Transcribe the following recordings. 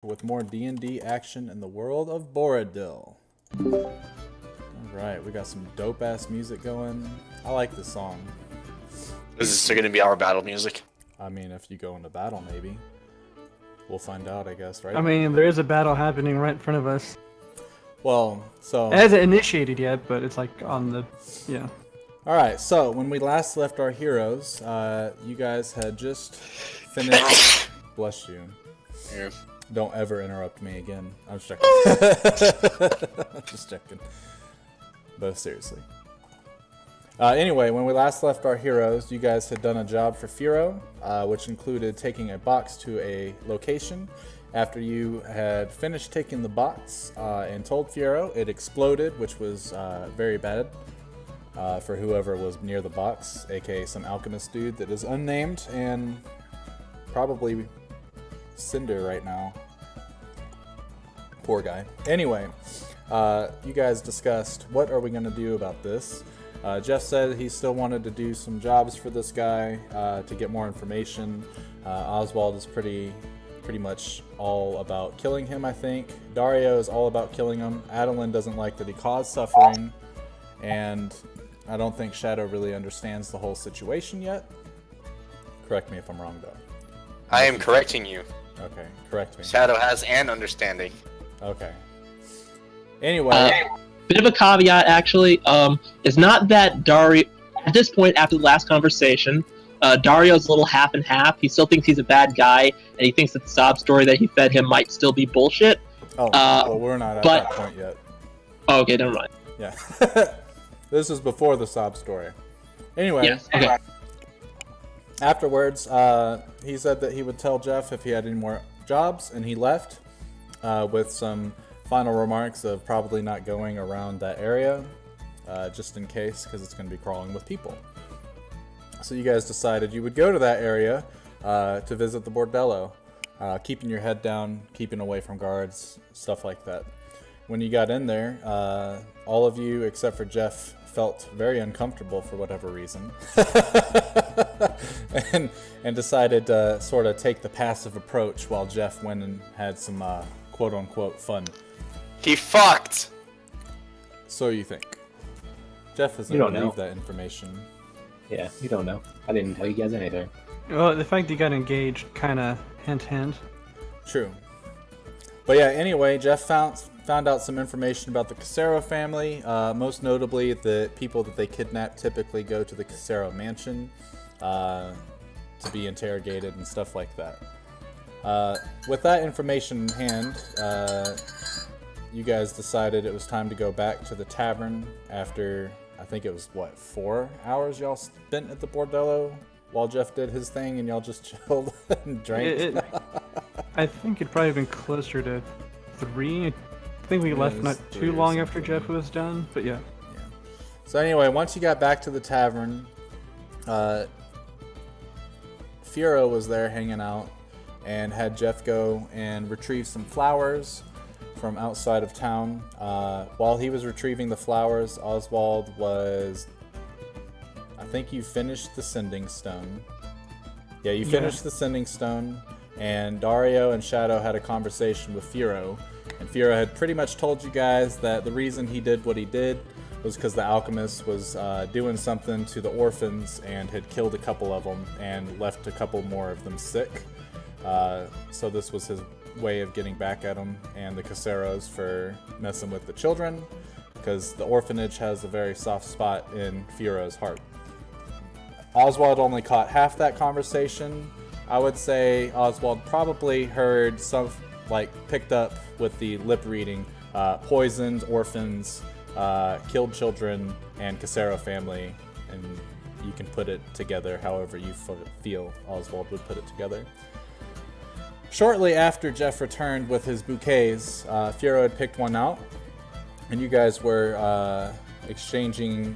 with more D&D action in the world of Boridil. Alright, we got some dope-ass music going. I like this song. Is this going to be our battle music? I mean, if you go into battle, maybe. We'll find out, I guess, right? I mean, there is a battle happening right in front of us. Well, so... It hasn't initiated yet, but it's like on the... yeah. Alright, so when we last left our heroes, you guys had just finished... Bless you. Yeah. Don't ever interrupt me again. I'm just checking. Just checking. But seriously. Anyway, when we last left our heroes, you guys had done a job for Firo, which included taking a box to a location. After you had finished taking the box and told Firo, it exploded, which was very bad for whoever was near the box, aka some alchemist dude that is unnamed and probably cinder right now. Poor guy. Anyway, you guys discussed what are we going to do about this. Jeff said he still wanted to do some jobs for this guy to get more information. Oswald is pretty much all about killing him, I think. Dario is all about killing him. Adeline doesn't like that he caused suffering. And I don't think Shadow really understands the whole situation yet. Correct me if I'm wrong, though. I am correcting you. Okay, correct me. Shadow has an understanding. Okay. Anyway... Bit of a caveat, actually. It's not that Dario, at this point after the last conversation, Dario's a little half and half. He still thinks he's a bad guy, and he thinks that the sob story that he fed him might still be bullshit. Oh, well, we're not at that point yet. Oh, okay, never mind. Yeah. This is before the sob story. Anyway. Yes, okay. Afterwards, he said that he would tell Jeff if he had any more jobs, and he left with some final remarks of probably not going around that area, just in case, because it's going to be crawling with people. So you guys decided you would go to that area to visit the bordello, keeping your head down, keeping away from guards, stuff like that. When you got in there, all of you except for Jeff felt very uncomfortable for whatever reason, and decided to sort of take the passive approach while Jeff went and had some quote-unquote fun. He fucked! So you think. Jeff isn't You don't going to leave know. that information. Yeah, you don't know. I didn't tell you guys anything. Well, the fact that you got engaged, kind of hint. True. But yeah, anyway, Jeff found out some information about the Casero family. Most notably, the people that they kidnap typically go to the Casero mansion to be interrogated and stuff like that. With that information in hand, you guys decided it was time to go back to the tavern after, I think it was, 4 hours y'all spent at the bordello while Jeff did his thing and y'all just chilled and drank? I think it'd probably been closer to 3. I think we left not too long after Jeff was done, but yeah. So anyway, once you got back to the tavern, Firo was there hanging out and had Jeff go and retrieve some flowers from outside of town. While he was retrieving the flowers, Oswald was... I think you finished the sending stone. Yeah, you finished the sending stone, and Dario and Shadow had a conversation with Firo. And Firo had pretty much told you guys that the reason he did what he did was because the alchemist was doing something to the orphans and had killed a couple of them and left a couple more of them sick. So this was his way of getting back at them and the Caseros for messing with the children, because the orphanage has a very soft spot in Firo's heart. Oswald only caught half that conversation. I would say Oswald probably heard some, picked up with the lip reading, poisoned orphans, killed children, and Casero family, and you can put it together however you feel Oswald would put it together. Shortly after Jeff returned with his bouquets, Firo had picked one out, and you guys were exchanging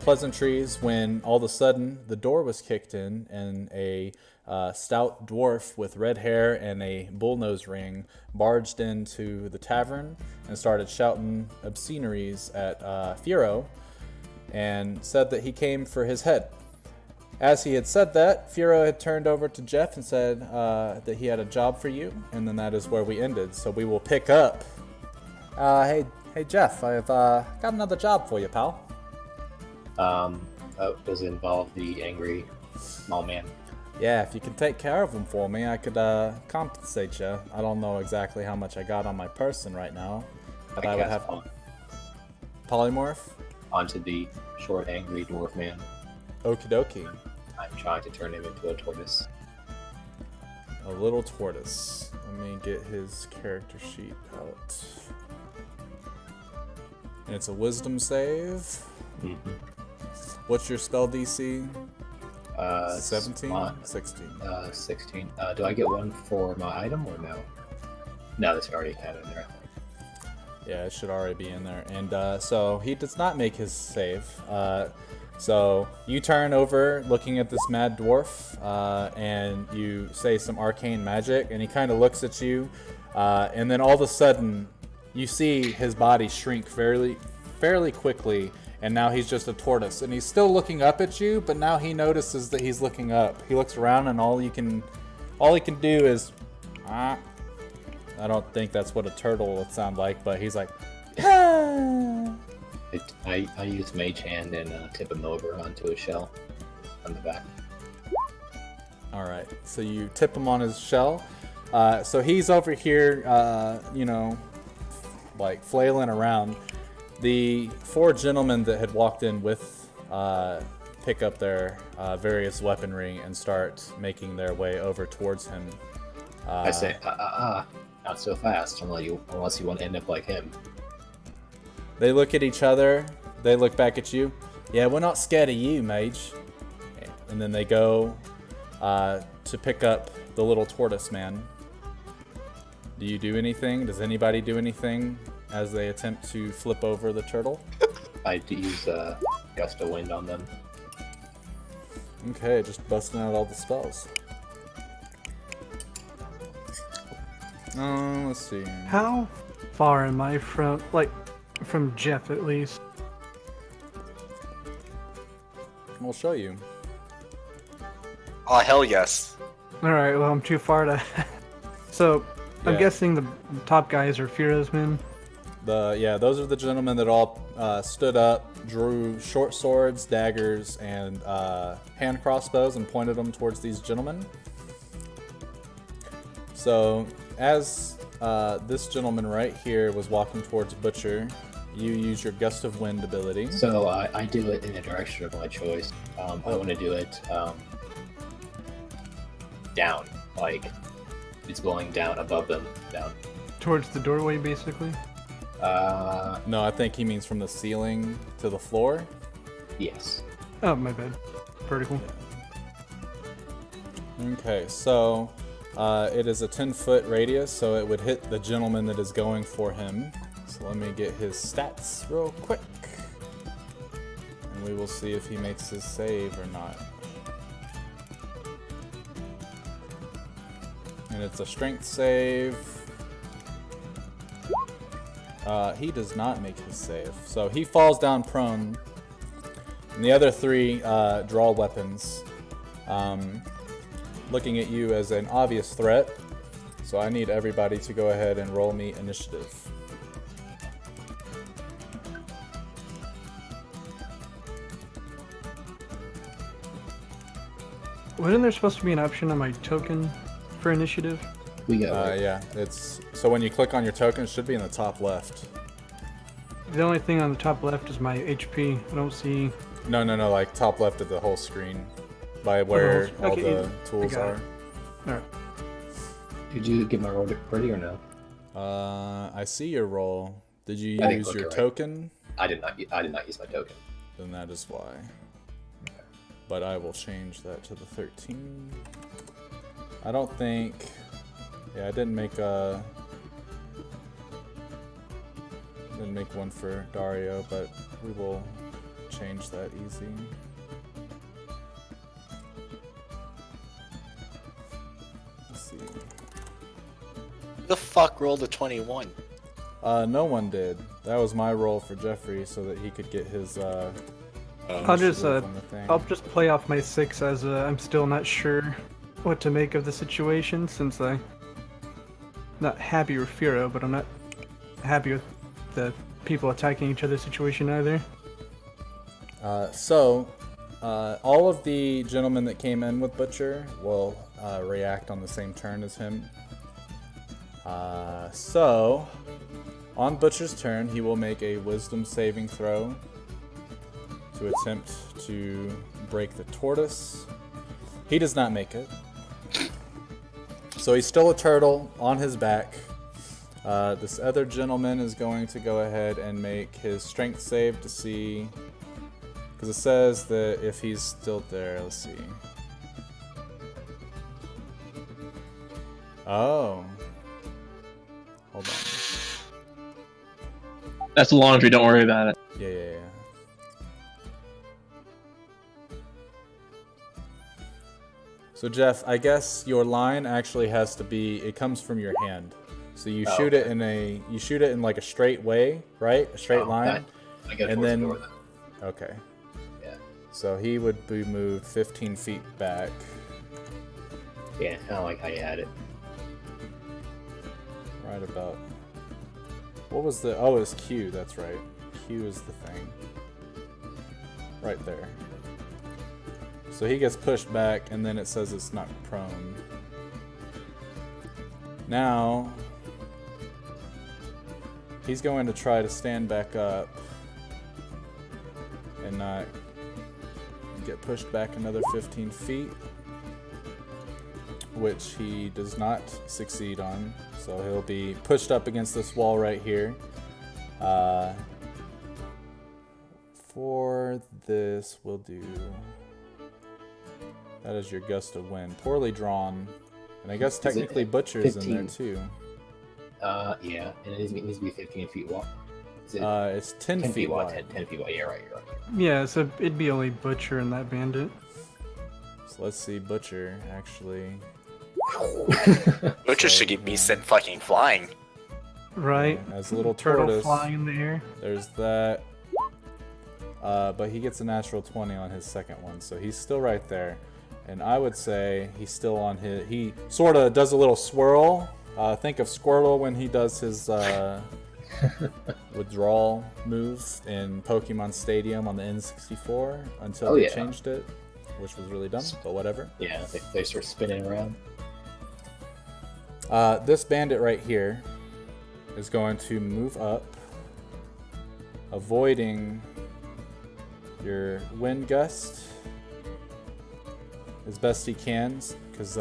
pleasantries when all of a sudden the door was kicked in and a stout dwarf with red hair and a bullnose ring barged into the tavern and started shouting obsceneries at Firo and said that he came for his head. As he had said that, Furo had turned over to Jeff and said that he had a job for you, and then that is where we ended. So we will pick up. Hey Jeff, I've got another job for you, pal. Does it involve the angry small man? Yeah, if you could take care of him for me, I could compensate you. I don't know exactly how much I got on my person right now, but I would have polymorph. Onto the short, angry dwarf man. Okie dokie. I'm trying to turn him into a tortoise. A little tortoise. Let me get his character sheet out. And it's a wisdom save. Mm-hmm. What's your spell DC? 17? 16. 16. Do I get one for my item or no? No, that's already kind of in there, I think. Yeah, it should already be in there. And so he does not make his save. So you turn over looking at this mad dwarf, and you say some arcane magic, and he kind of looks at you, and then all of a sudden you see his body shrink fairly quickly, and now he's just a tortoise, and he's still looking up at you, but now he notices that he's looking up. He looks around, and all he can do is, I don't think that's what a turtle would sound like, but he's like, ah. I use Mage Hand and tip him over onto a shell on the back. Alright, so you tip him on his shell. So he's over here, like flailing around. The 4 gentlemen that had walked in with pick up their various weaponry and start making their way over towards him. I say, not so fast, unless you want to end up like him. They look at each other. They look back at you. Yeah, we're not scared of you, mage. And then they go to pick up the little tortoise man. Do you do anything? Does anybody do anything as they attempt to flip over the turtle? I use Gust of Wind on them. Okay, just busting out all the spells. Let's see. How far am I from Jeff at least? We'll show you. Oh, hell yes. Alright, well I'm too far to... So, I'm Yeah. guessing the top guys are Firo's men? Those are the gentlemen that all stood up, drew short swords, daggers, and hand crossbows and pointed them towards these gentlemen. So, as this gentleman right here was walking towards Butcher, you use your Gust of Wind ability. So I do it in the direction of my choice. I want to do it down, like it's going down above them, down. Towards the doorway, basically? No, I think he means from the ceiling to the floor. Yes. Oh, my bad. Vertical. Okay, so it is a 10-foot radius, so it would hit the gentleman that is going for him. So let me get his stats real quick. And we will see if he makes his save or not. And it's a strength save. He does not make his save. So he falls down prone. And the other 3 draw weapons. Looking at you as an obvious threat. So I need everybody to go ahead and roll me initiative. Wasn't there supposed to be an option on my token for initiative? We got Yeah, it's so when you click on your token, it should be in the top left. The only thing on the top left is my HP. I don't see... No, like top left of the whole screen, by where all okay, the tools got are. it. Alright. Did you get my roll pretty or no? I see your roll. Did you I didn't use click your it right. token? I did not use my token. Then that is why. But I will change that to the 13. I don't think... Yeah, I didn't make one for Dario, but we will change that easy. Let's see. Who the fuck rolled a 21? No one did. That was my roll for Jeffrey so that he could get his I'll just Initiative on the thing. I'll just play off my 6 as I'm still not sure what to make of the situation since I'm not happy with Firo, but I'm not happy with the people attacking each other situation either. All of the gentlemen that came in with Butcher will react on the same turn as him. So, on Butcher's turn, he will make a Wisdom saving throw to attempt to break the tortoise. He does not make it. So he's still a turtle on his back. This other gentleman is going to go ahead and make his strength save to see... Because it says that if he's still there, let's see. Oh. Hold on. That's a laundry, don't worry about it. Yeah. So Jeff, I guess your line actually has to be, it comes from your hand. So you shoot it in like a straight way, right? A straight line. I go and towards then the door then. okay. Yeah. So he would be moved 15 feet back. Yeah, I don't like how you had it. Right about. What was the? Oh, it's Q. That's right. Q is the thing. Right there. So he gets pushed back, and then it says it's not prone. Now he's going to try to stand back up and not get pushed back another 15 feet, which he does not succeed on. So he'll be pushed up against this wall right here. For this, we'll do... That is your gust of wind. Poorly drawn. And I guess technically Butcher's in there too. Yeah, and it needs to be 15 feet wide. It's 10 feet wide. 10 feet wide, yeah, right, you're right. Yeah, so it'd be only Butcher and that bandit. So let's see, Butcher actually. Butcher should be sent fucking flying. Right. As a little Turtle tortoise. flying in the air. There's that. But he gets a natural 20 on his second one, so he's still right there. And I would say he's still on his... He sort of does a little swirl. Think of Squirtle when he does his withdrawal move in Pokemon Stadium on the N64 until they changed it, which was really dumb, but whatever. Yeah, they start spinning around. This bandit right here is going to move up, avoiding your wind gust as best he can, because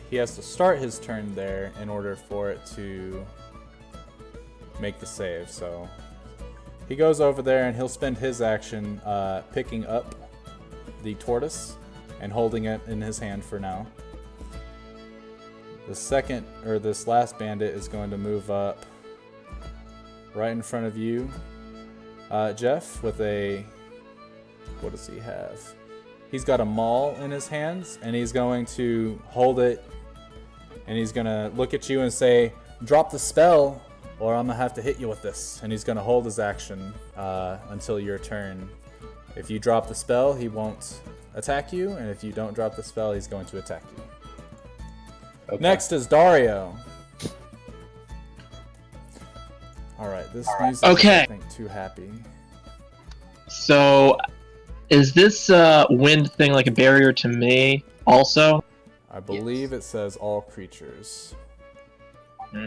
he has to start his turn there in order for it to make the save. So he goes over there and he'll spend his action picking up the tortoise and holding it in his hand for now. This last bandit is going to move up right in front of you, Jeff, with a... What does he have? He's got a maul in his hands, and he's going to hold it, and he's going to look at you and say, drop the spell, or I'm going to have to hit you with this. And he's going to hold his action until your turn. If you drop the spell, he won't attack you, and if you don't drop the spell, he's going to attack you. Okay. Next is Dario. Alright, this music is, I think, too happy. So... Is this wind thing like a barrier to me also? I believe it says all creatures.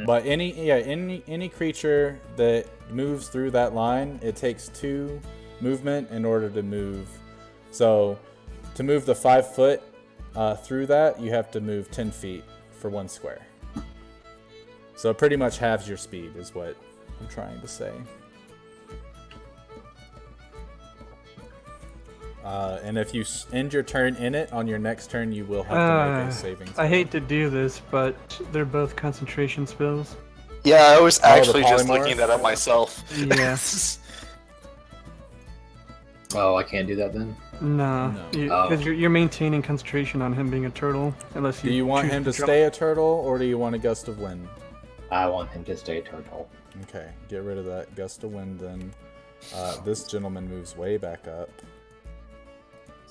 But any creature that moves through that line, it takes 2 movement in order to move. So to move the 5 foot through that, you have to move 10 feet for 1 square. So it pretty much halves your speed is what I'm trying to say. And if you end your turn in it, on your next turn you will have to make a saving throw. I hate to do this, but they're both concentration spells. Yeah, I was actually just polymorph? looking that up myself. Yeah. Oh, I can't do that then? No. Because you're maintaining concentration on him being a turtle. Unless you Do you want him to stay a turtle, or do you want a gust of wind? I want him to stay a turtle. Okay, get rid of that gust of wind then. This gentleman moves way back up.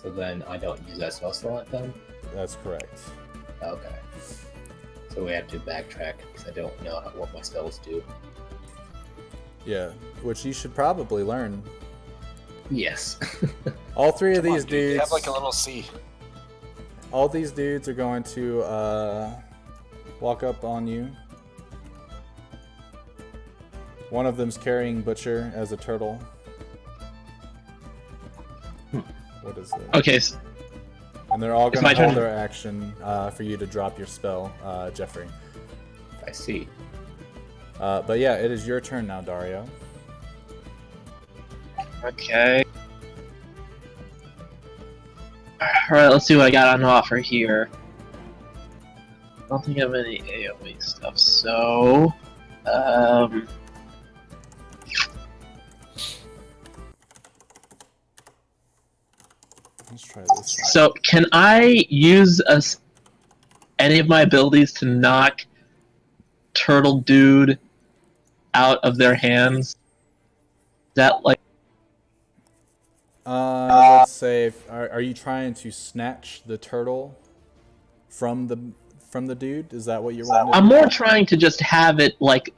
So then I don't use that spell slot then? That's correct. Okay. So we have to backtrack because I don't know what my spells do. Yeah, which you should probably learn. Yes. All three of Come on, these dude, you dudes. have like a little C. All these dudes are going to walk up on you. One of them's carrying Butcher as a turtle. What is it? Okay, And they're all It's going my to hold turn. their action for you to drop your spell, Jeffrey. I see. But yeah, it is your turn now, Dario. okay. Alright, let's see what I got on offer here. I don't think I have any AoE stuff, so... Let's try this. So, can I use any of my abilities to knock Turtle Dude out of their hands? Is that like... Let's say, are you trying to snatch the turtle from the dude? Is that what you're wanting to I'm do? more trying to just have it, like,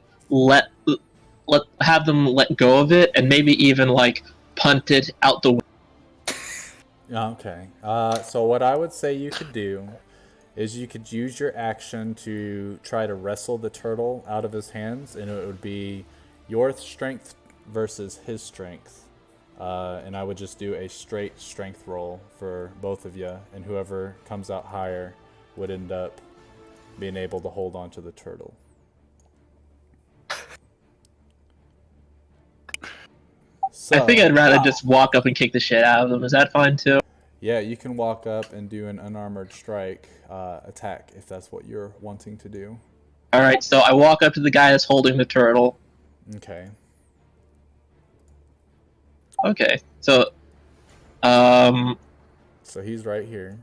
have them let go of it, and maybe even, like, punt it out the window. Okay. So what I would say you could do is you could use your action to try to wrestle the turtle out of his hands, and it would be your strength versus his strength. And I would just do a straight strength roll for both of you, and whoever comes out higher would end up being able to hold on to the turtle. So, I think I'd rather just walk up and kick the shit out of them. Is that fine, too? yeah, you can walk up and do an unarmored strike attack if that's what you're wanting to do. Alright, so I walk up to the guy that's holding the turtle. Okay. Okay, so... So he's right here.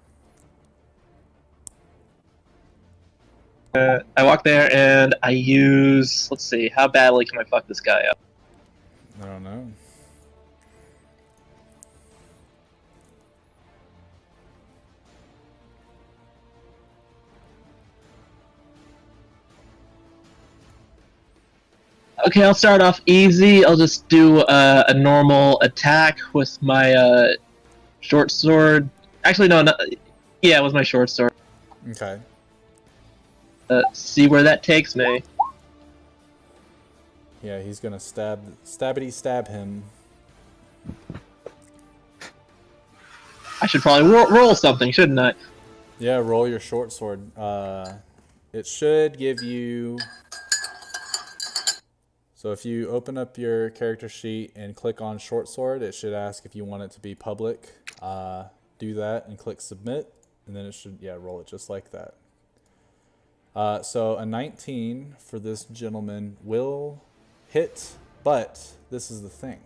I walk there and I use... Let's see, how badly can I fuck this guy up? I don't know. Okay, I'll start off easy. I'll just do a normal attack with my short sword. Actually, no, yeah, it was my short sword. Okay. See where that takes me. Yeah, he's gonna stab him. I should probably roll something, shouldn't I? Yeah, roll your short sword. It should give you... So if you open up your character sheet and click on short sword, it should ask if you want it to be public. Do that and click submit, and then it should, yeah, roll it just like that. So a 19 for this gentleman will hit, but this is the thing.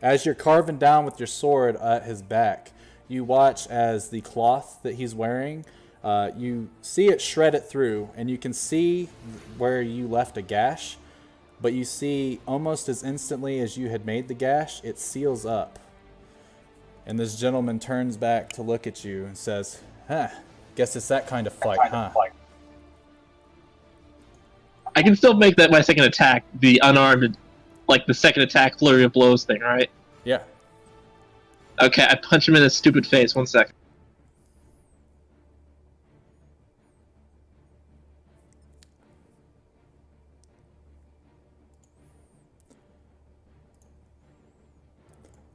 As you're carving down with your sword at his back, you watch as the cloth that he's wearing, you see it shred it through, and you can see where you left a gash, but you see almost as instantly as you had made the gash, it seals up. And this gentleman turns back to look at you and says, huh, guess it's that kind of fight, huh? I can still make that my second attack, the unarmed, like the second attack flurry of blows thing, right? Yeah. Okay, I punch him in his stupid face. 1 second.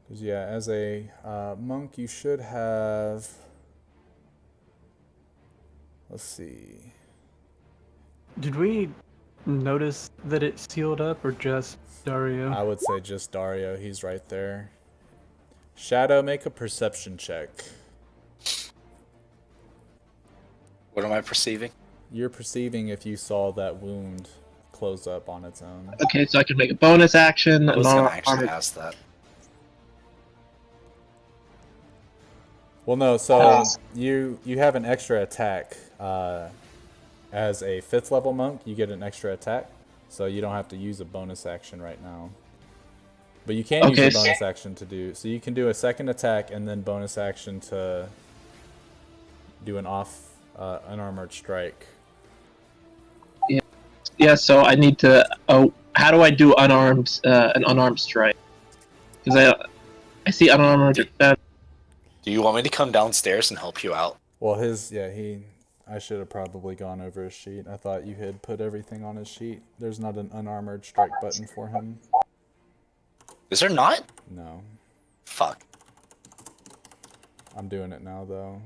Because, yeah, as a monk, you should have... Let's see. Did we notice that it sealed up, or just Dario? I would say just Dario. He's right there. Shadow, make a perception check. What am I perceiving? You're perceiving if you saw that wound close up on its own. Okay, so I can make a bonus action. I was gonna normal actually armor- ask that. Well, no, so you have an extra attack. As a 5th level monk, you get an extra attack, so you don't have to use a bonus action right now. But you can use Okay, a bonus action to do. So you can do a second attack and then bonus action to do an unarmored strike. Yeah, so I need to. Oh, how do I do an unarmed strike? Because I see unarmored defense. Do you want me to come downstairs and help you out? Well, I should have probably gone over his sheet. I thought you had put everything on his sheet. There's not an unarmored strike button for him. Is there not? No. Fuck. I'm doing it now, though.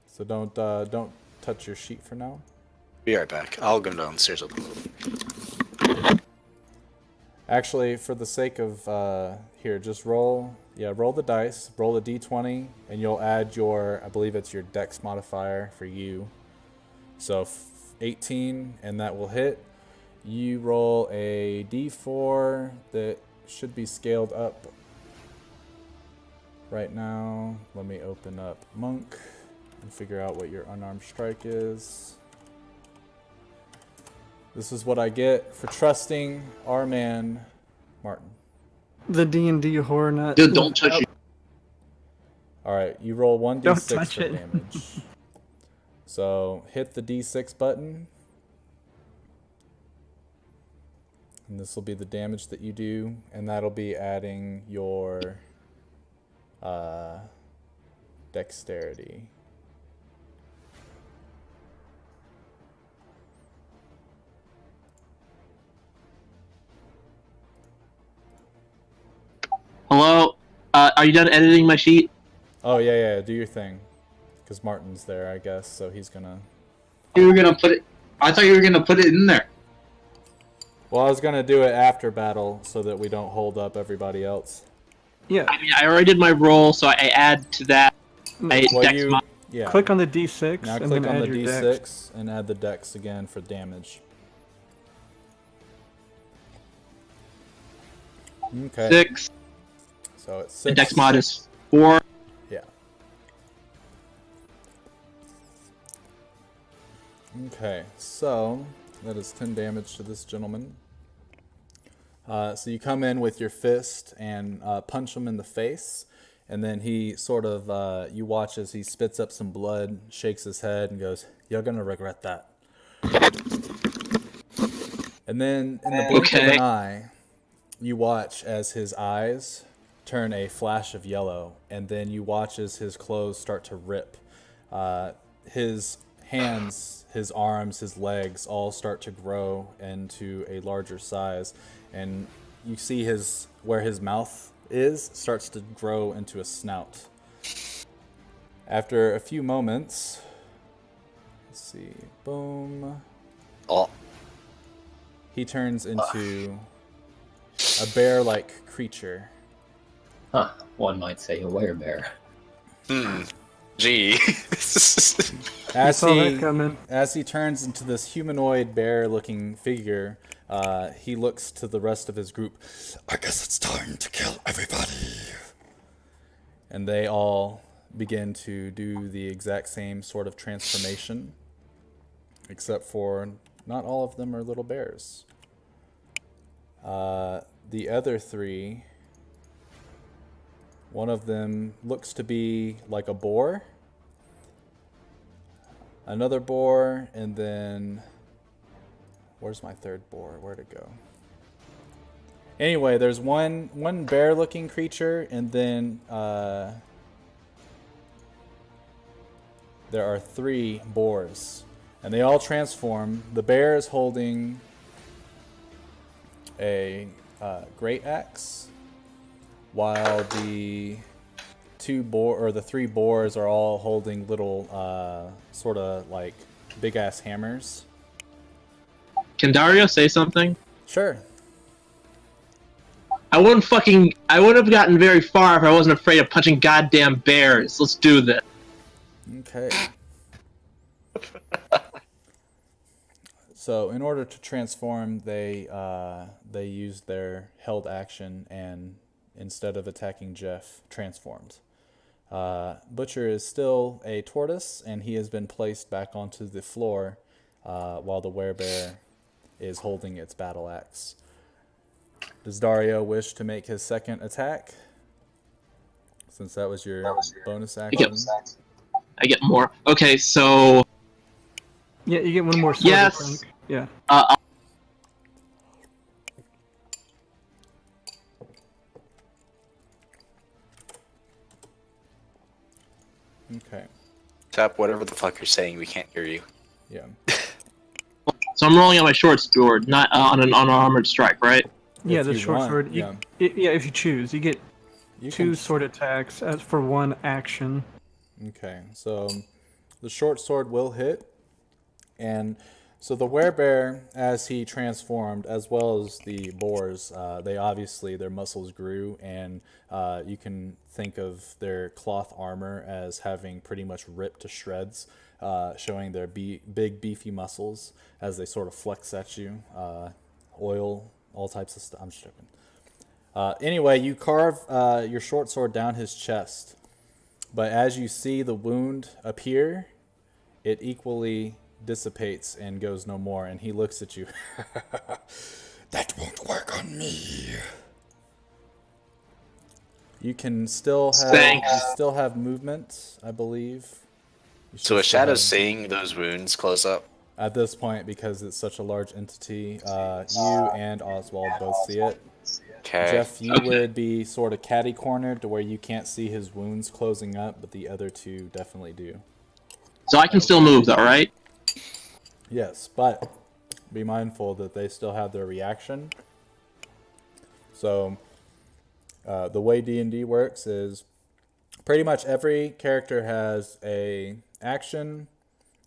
So don't touch your sheet for now. Be right back. I'll go downstairs. Actually, for the sake of here, just roll the dice, roll a d20, and you'll add your, I believe it's your dex modifier for you. So 18, and that will hit. You roll a d4 that should be scaled up right now. Let me open up Monk and figure out what your unarmed strike is. This is what I get for trusting our man, Martin. The D&D horror nut. Dude, don't touch it. All right, you roll Don't 1d6 touch for it. damage. So hit the d6 button. And this will be the damage that you do, and that'll be adding your dexterity. Hello? Are you done editing my sheet? Oh, yeah, do your thing. Because Martin's there, I guess, so he's gonna... You were gonna put it. I thought you were gonna put it in there. Well, I was gonna do it after battle so that we don't hold up everybody else. Yeah. I mean, I already did my roll, so I add to that my Well, dex mod. Yeah. Click on the D6 Now and click then on add the your d6 dex. and add the dex again for damage. Okay. 6. So it's The 6. dex mod is 4. Yeah. Okay, so that is 10 damage to this gentleman. So you come in with your fist and punch him in the face, and then he sort of, you watch as he spits up some blood, shakes his head, and goes, "You're gonna regret that." And then in the blink of an eye, you watch as his eyes turn a flash of yellow, and then you watch as his clothes start to rip. His hands, his arms, his legs all start to grow into a larger size, and you see where his mouth is starts to grow into a snout. After a few moments, let's see, boom. Oh. He turns into a bear-like creature. Huh. One might say a werebear. Gee. As saw that coming. as he turns into this humanoid bear-looking figure, he looks to the rest of his group. "I guess it's time to kill everybody." And they all begin to do the exact same sort of transformation, except for not all of them are little bears. The other three, one of them looks to be like a boar, another boar, and then where's my third boar? Where'd it go? Anyway, there's one bear-looking creature, and then there are 3 boars, and they all transform. The bear is holding a great axe, while the 3 boars are all holding little sort of like big ass hammers. Can Dario say something? Sure. I wouldn't have gotten very far if I wasn't afraid of punching goddamn bears. Let's do this. Okay. So in order to transform, they used their held action and instead of attacking Jeff, transformed. Butcher is still a tortoise, and he has been placed back onto the floor while the werebear is holding its battle axe. Does Dario wish to make his second attack? Since that was your bonus action. I get more. Okay, so Yeah, you get one more sword. Yes. I think. Yeah. I'll Okay. Tap, whatever the fuck you're saying, we can't hear you. Yeah. So I'm rolling on my short sword, not on an unarmored strike, right? Yeah, If the you short want, sword. yeah. Yeah, if you choose, you get You two can- sword attacks for one action. Okay, so the short sword will hit, and so the werebear, as he transformed, as well as the boars, they obviously their muscles grew, and you can think of their cloth armor as having pretty much ripped to shreds, showing their big beefy muscles as they sort of flex at you, oil, all types of stuff. I'm just joking. Anyway, you carve your short sword down his chest. But as you see the wound appear, it equally dissipates and goes no more. And he looks at you. That won't work on me. You can still have Thanks. you still have movement, I believe. You should So is still Shadow have- seeing those wounds close up? at this point, because it's such a large entity, you and Oswald both see it. Okay. Jeff, you Okay. would be sort of catty cornered to where you can't see his wounds closing up, but the other two definitely do. So I can still move, though, right? Yes, but be mindful that they still have their reaction. So the way D&D works is pretty much every character has a action,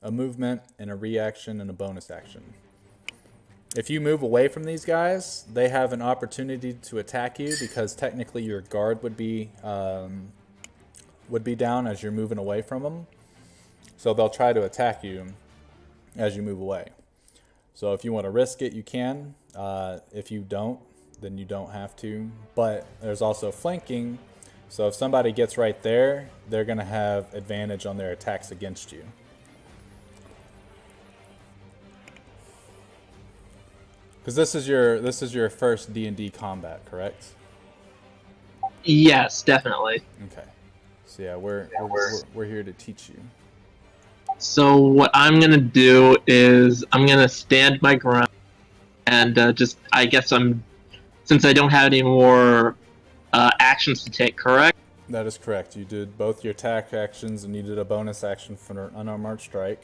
a movement, and a reaction, and a bonus action. If you move away from these guys, they have an opportunity to attack you because technically your guard would be down as you're moving away from them. So they'll try to attack you as you move away. So if you want to risk it, you can. If you don't, then you don't have to. But there's also flanking. So if somebody gets right there, they're going to have advantage on their attacks against you. Because this is your first D&D combat, correct? Yes, definitely. Okay. So yeah, we're here to teach you. So what I'm gonna do is I'm gonna stand my ground, and I guess since I don't have any more actions to take, correct? That is correct. You did both your attack actions, and you did a bonus action for an unarmored strike.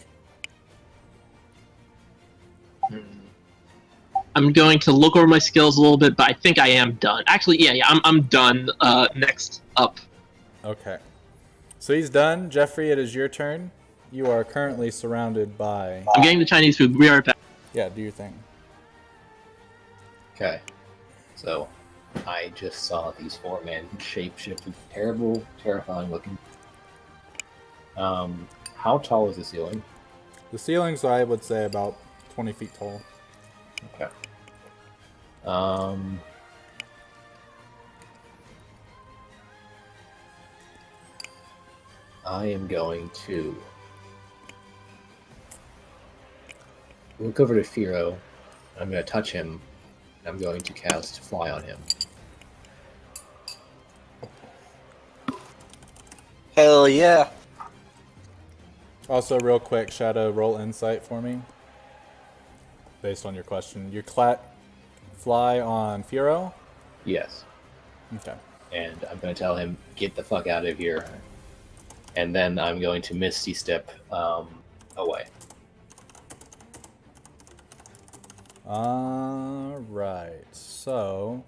I'm going to look over my skills a little bit, but I think I am done. Actually, yeah, I'm done. Next up. Okay. So he's done. Jeffrey, it is your turn. You are currently surrounded by... I'm getting the Chinese food. We are back. Yeah, do your thing. Okay. So, I just saw these 4-man shapeshifted, terrible, terrifying looking. How tall is the ceiling? The ceiling's, I would say, about 20 feet tall. Okay. I am going to look over to Firo. I'm going to touch him. And I'm going to cast Fly on him. Hell yeah. Also, real quick, Shadow, roll insight for me. Based on your question. Your fly on Firo? Yes. Okay. And I'm going to tell him, get the fuck out of here. And then I'm going to Misty Step away. Alright. So,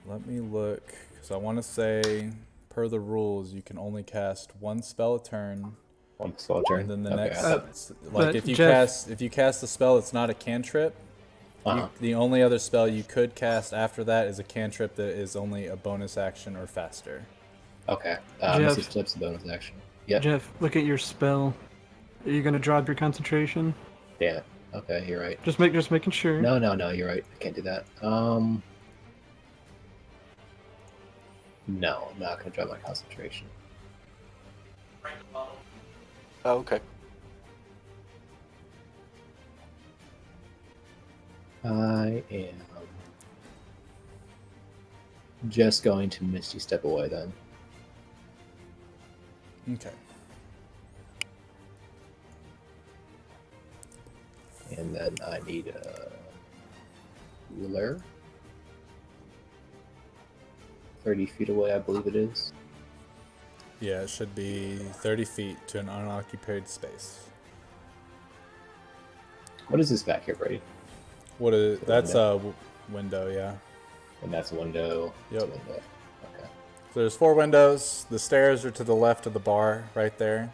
let me look. Because I want to say, per the rules, you can only cast one spell a turn. One spell turn. And then the Okay, next, I like but if you Jeff- cast a spell that's not a cantrip, Uh-huh. the only other spell you could cast after that is a cantrip that is only a bonus action or faster. Okay. Jeff. Misty Step's a bonus action. Yep. Jeff, look at your spell. Are you gonna drop your concentration? Damn it. Okay, you're right. Just making sure. No, you're right. I can't do that. No, I'm not going to drop my concentration. Oh, okay. I am just going to Misty Step away then. Okay. And then I need a ruler. 30 feet away, I believe it is. Yeah, it should be 30 feet to an unoccupied space. What is this back here, Brady? What is The that's a window, yeah. And that's a window. That's a Yep. window. Okay. So there's 4 windows. The stairs are to the left of the bar, right there.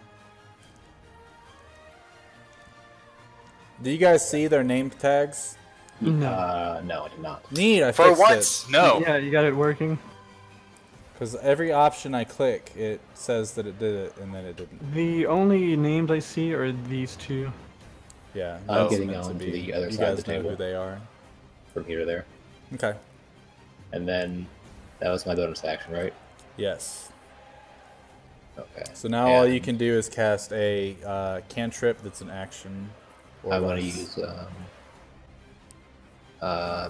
Do you guys see their name tags? No. No, I did not. Neat, I For fixed once, no. Yeah, you got it working. Because every option I click, it says that it did it, and then it didn't. The only names I see are these two. Yeah, I'm that's getting meant on to be. the other You side of guys the know table. who they are. From here to there. Okay. And then that was my bonus action, right? Yes. Okay. So now all you And can do is cast a cantrip that's an action. Or I want to less. use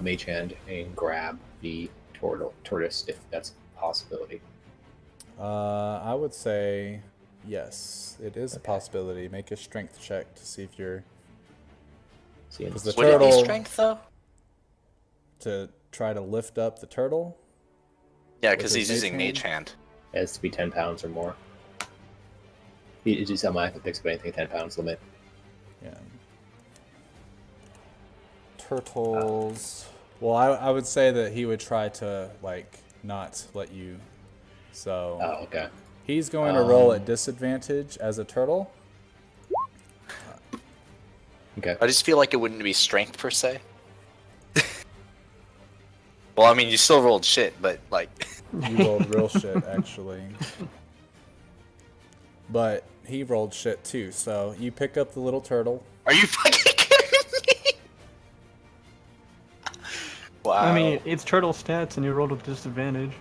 Mage Hand and grab the tortoise if that's a possibility. I would say yes. It is a possibility. Make a strength check to see if you're See, Because the Would it be turtle- strength though? to try to lift up the turtle. Yeah, With because his he's mage using Mage Hand. it has to be 10 pounds or more. It is on my picks up anything 10 pounds limit. Yeah. Turtles. Well, I would say that he would try to like not let you. So Oh, okay. he's going to roll at disadvantage as a turtle. Okay. I just feel like it wouldn't be strength per se. Well, I mean, you still rolled shit, but like, You rolled real shit actually. But he rolled shit too. So you pick up the little turtle. are you fucking kidding me? Wow. I mean, it's turtle stats, and you rolled with disadvantage.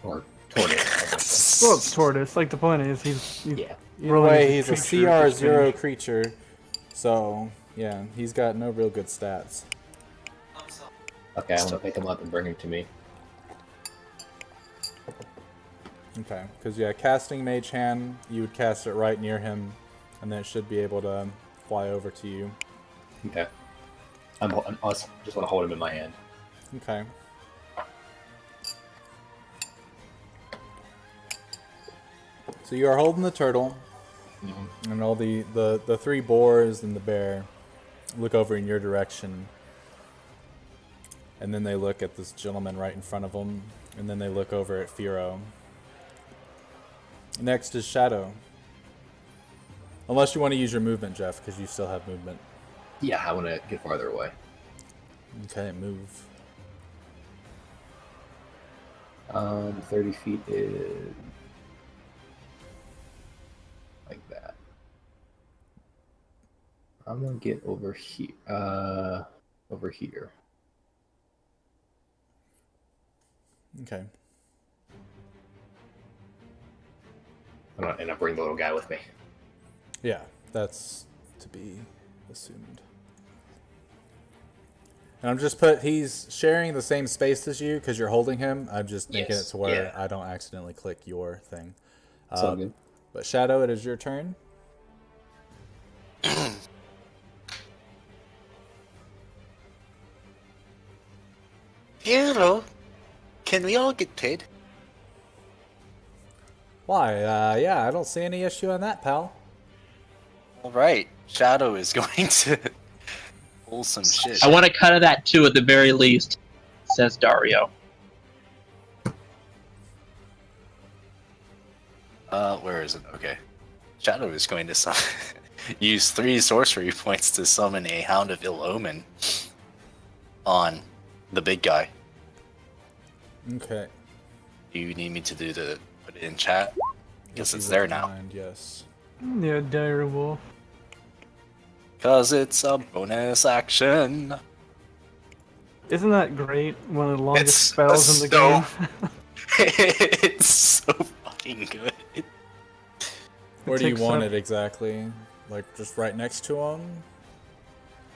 Or tortoise. Well, it's tortoise. Like the point is, he's Yeah. Either way, he's a creature CR0 disadvantage. creature. So yeah, he's got no real good stats. Okay, I want to pick him up and bring him to me. Okay, because yeah, casting Mage Hand, you would cast it right near him, and then it should be able to fly over to you. Okay. I just want to hold him in my hand. Okay. So you are holding the turtle, and all the 3 boars and the bear look over in your direction, and then they look at this gentleman right in front of them, and then they look over at Firo. Next is Shadow. Unless you want to use your movement, Jeff, because you still have movement. Yeah, I want to get farther away. Okay, move. 30 feet is like that. I'm gonna get over here. Over here. Okay. And I bring the little guy with me. Yeah, that's to be assumed. And I'm just he's sharing the same space as you because you're holding him. I'm just making it Yes, to where yeah. I don't accidentally click your thing. It's all good. But Shadow, it is your turn. Hero, can we all get paid? Why? Yeah, I don't see any issue on that, pal. All right, Shadow is going to pull some shit. I want to cut of that too, at the very least, says Dario. Where is it? Okay. Shadow is going to use 3 sorcery points to summon a Hound of Ill Omen on the big guy. Okay. Do you need me to put it in chat? Guess If it's you there wouldn't now. mind, yes. Yeah, dire wolf. Cause it's a bonus action. Isn't that great? One of the longest It's spells in the so- game. It's so fucking good. Where do you takes want up- it exactly? Like just right next to him?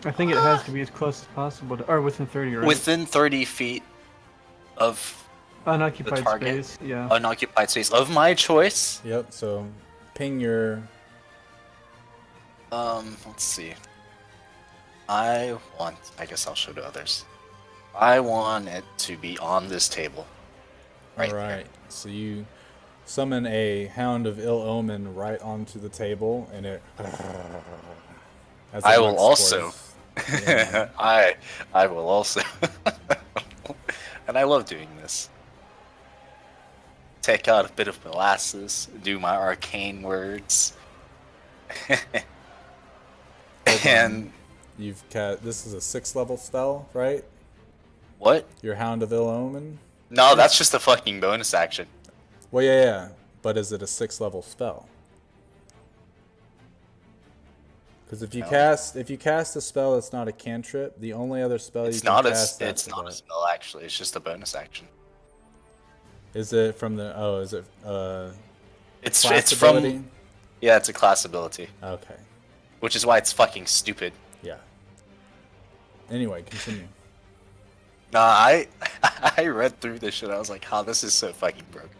I think it has to be as close as possible, or within 30, right? Within 30 feet of Unoccupied the target. space, yeah. Unoccupied space of my choice. Yep. So ping your. Let's see. I guess I'll show to others. I want it to be on this table. Right All right. So you summon a Hound of Ill Omen right onto the table, and it. As it I will looks also. towards- yeah. I will also. And I love doing this. Take out a bit of molasses, do my arcane words. And You've cast. This is a 6th level spell, right? what? Your Hound of Ill Omen. No, that's just a fucking bonus action. Well, yeah. But is it a 6th level spell? Because if you cast a spell that's not a cantrip, the only other spell It's you can not a cast it's after not a that- spell actually. It's just a bonus action. Is it from the? Oh, is it? It's Class from ability? yeah, it's a class ability, Okay. which is why it's fucking stupid. Yeah. Anyway, continue. Nah, I I read through this shit. I was like, "How this is so fucking broken."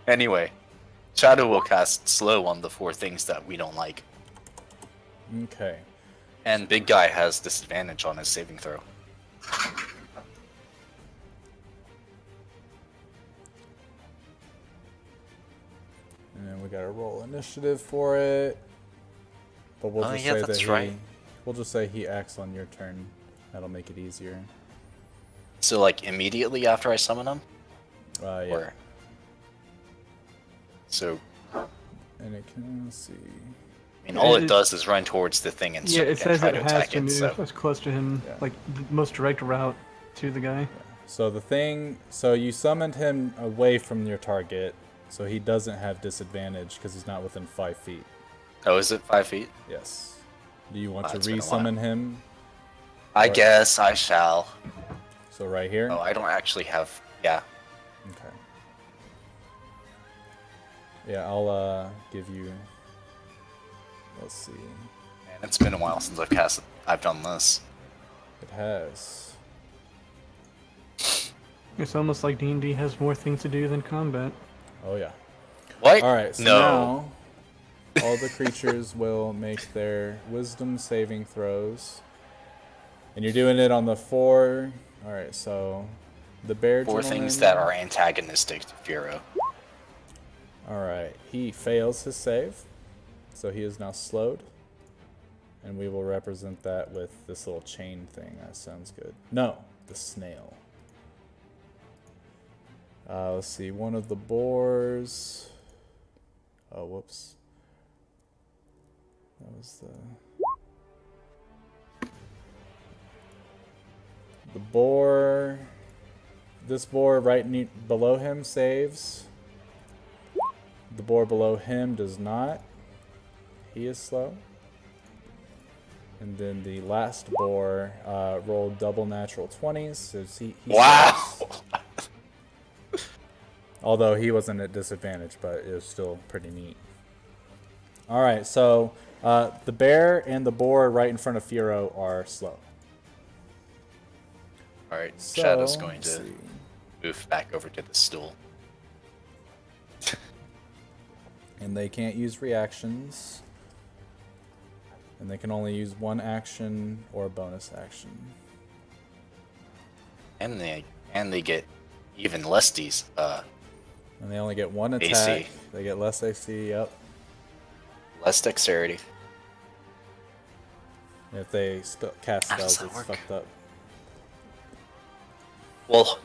Anyway, Shadow will cast slow on the 4 things that we don't like, Okay. and Big Guy has disadvantage on his saving throw. And then we gotta roll initiative for it. But we'll Oh, just yeah, say that's that right. we'll just say he acts on your turn. That'll make it easier. So like immediately after I summon him, Yeah. or so. And it can let's see. I mean, all it It- does is run towards the thing and Yeah, it and says try it to has attack to it. move So as close to him, Yeah. like the most direct route to the guy. So the thing, so you summoned him away from your target, so he doesn't have disadvantage because he's not within 5 feet. oh, is it 5 feet? Yes. Do you want Oh, to it's been a resummon him? I Or- guess I shall. So right here. Oh, I don't actually have. Yeah. Okay. Yeah, I'll give you. Let's see. Man, it's been a while since I've done this. It has. It's almost like D&D has more things to do than combat. Oh yeah. What? All right. So no. now, all the creatures will make their Wisdom saving throws, and you're doing it on the 4. All right. So the bear. 4 things gentleman- that are antagonistic to Furo. All right. He fails his save, so he is now slowed, and we will represent that with this little chain thing. That sounds good. No, the snail. Let's see. One of the boars. Oh, whoops. That was the boar. This boar below him saves. The boar below him does not. He is slow. And then the last boar rolled double natural 20s. So he Wow. saves. Although he wasn't at disadvantage, but it was still pretty neat. All right, so the bear and the boar right in front of Furo are slow. All right. So, Shadow's going let's to see. move back over to the stool. And they can't use reactions. And they can only use one action or a bonus action. And they get even less And they only get one attack. AC. They get less AC, yep. less dexterity. And if they cast How does spells, that it's work? fucked up. Well,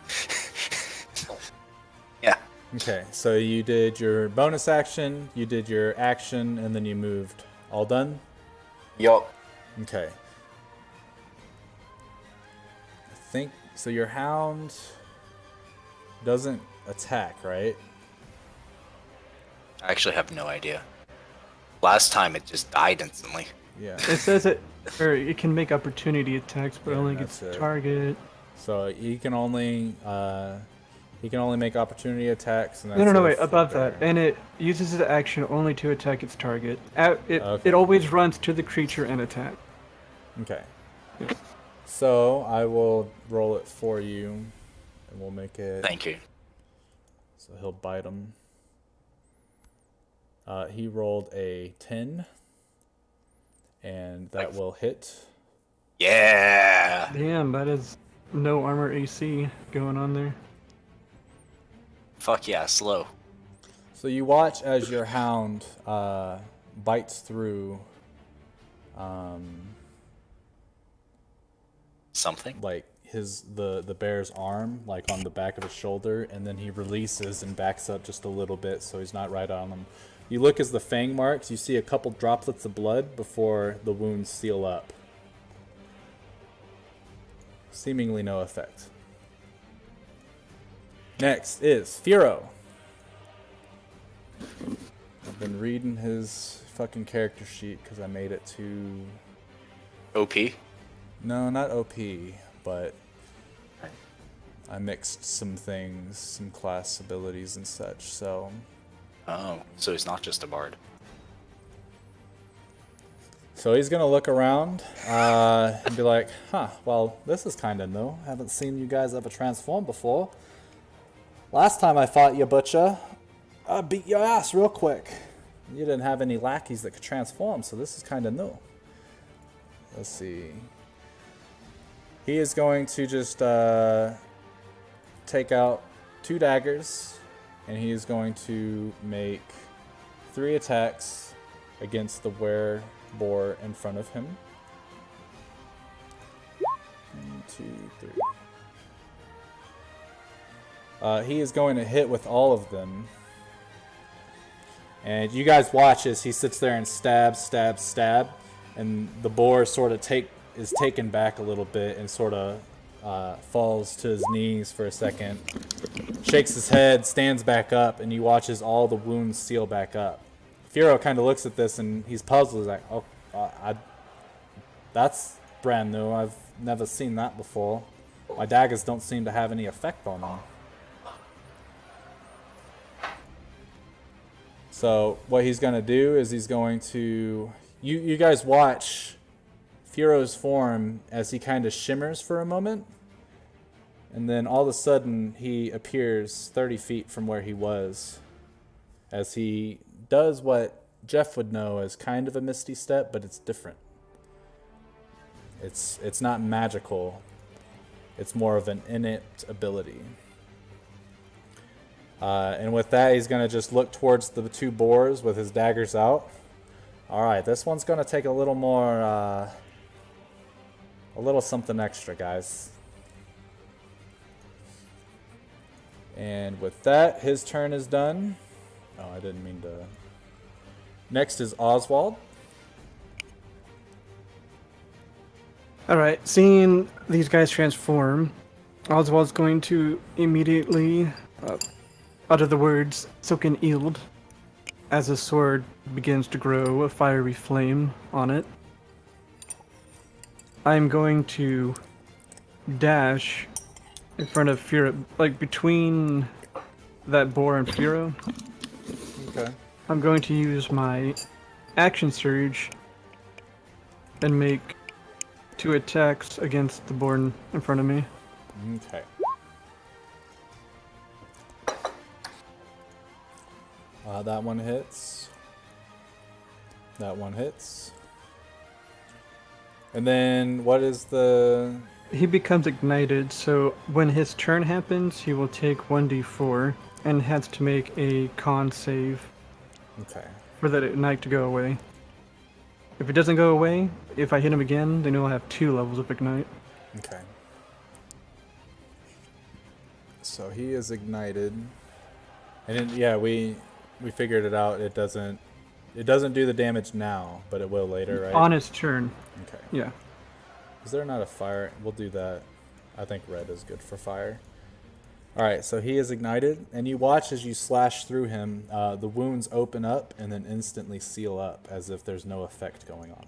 yeah. Okay, so you did your bonus action, you did your action, and then you moved. All done? Yup. Okay. I think so. Your hound doesn't attack, right? I actually have no idea. Last time it just died instantly. Yeah. It says it, or it can make opportunity attacks, but Yeah, only that's gets it. target. So he can only make opportunity attacks. And No, that's wait, it for above bear. that. And it uses its action only to attack its target. Okay. It always runs to the creature and attack. Okay. So I will roll it for you, and we'll make it. Thank you. So he'll bite him. He rolled a 10, and that will hit. Yeah. Damn, that is no armor AC going on there. Fuck yeah, slow. So you watch as your hound bites through Something. like the bear's arm, like on the back of his shoulder, and then he releases and backs up just a little bit so he's not right on him. You look as the fang marks, you see a couple droplets of blood before the wounds seal up. Seemingly no effect. Next is Firo. I've been reading his fucking character sheet because I made it to... OP. No, not OP, but I mixed some things, some class abilities and such, so... Oh, so he's not just a bard. So he's gonna look around and be like, huh, well, this is kinda new. Haven't seen you guys ever transform before. Last time I fought you, Butcher, I beat your ass real quick. You didn't have any lackeys that could transform, so this is kinda new. Let's see. He is going to just take out 2 daggers, and he is going to make 3 attacks against the were-boar in front of him. 1, 2, 3. He is going to hit with all of them. And you guys watch as he sits there and stab, stab, stab. And the boar sort of is taken back a little bit and sort of falls to his knees for a second. Shakes his head, stands back up, and you watch as all the wounds seal back up. Firo kind of looks at this and he's puzzled. He's like, oh, that's brand new. I've never seen that before. My daggers don't seem to have any effect on them. So what he's going to do is he's going to... You guys watch Firo's form as he kind of shimmers for a moment. And then all of a sudden he appears 30 feet from where he was. As he does what Jeff would know as kind of a misty step, but it's different. It's not magical. It's more of an innate ability. And with that, he's going to just look towards the 2 boars with his daggers out. Alright, this one's going to take a little more, a little something extra, guys. And with that, his turn is done. Oh, I didn't mean to... Next is Oswald. Alright, seeing these guys transform, Oswald's going to immediately utter the words Silken Eld as a sword begins to grow a fiery flame on it. I'm going to dash in front of Firo, like between that boar and Firo. Okay. I'm going to use my action surge and make 2 attacks against the boar in front of me. Okay. That one hits. That one hits. And then what is the... He becomes ignited, so when his turn happens, he will take 1d4 and has to make a con save Okay. for that ignite to go away. If it doesn't go away, if I hit him again, then he'll have 2 levels of ignite. Okay. So he is ignited. And then, yeah, we figured it out. It doesn't do the damage now, but it will later, right? On his turn, Okay. yeah. Is there not a fire? We'll do that. I think red is good for fire. Alright, so he is ignited, and you watch as you slash through him, the wounds open up and then instantly seal up as if there's no effect going on.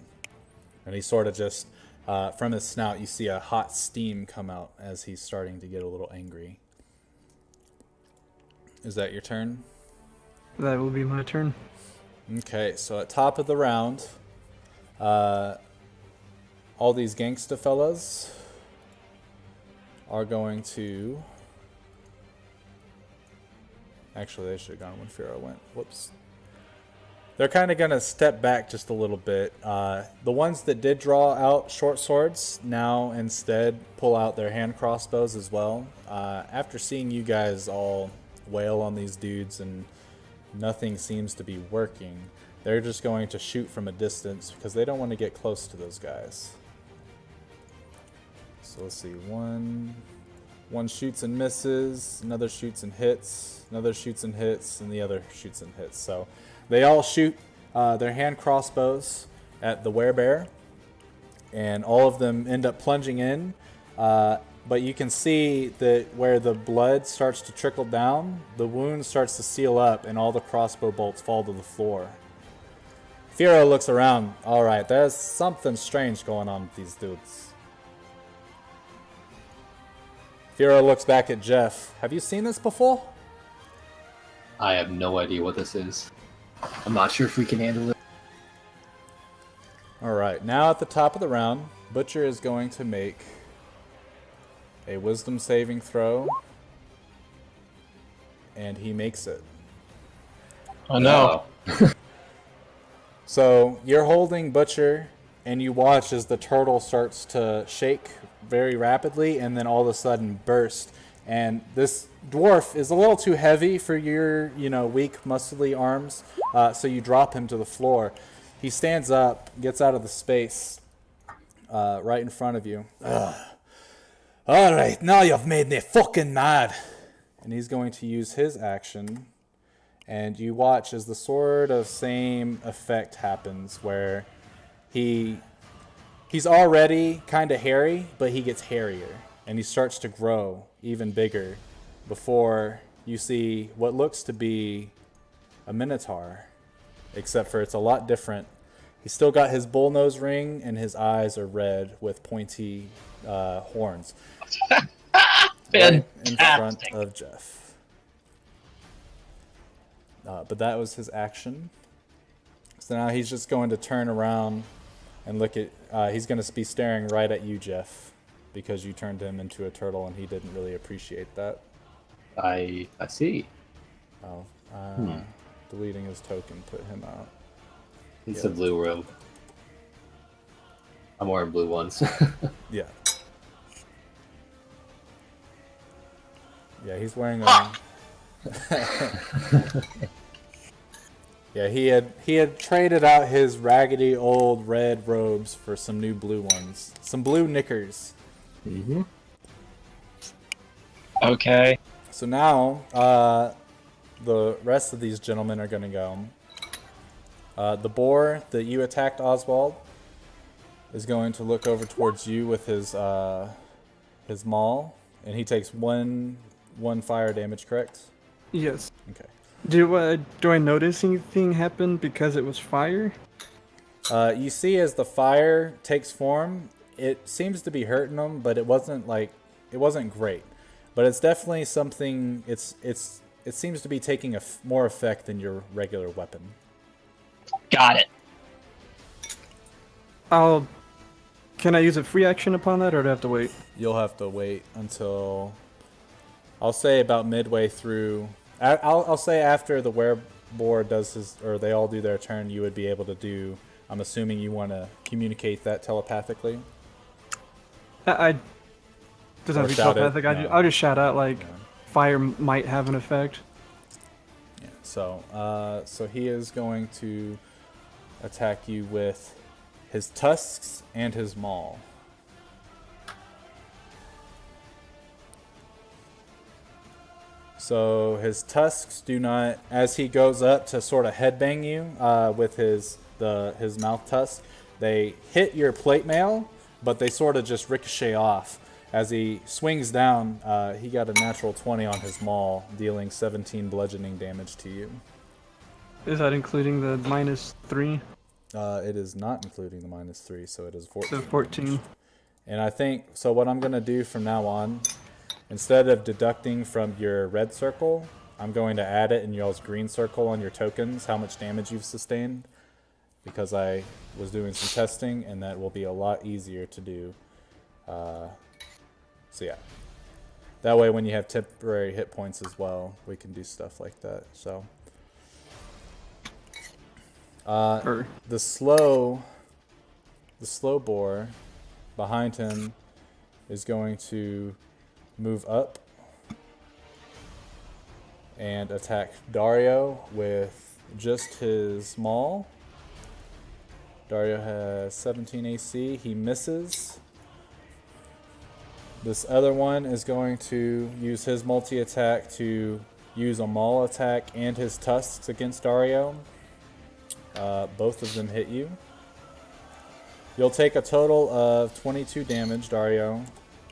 And he sort of just, from his snout, you see a hot steam come out as he's starting to get a little angry. Is that your turn? That will be my turn. Okay, so at top of the round, all these gangsta fellas are going to... Actually, they should have gone when Firo went. Whoops. They're kind of going to step back just a little bit. The ones that did draw out short swords now instead pull out their hand crossbows as well. After seeing you guys all wail on these dudes and nothing seems to be working, they're just going to shoot from a distance because they don't want to get close to those guys. So let's see. One shoots and misses, another shoots and hits, another shoots and hits, and the other shoots and hits. So they all shoot their hand crossbows at the werebear, and all of them end up plunging in. But you can see that where the blood starts to trickle down, the wound starts to seal up, and all the crossbow bolts fall to the floor. Firo looks around. All right, there's something strange going on with these dudes. Firo looks back at Jeff. Have you seen this before? I have no idea what this is. I'm not sure if we can handle it. All right, now at the top of the round, Butcher is going to make a wisdom saving throw, and he makes it. Oh no. So you're holding Butcher, and you watch as the turtle starts to shake very rapidly and then all of a sudden burst. And this dwarf is a little too heavy for your, weak, muscly arms, so you drop him to the floor. He stands up, gets out of the space right in front of you. Ugh. All right, now you've made me fucking mad. And he's going to use his action, and you watch as the sort of same effect happens where he's already kind of hairy, but he gets hairier, and he starts to grow even bigger before you see what looks to be a minotaur, except for it's a lot different. He's still got his bullnose ring, and his eyes are red with pointy horns. Right in front of Jeff. But that was his action. So now he's just going to turn around and look at... he's going to be staring right at you, Jeff, because you turned him into a turtle, and he didn't really appreciate that. I see. Oh, deleting his token put him out. It's a blue robe. I'm wearing blue ones. Yeah. Yeah, he's wearing a... Yeah, he had traded out his raggedy old red robes for some new blue ones. Some blue knickers. Mm-hmm. Okay. So now, the rest of these gentlemen are going to go. The boar that you attacked, Oswald, is going to look over towards you with his maul, and he takes one fire damage, correct? Yes. Okay. Do I notice anything happen because it was fire? You see as the fire takes form, it seems to be hurting him, but it wasn't great. But it's definitely something. It seems to be taking more effect than your regular weapon. Got it. Can I use a free action upon that, or do I have to wait? You'll have to wait until, I'll say about midway through. I'll say after the wereboar does his, or they all do their turn, you would be able to do. I'm assuming you want to communicate that telepathically. I doesn't have to be telepathic. No. I'll just shout out like fire might have an effect. Yeah. So he is going to attack you with his tusks and his maul. So his tusks do not, as he goes up to sort of headbang you with his mouth tusks, they hit your plate mail, but they sort of just ricochet off. As he swings down, he got a natural 20 on his maul, dealing 17 bludgeoning damage to you. Is that including the -3? It is not including the -3, so it is 14. So 14. And I think, so what I'm going to do from now on, instead of deducting from your red circle, I'm going to add it in y'all's green circle on your tokens, how much damage you've sustained. because I was doing some testing, and that will be a lot easier to do. So yeah. That way when you have temporary hit points as well, we can do stuff like that. So the slow boar behind him is going to move up and attack Dario with just his maul. Dario has 17 AC. He misses. This other one is going to use his multi-attack to use a maul attack and his tusks against Dario. Both of them hit you. You'll take a total of 22 damage, Dario,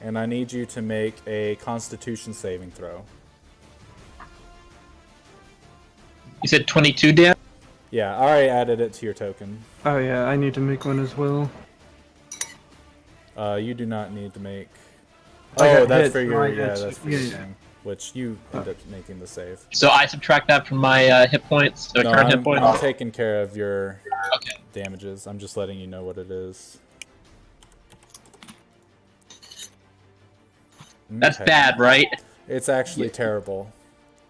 and I need you to make a Constitution saving throw. You said 22 damage? Yeah, I already added it to your token. Oh yeah, I need to make one as well. You do not need to make... I Oh, got that's hit, for so your... I Yeah, got that's for you. your Yeah, thing, which you end up making the save. So I subtract that from my hit points, No, current hit I'm points? taking care of your Okay. damages. I'm just letting you know what it is. That's Okay. bad, right? It's actually Yeah. terrible.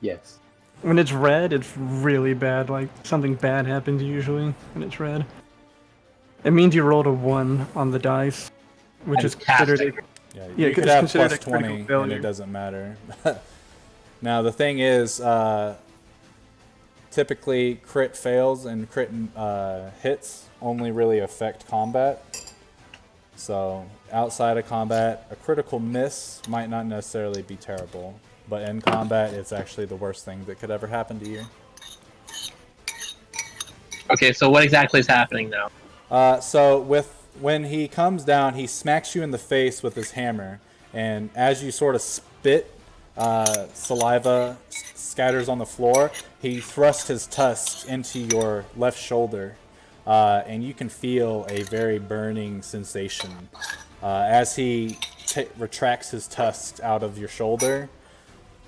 Yes. When it's red, it's really bad. Like something bad happens usually when it's red. It means you rolled a 1 on the dice, which is considered Fantastic. Yeah, Yeah, you could it's have considered plus a critical 20 and failure. it doesn't matter. Now, the thing is, typically crit fails and crit hits only really affect combat. So, outside of combat, a critical miss might not necessarily be terrible. But in combat, it's actually the worst thing that could ever happen to you. Okay, so what exactly is happening now? So when he comes down, he smacks you in the face with his hammer, and as you sort of spit, saliva scatters on the floor. He thrusts his tusks into your left shoulder, and you can feel a very burning sensation as he retracts his tusks out of your shoulder.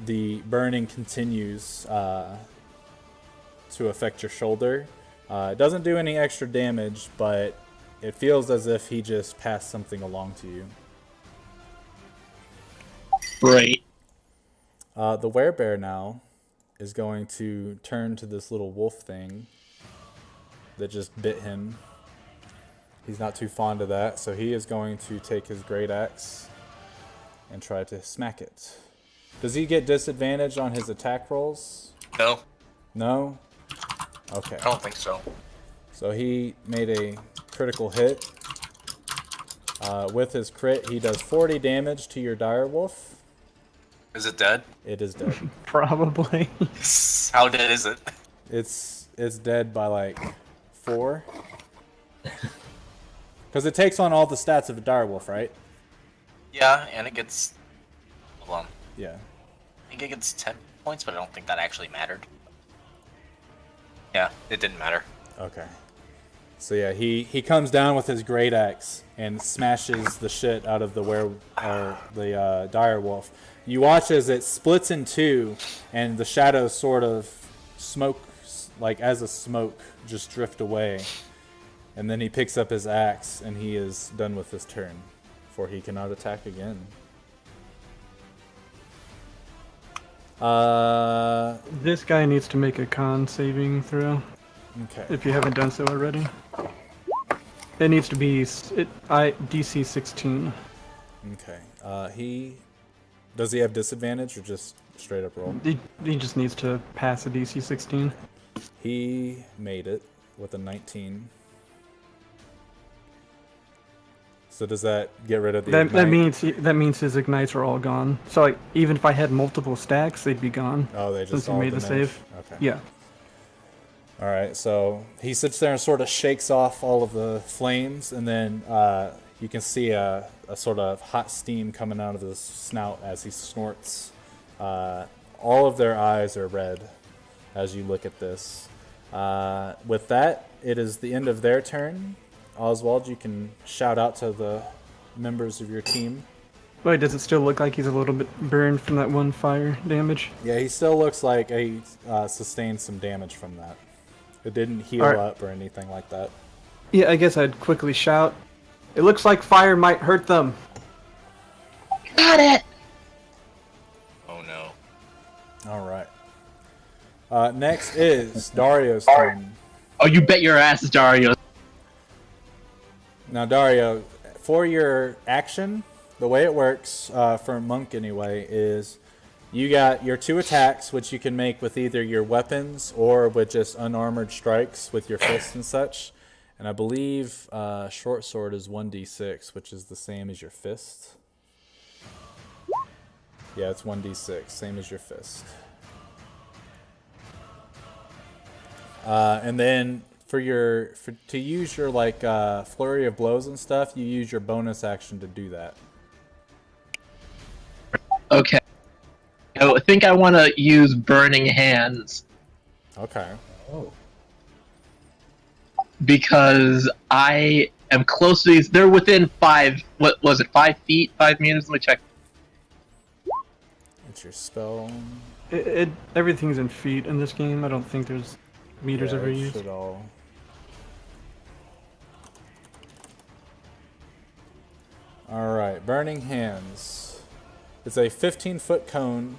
The burning continues to affect your shoulder. It doesn't do any extra damage, but it feels as if he just passed something along to you. Great. The werebear now is going to turn to this little wolf thing that just bit him. He's not too fond of that, so he is going to take his great axe and try to smack it. Does he get disadvantage on his attack rolls? No, No? Okay. I don't think so. So he made a critical hit. With his crit, he does 40 damage to your direwolf. Is it dead? It is dead. probably. How dead is it? It's dead by like 4. Because it takes on all the stats of a direwolf, right? Yeah, and it gets... Hold on. Yeah. I think it gets 10 points, but I don't think that actually mattered. Yeah, it didn't matter. Okay. So yeah, he comes down with his great axe and smashes the shit out of the direwolf. You watch as it splits in two, and the shadows sort of smoke, like as a smoke, just drift away. And then he picks up his axe, and he is done with his turn, for he cannot attack again. This guy needs to make a con saving throw Okay. if you haven't done so already. It needs to be DC 16. Okay. Does he have disadvantage or just straight up roll? He just needs to pass a DC 16. He made it with a 19. So does that get rid of the That ignite? means his ignites are all gone. So like, even if I had multiple stacks, they'd be gone. Oh, they just since he all made the diminish? save. Okay. Yeah. All right. So he sits there and sort of shakes off all of the flames, and then you can see a sort of hot steam coming out of his snout as he snorts. All of their eyes are red as you look at this. With that, it is the end of their turn. Oswald, you can shout out to the members of your team. Wait, does it still look like he's a little bit burned from that one fire damage? Yeah, he still looks like he sustained some damage from that. It didn't heal Alright. up or anything like that. Yeah, I guess I'd quickly shout. It looks like fire might hurt them. Got it! Oh no. All right. Next is Dario's turn. Oh, you bet your ass, Dario. Now, Dario, for your action, the way it works, for a monk anyway, is you got your 2 attacks, which you can make with either your weapons or with just unarmored strikes with your fists and such. And I believe short sword is 1d6, which is the same as your fist. Yeah, it's 1d6, same as your fist. And then to use your like flurry of blows and stuff, you use your bonus action to do that. Okay. I think I want to use Burning Hands Okay. Oh. because I am close to these. They're within 5. What was it? 5 feet, 5 meters. Let me check. It's your spell. Everything's in feet in this game. I don't think there's meters Yeah, ever it used. should all. All right, Burning Hands. It's a 15-foot cone.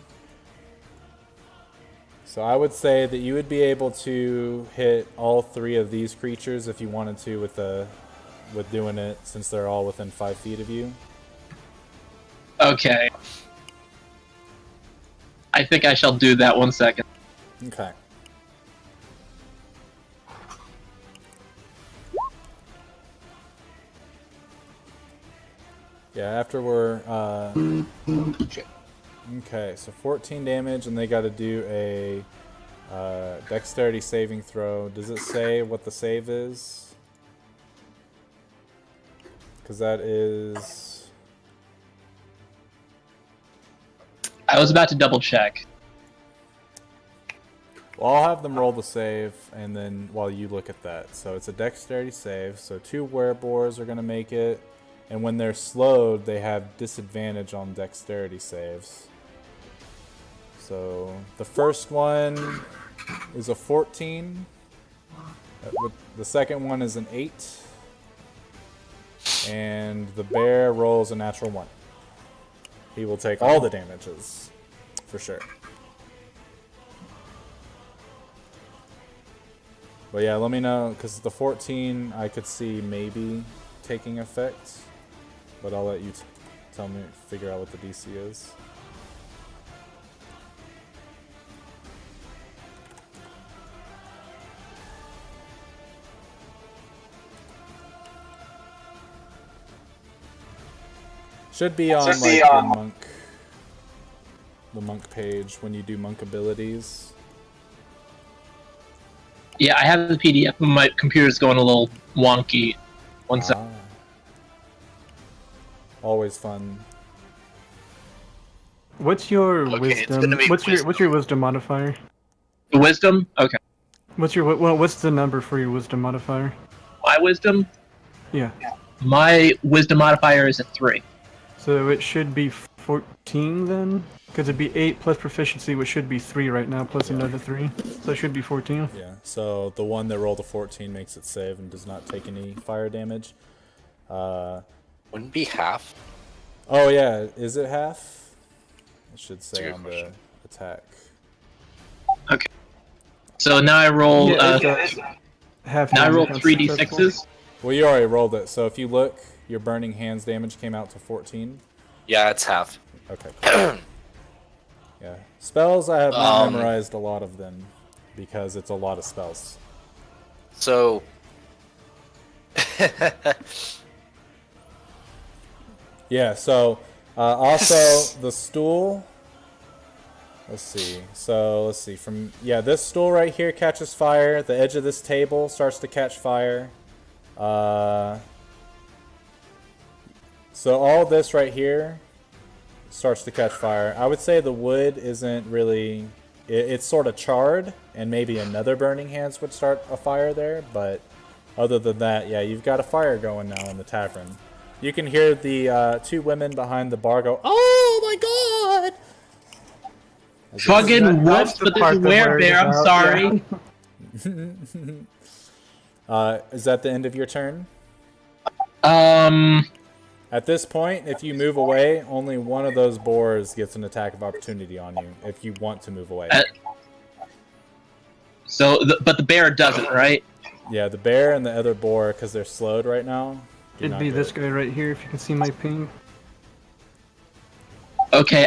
So I would say that you would be able to hit all 3 of these creatures if you wanted to with doing it, since they're all within 5 feet of you. Okay. I think I shall do that. 1 second. Okay. Yeah, after we're okay, so 14 damage, and they got to do a dexterity saving throw. Does it say what the save is? Because that is. I was about to double check. Well, I'll have them roll the save, and then while you look at that. So it's a dexterity save. So 2 werebores are going to make it. And when they're slowed, they have disadvantage on dexterity saves. So the first one is a 14. The second one is an 8. And the bear rolls a natural 1. He will take all the damages, for sure. But yeah, let me know, because the 14 I could see maybe taking effect. But I'll let you tell me, figure out what the DC is. Should be on like the monk page when you do monk abilities. Yeah, I have the PDF, but my computer's going a little wonky. 1 second. Always fun. What's your Okay, it's wisdom? gonna be What's your wisdom modifier? Wisdom? Okay. What's the number for your wisdom modifier? My wisdom? Yeah. My wisdom modifier is a 3. So it should be 14 then? Because it'd be 8 plus proficiency, which should be 3 right now, plus another 3. So it should be 14. Yeah, so the one that rolled a 14 makes it save and does not take any fire damage. Wouldn't be half. Oh yeah, is it half? It should That's a say good on question. the attack. Okay. So now I roll. Half Now I roll damage on 3d6s. Well, you already rolled it, so if you look, your burning hands damage came out to 14. Yeah, it's half. Okay, cool. Yeah. Spells, I have not Um, memorized a lot of them, because it's a lot of spells. So. Yeah, so also the stool. Let's see. So let's see. This stool right here catches fire. The edge of this table starts to catch fire. So all this right here starts to catch fire. I would say the wood isn't really. It's sort of charred, and maybe another burning hands would start a fire there. But other than that, yeah, you've got a fire going now in the tavern. You can hear the 2 women behind the bar go, "Oh my god!" Fucking That's whoops, the but this part is that wears werebear, us I'm out, sorry. yeah. Is that the end of your turn? Um, At this point, if you move away, only one of those boars gets an attack of opportunity on you if you want to move away. But the bear doesn't, right? Yeah, the bear and the other boar, because they're slowed right now. It'd be this guy right here if you can see my ping. Okay,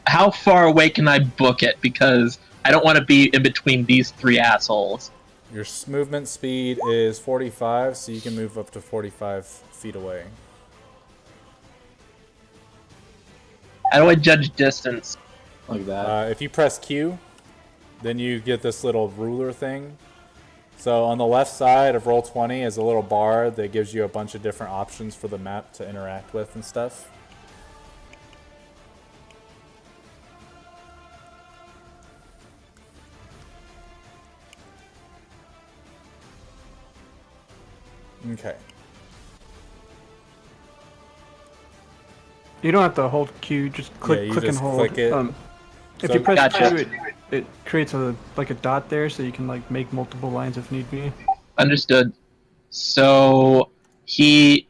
how far away can I book it? Because I don't want to be in between these three assholes. Your movement speed is 45, so you can move up to 45 feet away. How do I judge distance? Like that. If you press Q, then you get this little ruler thing. So on the left side of Roll20 is a little bar that gives you a bunch of different options for the map to interact with and stuff. Okay. You don't have to hold Q, just click, you click just and hold. click it. If So- you press Gotcha. Q, it creates a dot there, so you can like make multiple lines if need be. Understood. So he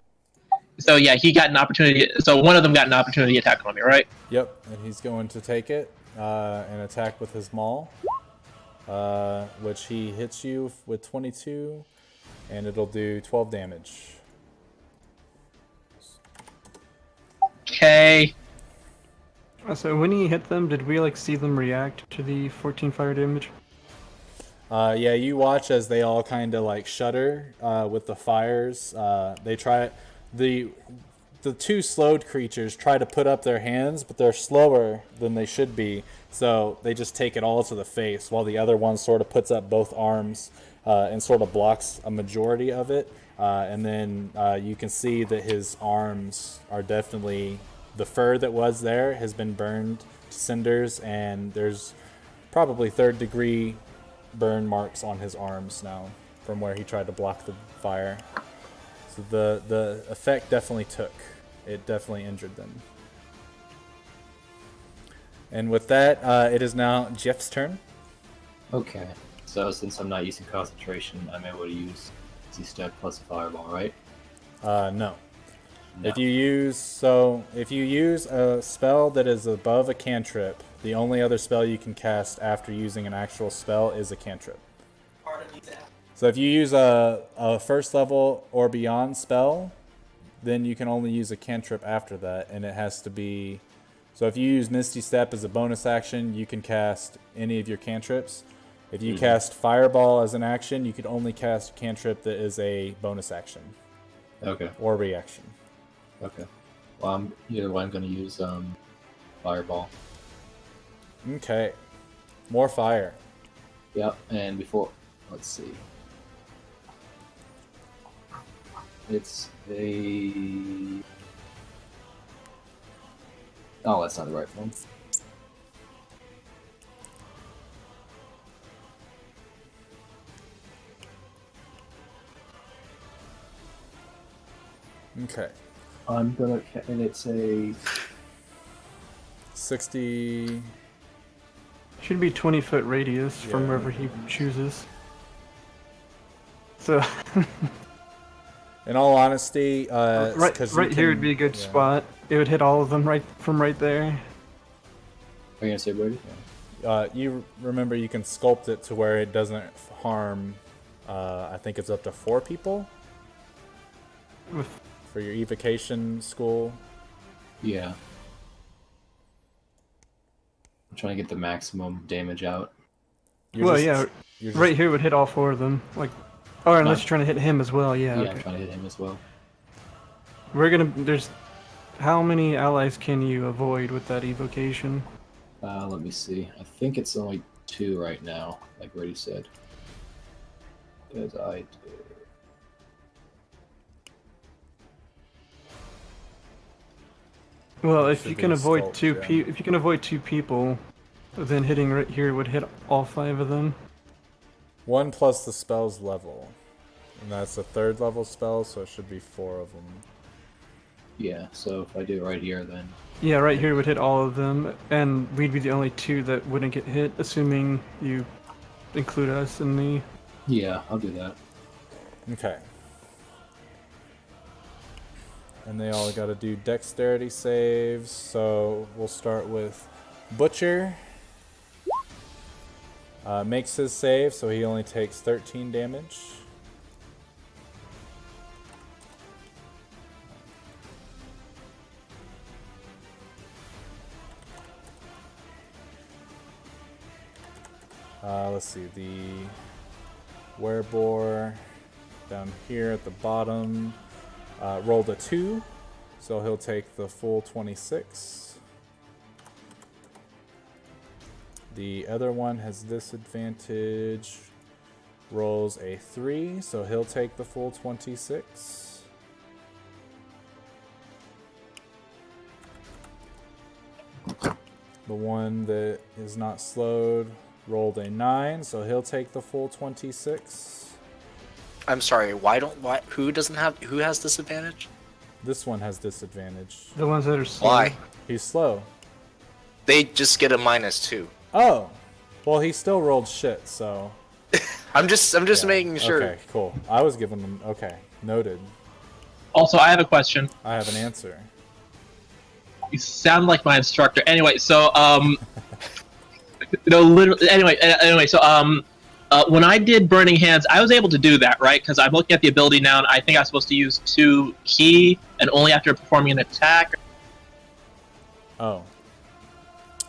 got an opportunity. So one of them got an opportunity attack on me, right? Yep, and he's going to take it and attack with his maul, which he hits you with 22, and it'll do 12 damage. Okay. So when he hit them, did we like see them react to the 14 fire damage? Yeah, you watch as they all kind of like shudder with the fires. They try the two slowed creatures try to put up their hands, but they're slower than they should be. So they just take it all to the face, while the other one sort of puts up both arms and sort of blocks a majority of it. And then you can see that his arms are definitely, the fur that was there has been burned to cinders, and there's probably 3rd degree burn marks on his arms now from where he tried to block the fire. So the effect definitely took. It definitely injured them. And with that, it is now Jeff's turn. Okay. So since I'm not using concentration, I'm able to use Z-Step plus a fireball, right? No. No. If you use a spell that is above a cantrip, the only other spell you can cast after using an actual spell is a cantrip. So if you use a 1st level or beyond spell, then you can only use a cantrip after that, and it has to be. So if you use Misty Step as a bonus action, you can cast any of your cantrips. If you cast Fireball as an action, you could only cast a cantrip that is a bonus action Okay. or reaction. Okay. Well, either way, I'm going to use fireball. Okay. More fire. Yep. And before, let's see. It's a. Oh, that's not the right one. Okay. I'm gonna, and it's a 60. Should be 20-foot radius from Yeah. wherever he chooses. So In all honesty, right 'cause you here can- would be a good yeah. spot. It would hit all of them right there. Are you gonna say Brody? You remember you can sculpt it to where it doesn't harm. I think it's up to 4 people With for your evocation school. Yeah. I'm trying to get the maximum damage out. You're well, just- yeah, you're just- right here would hit all 4 of them. Like, or unless Not- you're trying to hit him as well. Yeah. Yeah, Okay. I'm trying to hit him as well. We're gonna. There's. How many allies can you avoid with that evocation? Let me see. I think it's only 2 right now, like Brady said. Because I did. Well, if Should you be can avoid sculpt, two yeah. if you can avoid 2 people, then hitting right here would hit all 5 of them. 1 plus the spell's level, and that's a 3rd level spell, so it should be 4 of them. Yeah, so if I do it right here, then. Yeah, right here would hit all of them, and we'd be the only 2 that wouldn't get hit, assuming you include us in the. Yeah, I'll do that. Okay. And they all got to do dexterity saves. So we'll start with Butcher. Makes his save, so he only takes 13 damage. Let's see, the Werebore down here at the bottom rolled a 2, so he'll take the full 26. The other one has disadvantage, rolls a 3, so he'll take the full 26. The one that is not slowed rolled a 9, so he'll take the full 26. I'm sorry. Who has disadvantage? This one has disadvantage. The ones that are slow. Why? He's slow. They just get a -2. Oh, well, he still rolled shit, so. I'm just yeah. making sure. Okay, cool. I was giving him. Okay, noted. Also, I have a question. I have an answer. You sound like my instructor. Anyway, so no, literally. Anyway, so when I did Burning Hands, I was able to do that, right? Because I'm looking at the ability now, and I think I'm supposed to use 2 ki, and only after performing an attack. Oh.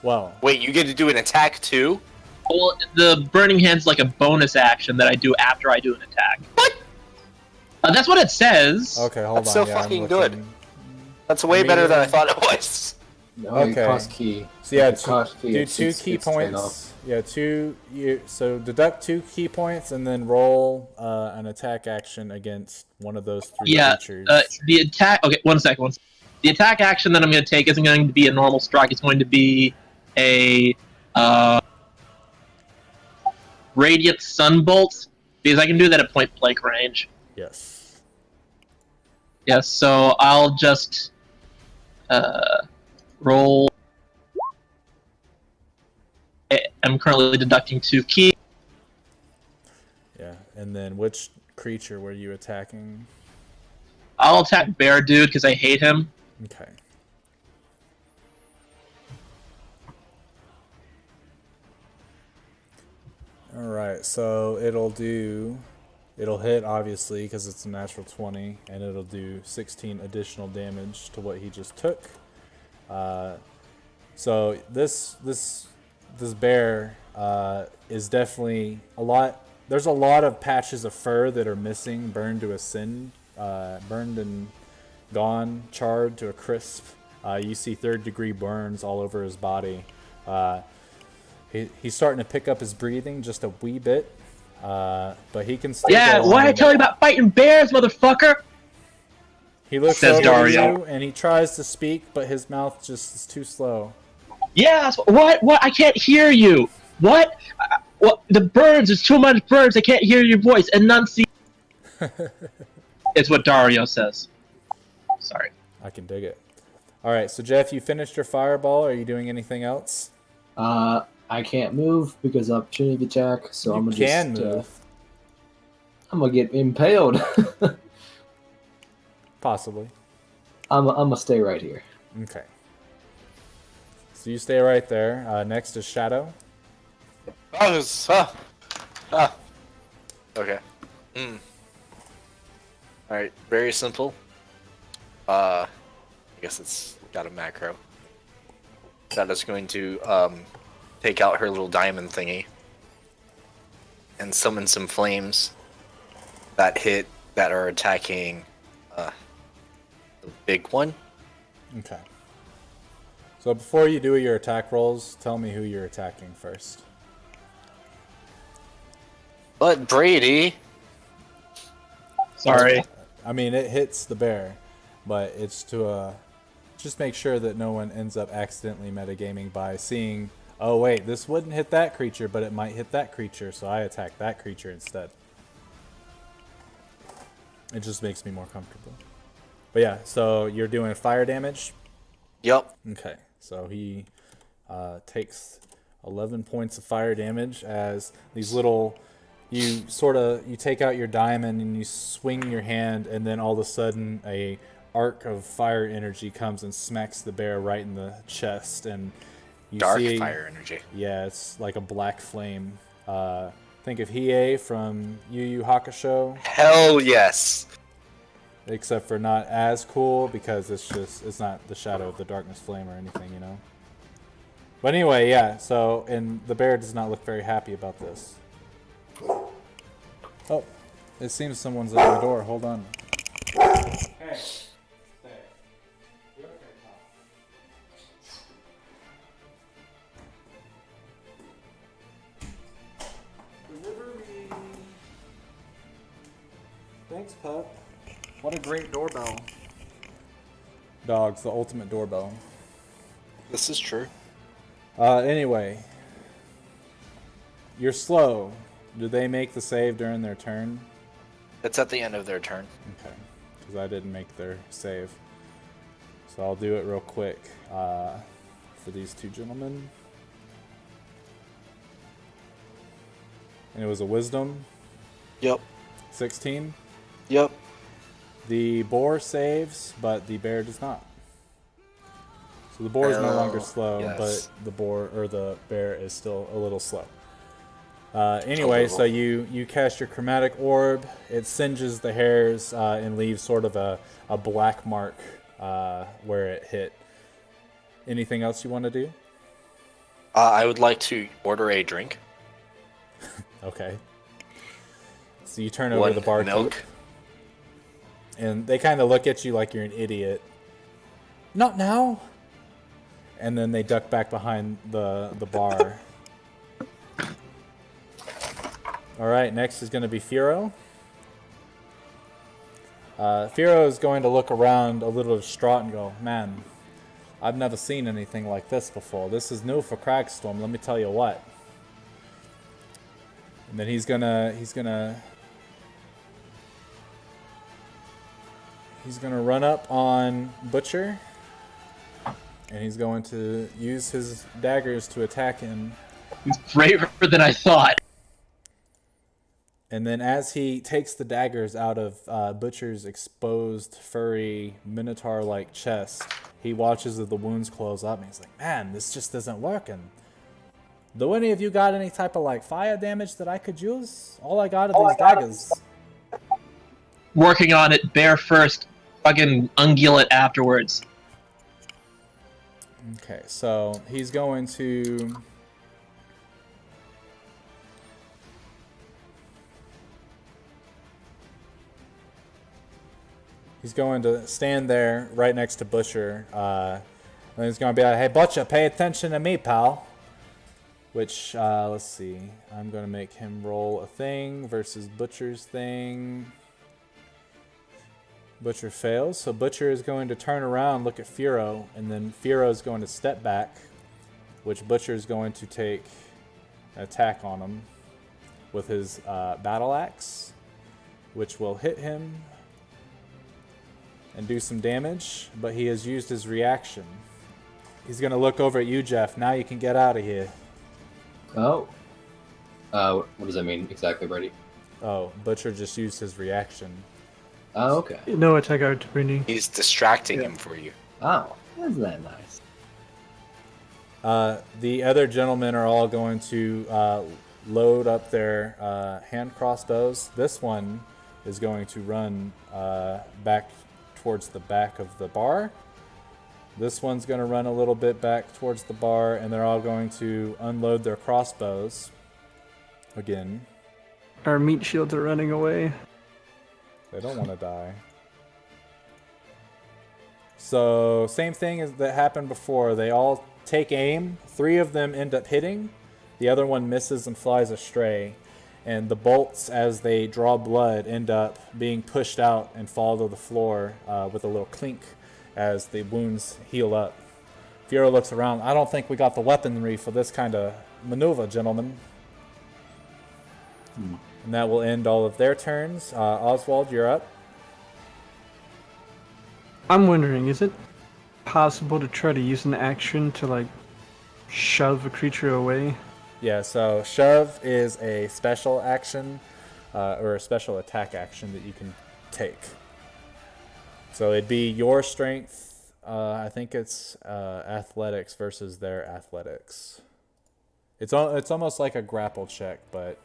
Well. Wait, you get to do an attack too? Well, the Burning Hands is like a bonus action that I do after I do an attack. What? That's what it says. Okay, hold That's on. so yeah, fucking I'm good. looking. That's way better than I thought it was. No, Okay. it costs key. So yeah, It costs key. do It's- 2 it's- key it's straight points. Yeah, so deduct 2 key points and then roll an attack action against one of those 3 creatures. The attack. Okay, one second. The attack action that I'm going to take isn't going to be a normal strike. It's going to be a Radiant Sunbolt, because I can do that at point blank range. Yes. Yes, so I'll just roll. I'm currently deducting 2 ki. Yeah, and then which creature were you attacking? I'll attack Bear Dude because I hate him. Okay. Alright, so it'll hit obviously because it's a natural 20, and it'll do 16 additional damage to what he just took. So this bear is definitely there's a lot of patches of fur that are missing, burned to a sin, burned and gone, charred to a crisp. You see 3rd degree burns all over his body. He's starting to pick up his breathing just a wee bit, but he can still Yeah, go why on. I tell you about fighting bears, motherfucker? He looks Says over Dario. at you and he tries to speak, but his mouth just is too slow. Yes. What? I can't hear you. What? What? The birds. There's too much birds. I can't hear your voice. Enunciate. It's what Dario says. Sorry. I can dig it. All right, so Jeff, you finished your fireball. Are you doing anything else? I can't move because opportunity attack, so I'm You gonna can just, move. I'm gonna get impaled. Possibly. I'm gonna stay right here. Okay. So you stay right there. Next is Shadow. Okay. Alright, very simple. I guess it's got a macro. Shadow's going to take out her little diamond thingy and summon some flames that are attacking the big one. Okay. So before you do your attack rolls, tell me who you're attacking first. But Brady, Sorry. I mean, it hits the bear, but it's to just make sure that no one ends up accidentally metagaming by seeing, oh wait, this wouldn't hit that creature, but it might hit that creature, so I attack that creature instead. It just makes me more comfortable. But yeah, so you're doing fire damage? Yep. Okay, so he takes 11 points of fire damage as these little you take out your diamond and you swing your hand, and then all of a sudden a arc of fire energy comes and smacks the bear right in the chest, and you Dark see fire energy. Yeah, it's like a black flame. Think of Hiei from Yu Yu Hakusho, Hell yes. except for not as cool because it's not the Shadow of the Darkness flame or anything, you know. But anyway, yeah. So, and the bear does not look very happy about this. Oh, it seems someone's at the door. Hold on. Hey, stay. You're okay, pal. Deliver me. Thanks, pup. What a great doorbell. Dogs, the ultimate doorbell. This is true. Anyway. You're slow. Do they make the save during their turn? It's at the end of their turn. Okay. Because I didn't make their save. So I'll do it real quick for these two gentlemen. And it was a wisdom. Yep. 16. Yep. The boar saves, but the bear does not. So the boar is no longer slow, yes. but the bear is still a little slow. Anyway, so you cast your chromatic orb. It singes the hairs and leaves sort of a black mark where it hit. Anything else you want to do? I would like to order a drink. Okay. So you turn over the barcode. Milk. And they kind of look at you like you're an idiot. Not now. And then they duck back behind the bar. All right, next is going to be Firo. Firo is going to look around a little distraught and go, "Man, I've never seen anything like this before. This is new for Cragstorm, let me tell you what." And then he's gonna run up on Butcher, and he's going to use his daggers to attack him. He's braver than I thought. And then as he takes the daggers out of Butcher's exposed, furry, minotaur-like chest, he watches as the wounds close up, and he's like, "Man, this just isn't working. Do any of you got any type of like fire damage that I could use? All I got are these daggers." Working on it, bear first, fucking ungulate afterwards. Okay, so he's going to... He's going to stand there right next to Butcher. And he's going to be like, "Hey, Butcher, pay attention to me, pal." Which, let's see. I'm going to make him roll a thing versus Butcher's thing. Butcher fails. So Butcher is going to turn around, look at Firo, and then Firo is going to step back, which Butcher is going to take an attack on him with his battle axe, which will hit him and do some damage, but he has used his reaction. He's going to look over at you, Jeff. Now you can get out of here. Oh. What does that mean exactly, Brady? Oh, Butcher just used his reaction. Oh, okay. No attack opportunity. He's distracting him for you. Oh, isn't that nice? The other gentlemen are all going to load up their hand crossbows. This one is going to run back towards the back of the bar. This one's going to run a little bit back towards the bar, and they're all going to unload their crossbows again. Our meat shields are running away. They don't want to die. So, same thing as that happened before. They all take aim. 3 of them end up hitting. The other one misses and flies astray. And the bolts, as they draw blood, end up being pushed out and fall to the floor with a little clink as the wounds heal up. Firo looks around. "I don't think we got the weaponry for this kind of maneuver, gentlemen." And that will end all of their turns. Oswald, you're up. I'm wondering, is it possible to try to use an action to, like, shove a creature away? Yeah, so shove is a special action or a special attack action that you can take. So it'd be your strength. I think it's athletics versus their athletics. It's almost like a grapple check, but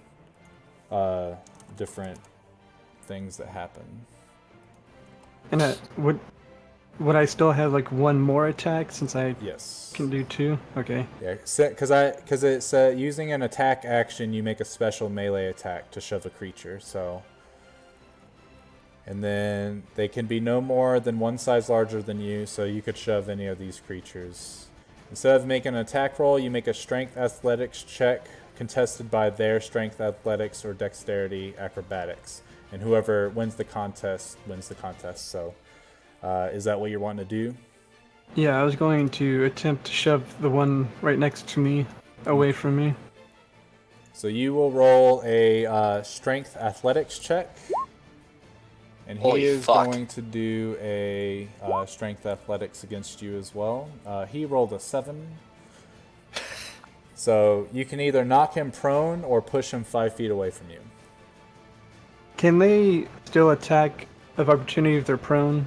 different things that happen. And would I still have like one more attack since I Yes. can do 2? Okay. Yeah, because it's using an attack action, you make a special melee attack to shove a creature. So, and then they can be no more than one size larger than you. So you could shove any of these creatures. Instead of making an attack roll, you make a strength athletics check contested by their strength athletics or dexterity acrobatics, and whoever wins the contest wins the contest. So, is that what you're wanting to do? Yeah, I was going to attempt to shove the one right next to me away from me. So you will roll a strength athletics check, and he Holy is fuck. going to do a strength athletics against you as well. He rolled a 7. So you can either knock him prone or push him 5 feet away from you. Can they still attack of opportunity if they're prone?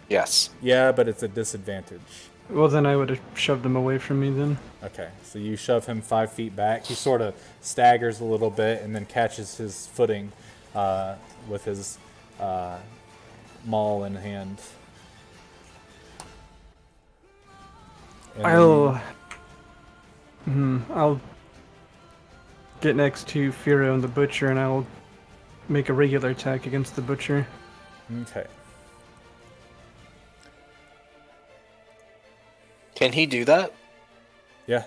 Yes. Yeah, but it's a disadvantage. Well, then I would have shoved them away from me then. Okay, so you shove him 5 feet back. He sort of staggers a little bit and then catches his footing with his maul in hand. And I'll get next to Firo and the Butcher, and I'll make a regular attack against the Butcher. Okay. Can he do that? Yeah.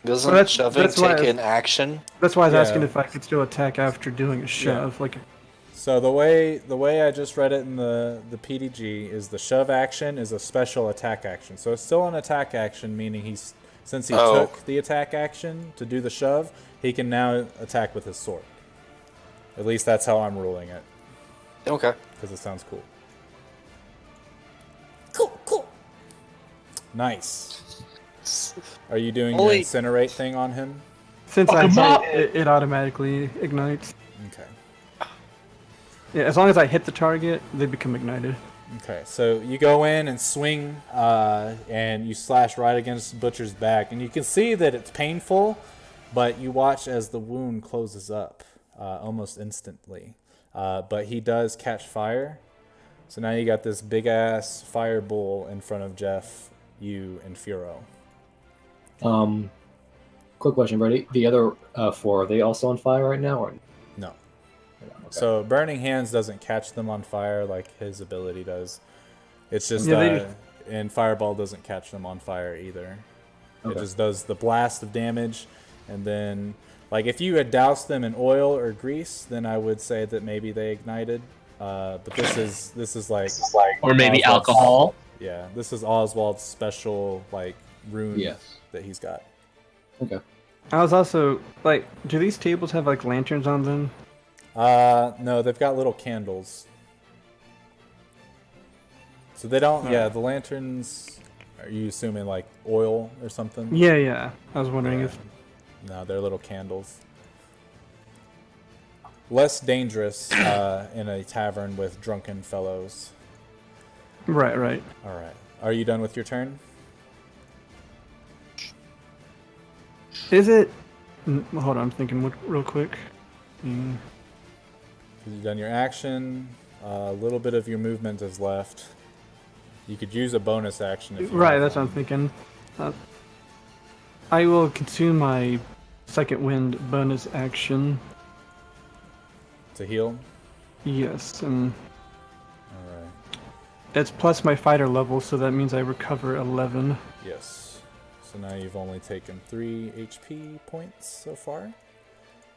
Doesn't Well, shoving that's why take I- an action? That's why I was Yeah. asking if I could still attack after doing a shove. Like, So the way I just read it in the PDG is the shove action is a special attack action. So it's still an attack action, meaning since he took the attack action to do the shove, he can now attack with his sword. At least that's how I'm ruling it, Okay. because it sounds cool. Cool. Nice. Are you doing Holy- your incinerate thing on him? since Fuck I 'em up! hit, it automatically ignites. Okay. Yeah, as long as I hit the target, they become ignited. Okay, so you go in and swing, and you slash right against the Butcher's back, and you can see that it's painful, but you watch as the wound closes up almost instantly. But he does catch fire, so now you got this big ass fire bull in front of Jeff, you, and Furo. Quick question, Brady. The other 4, are they also on fire right now, or No. okay. So Burning Hands doesn't catch them on fire like his ability does. It's just, Yeah, and Fireball doesn't catch them on fire either. Okay. It just does the blast of damage, and then, like, if you had doused them in oil or grease, then I would say that maybe they ignited. But this is like, Or maybe Oswald's- alcohol. Yeah, this is Oswald's special like rune Yes. that he's got. Okay. I was also like, do these tables have like lanterns on them? No, they've got little candles. So they don't. Yeah, the lanterns. Are you assuming like oil or something? Yeah. I was wondering if. No, they're little candles. Less dangerous in a tavern with drunken fellows. Right. All right. Are you done with your turn? Is it? Hold on, I'm thinking real quick. You've done your action. A little bit of your movement is left. You could use a bonus action if you Right, have that's what I'm one. thinking. I will consume my second wind bonus action. To heal. Yes, and All right. it's plus my fighter level, so that means I recover 11. Yes. So now you've only taken 3 HP points so far.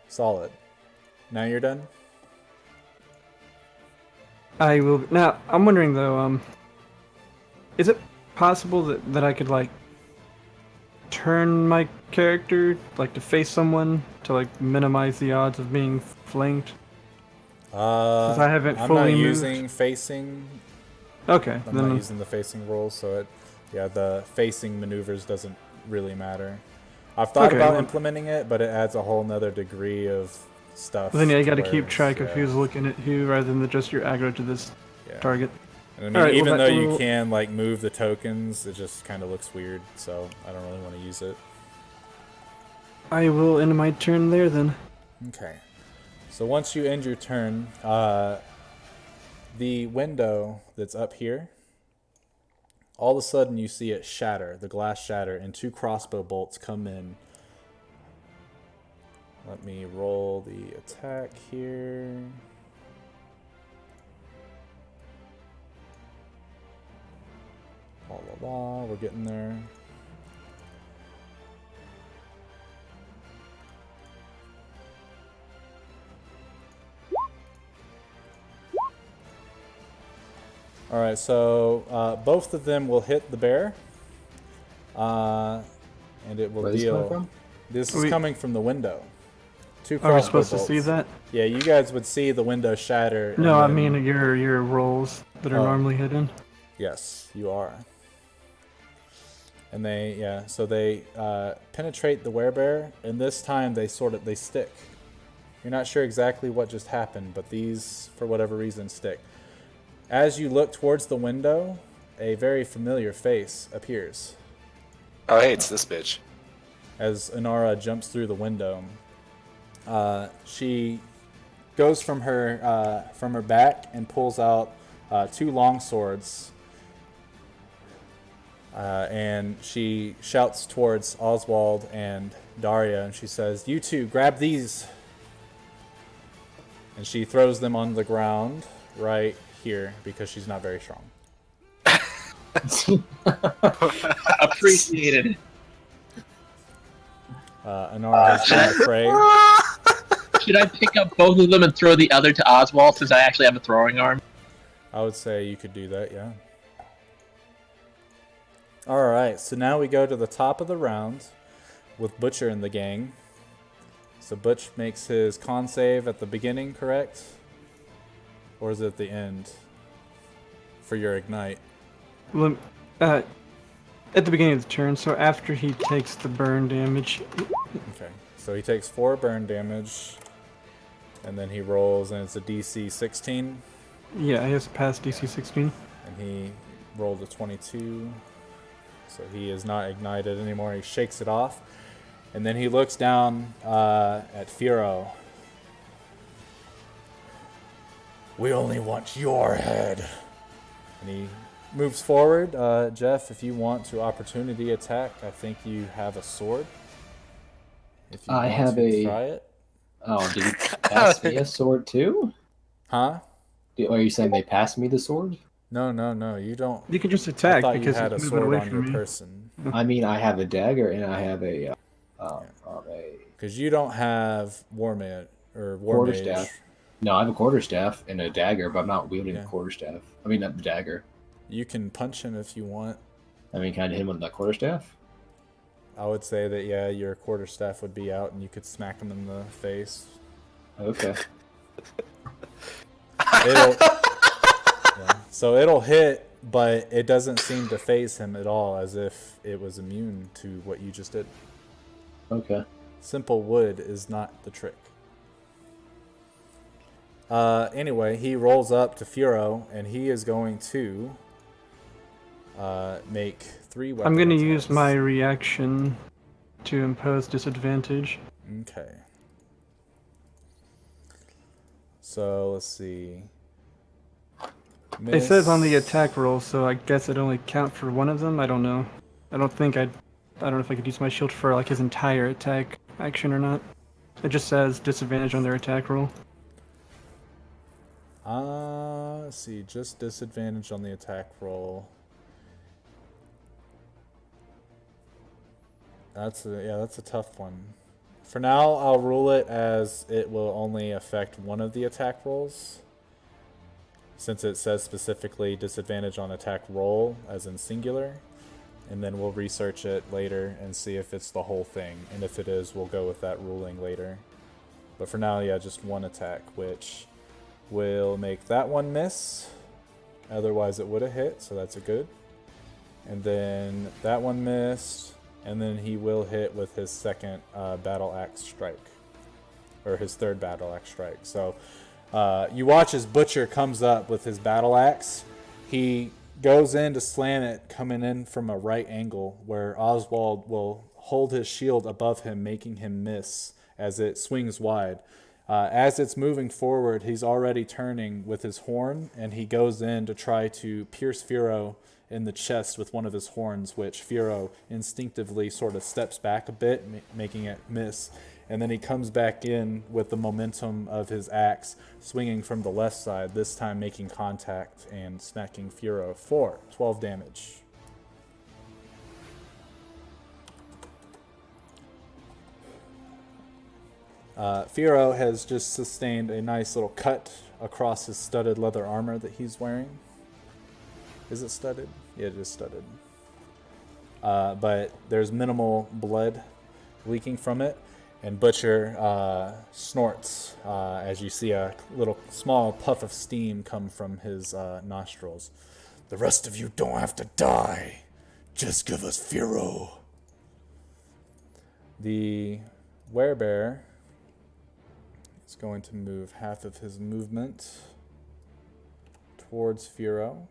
Solid. Now you're done? I will. Now, I'm wondering though, is it possible that I could like turn my character like to face someone to like minimize the odds of being flanked? Since I haven't I'm fully not moved. using facing. Okay, I'm not using the facing roll, so the facing maneuvers doesn't really matter. I've thought Okay, about well- implementing it, but it adds a whole nother degree of stuff. Then yeah, you got to where keep it's- track of yeah, who's looking at who rather than just your aggro to this yeah. target. And I mean, Alright, well, even that though you will- can like move the tokens, it just kind of looks weird. So I don't really want to use it. I will end my turn there then. Okay. So once you end your turn, the window that's up here, all of a sudden you see it shatter, the glass shatter, and 2 crossbow bolts come in. Let me roll the attack here. La la la, we're getting there. Alright, so both of them will hit the bear. And it will Where's this deal. coming from? This is We- coming from the window. 2 Are we crossbow supposed to bolts. see that? Yeah, you guys would see the window shatter. No, and I then- mean your rolls that are Oh. normally hidden. Yes, you are. And so they penetrate the werebear, and this time they stick. You're not sure exactly what just happened, but these, for whatever reason, stick. As you look towards the window, a very familiar face appears. Oh, hey, it's this bitch. As Inara jumps through the window, she goes from her back and pulls out 2 long swords. And she shouts towards Oswald and Daria, and she says, "You two, grab these." And she throws them on the ground right here because she's not very strong. Appreciated. Inara has joined the fray. Should I pick up both of them and throw the other to Oswald since I actually have a throwing arm? I would say you could do that, yeah. Alright, so now we go to the top of the round with Butcher in the gang. So Butch makes his con save at the beginning, correct? Or is it at the end? For your ignite. Lem- At the beginning of the turn, so after he takes the burn damage, Okay, so he takes 4 burn damage, and then he rolls, and it's a DC 16, yeah, he has to pass DC 16. and he rolled a 22, so he is not ignited anymore. He shakes it off, and then he looks down at Firo. "We only want your head." And he moves forward. Jeff, if you want to opportunity attack, I think you have a sword. If you I want have to a- try it. Oh, did you pass me a sword too? Huh? Are you saying they passed me the sword? No, you don't. You can just I attack thought you because had a he's moving sword away on from your me. person. I mean, I have a dagger and I have a Because you don't have war mage. quarterstaff. No, I have a quarterstaff and a dagger, but I'm not wielding Yeah. a quarterstaff. I mean, not the dagger. You can punch him if you want. I mean, can I hit him with that quarterstaff? I would say that, yeah, your quarterstaff would be out and you could smack him in the face. Okay. It'll, yeah. So it'll hit, but it doesn't seem to phase him at all, as if it was immune to what you just did. Okay. Simple wood is not the trick. Anyway, he rolls up to Furo, and he is going to make 3 weapon I'm gonna attacks. use my reaction to impose disadvantage. Okay. So let's see. It says on the Miss- attack roll, so I guess it only count for one of them. I don't know. I don't know if I could use my shield for like his entire attack action or not. It just says disadvantage on their attack roll. Let's see, just disadvantage on the attack roll. That's a tough one. For now, I'll rule it as it will only affect one of the attack rolls, since it says specifically disadvantage on attack roll, as in singular. And then we'll research it later and see if it's the whole thing. And if it is, we'll go with that ruling later. But for now, yeah, just one attack, which will make that one miss. Otherwise, it would have hit, so that's a good. And then that one missed. and then he will hit with his second battle axe strike, or his third battle axe strike. So you watch as Butcher comes up with his battle axe. He goes in to slam it, coming in from a right angle, where Oswald will hold his shield above him, making him miss as it swings wide. As it's moving forward, he's already turning with his horn, and he goes in to try to pierce Firo in the chest with one of his horns, which Firo instinctively sort of steps back a bit, making it miss. And then he comes back in with the momentum of his axe, swinging from the left side, this time making contact and smacking Firo for 12 damage. Firo has just sustained a nice little cut across his studded leather armor that he's wearing. Is it studded? Yeah, it is studded. But there's minimal blood leaking from it, and Butcher snorts as you see a little small puff of steam come from his nostrils. The rest of you don't have to die. Just give us Firo. The werebear is going to move half of his movement towards Firo.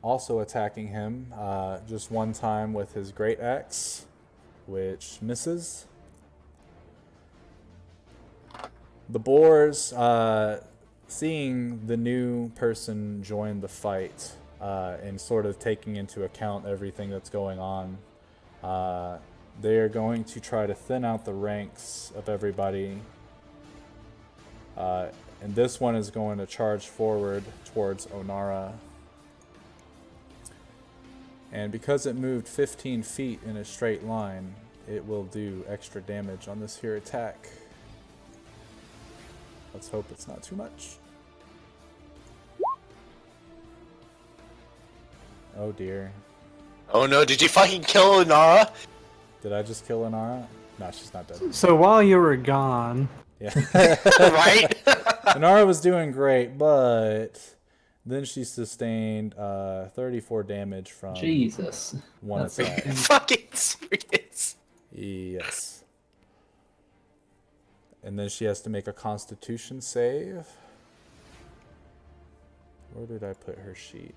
Also attacking him just one time with his great axe, which misses. The boars, seeing the new person join the fight and sort of taking into account everything that's going on, they are going to try to thin out the ranks of everybody. And this one is going to charge forward towards Onara. And because it moved 15 feet in a straight line, it will do extra damage on this here attack. Let's hope it's not too much. Oh dear. Oh no, did you fucking kill Inara? Did I just kill Inara? No, she's not dead. So while you were gone, Yeah. Right? Inara was doing great, but then she sustained 34 damage from Jesus. one That's attack. Fucking serious. Yes. And then she has to make a Constitution save. Where did I put her sheet?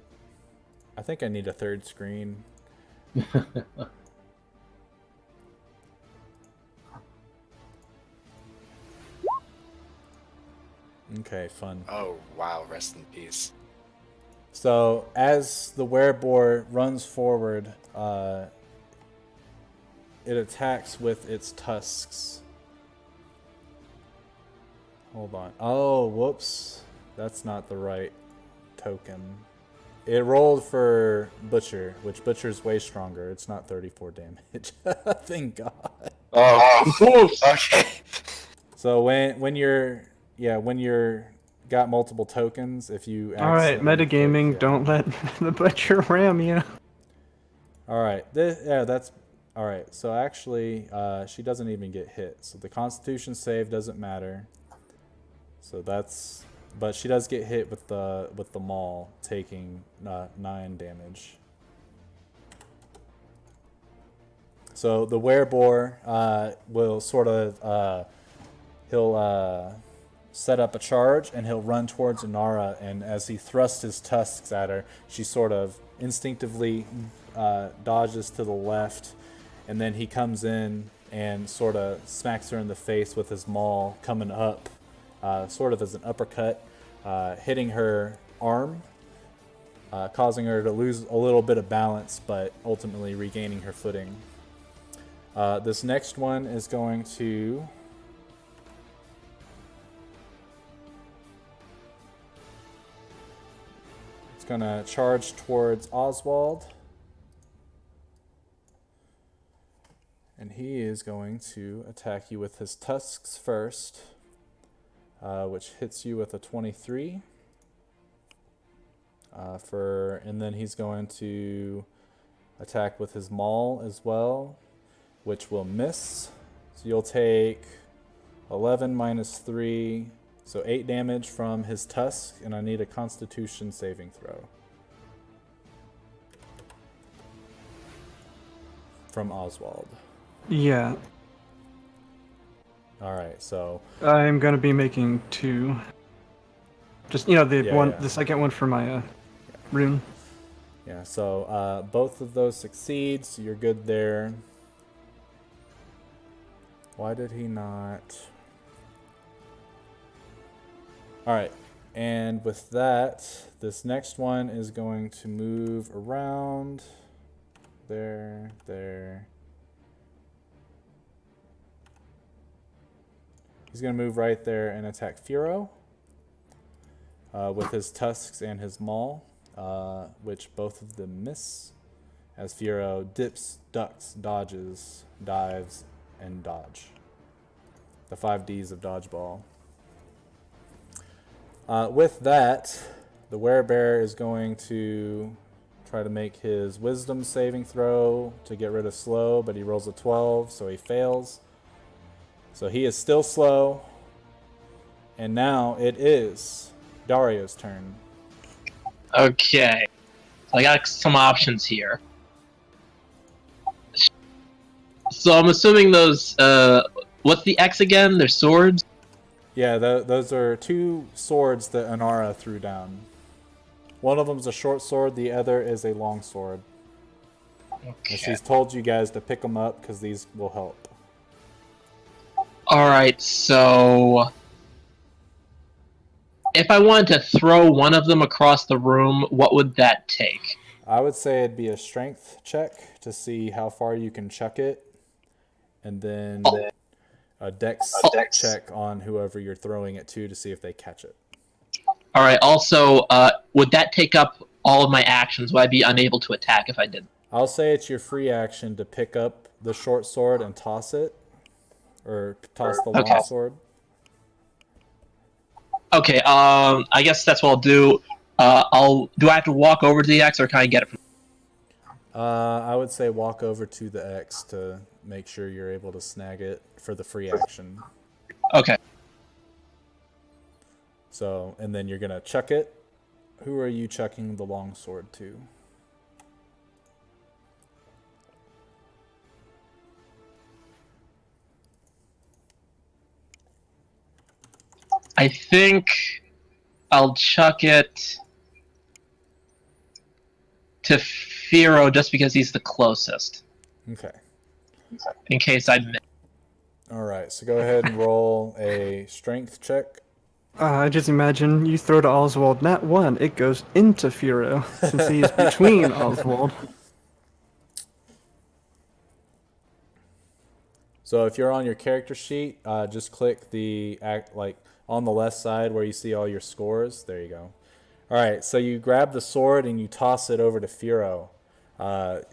I think I need a third screen. Okay, fun. Oh wow, rest in peace. So as the wereboar runs forward, it attacks with its tusks. Hold on. Oh, whoops. That's not the right token. It rolled for Butcher, which Butcher's way stronger. It's not 34 damage. Thank God. Oh, okay. So when you're got multiple tokens, if you alright, accidentally click, metagaming, yeah. don't let the butcher ram you. Alright, that's alright. So actually, she doesn't even get hit. So the Constitution save doesn't matter. So that's, but she does get hit with the maul, taking 9 damage. So the wereboar will sort of he'll set up a charge and he'll run towards Inara, and as he thrusts his tusks at her, she sort of instinctively dodges to the left, and then he comes in and sort of smacks her in the face with his maul, coming up sort of as an uppercut, hitting her arm, causing her to lose a little bit of balance, but ultimately regaining her footing. This next one is going to gonna charge towards Oswald, and he is going to attack you with his tusks first, which hits you with a 23 and then he's going to attack with his maul as well, which will miss. So you'll take 11 minus 3, so 8 damage from his tusk, and I need a Constitution saving throw. from Oswald. Yeah, All right, so I'm gonna be making 2. Just the Yeah. the second one for my rune. yeah, so both of those succeed, so you're good there. Why did he not? All right, and with that, this next one is going to move around. There. He's going to move right there and attack Furo with his tusks and his maul, which both of them miss. As Furo dips, ducks, dodges, dives, and dodge. The 5 Ds of dodgeball. With that, the werebear is going to try to make his wisdom saving throw to get rid of slow, but he rolls a 12, so he fails. So he is still slow. And now it is Dario's turn. Okay. So I got some options here. So I'm assuming those, what's the X again? They're swords? Yeah, those are 2 swords that Anara threw down. One of them is a short sword, the other is a long sword. And Okay. she's told you guys to pick them up because these will help. Alright, so... if I wanted to throw one of them across the room, what would that take? I would say it'd be a strength check to see how far you can chuck it. And then a dex check on whoever you're throwing it to see if they catch it. Alright, also, would that take up all of my actions? Would I be unable to attack if I did? I'll say it's your free action to pick up the short sword and toss it. Or toss the long sword. Okay, I guess that's what I'll do. Do I have to walk over to the X, or can I get it from... I would say walk over to the X to make sure you're able to snag it for the free action. Okay. So, and then you're going to chuck it. Who are you chucking the long sword to? I think I'll chuck it to Firo just because he's the closest. Okay. In case I miss. All right, so go ahead and roll a strength check. I just imagine you throw to Oswald, not 1, it goes into Furo, since he is between Oswald. So if you're on your character sheet, just click the on the left side where you see all your scores. There you go. All right, so you grab the sword and you toss it over to Furo,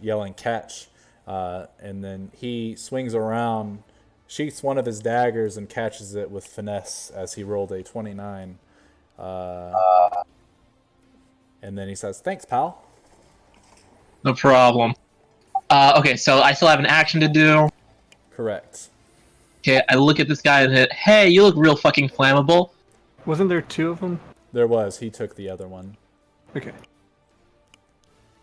yelling catch. And then he swings around, sheaths one of his daggers, and catches it with finesse as he rolled a 29. And then he says, "Thanks, pal." No problem. Okay, so I still have an action to do. Correct. Okay, I look at this guy and hit, hey, you look real fucking flammable. Wasn't there 2 of them? There was. He took the other one. Okay.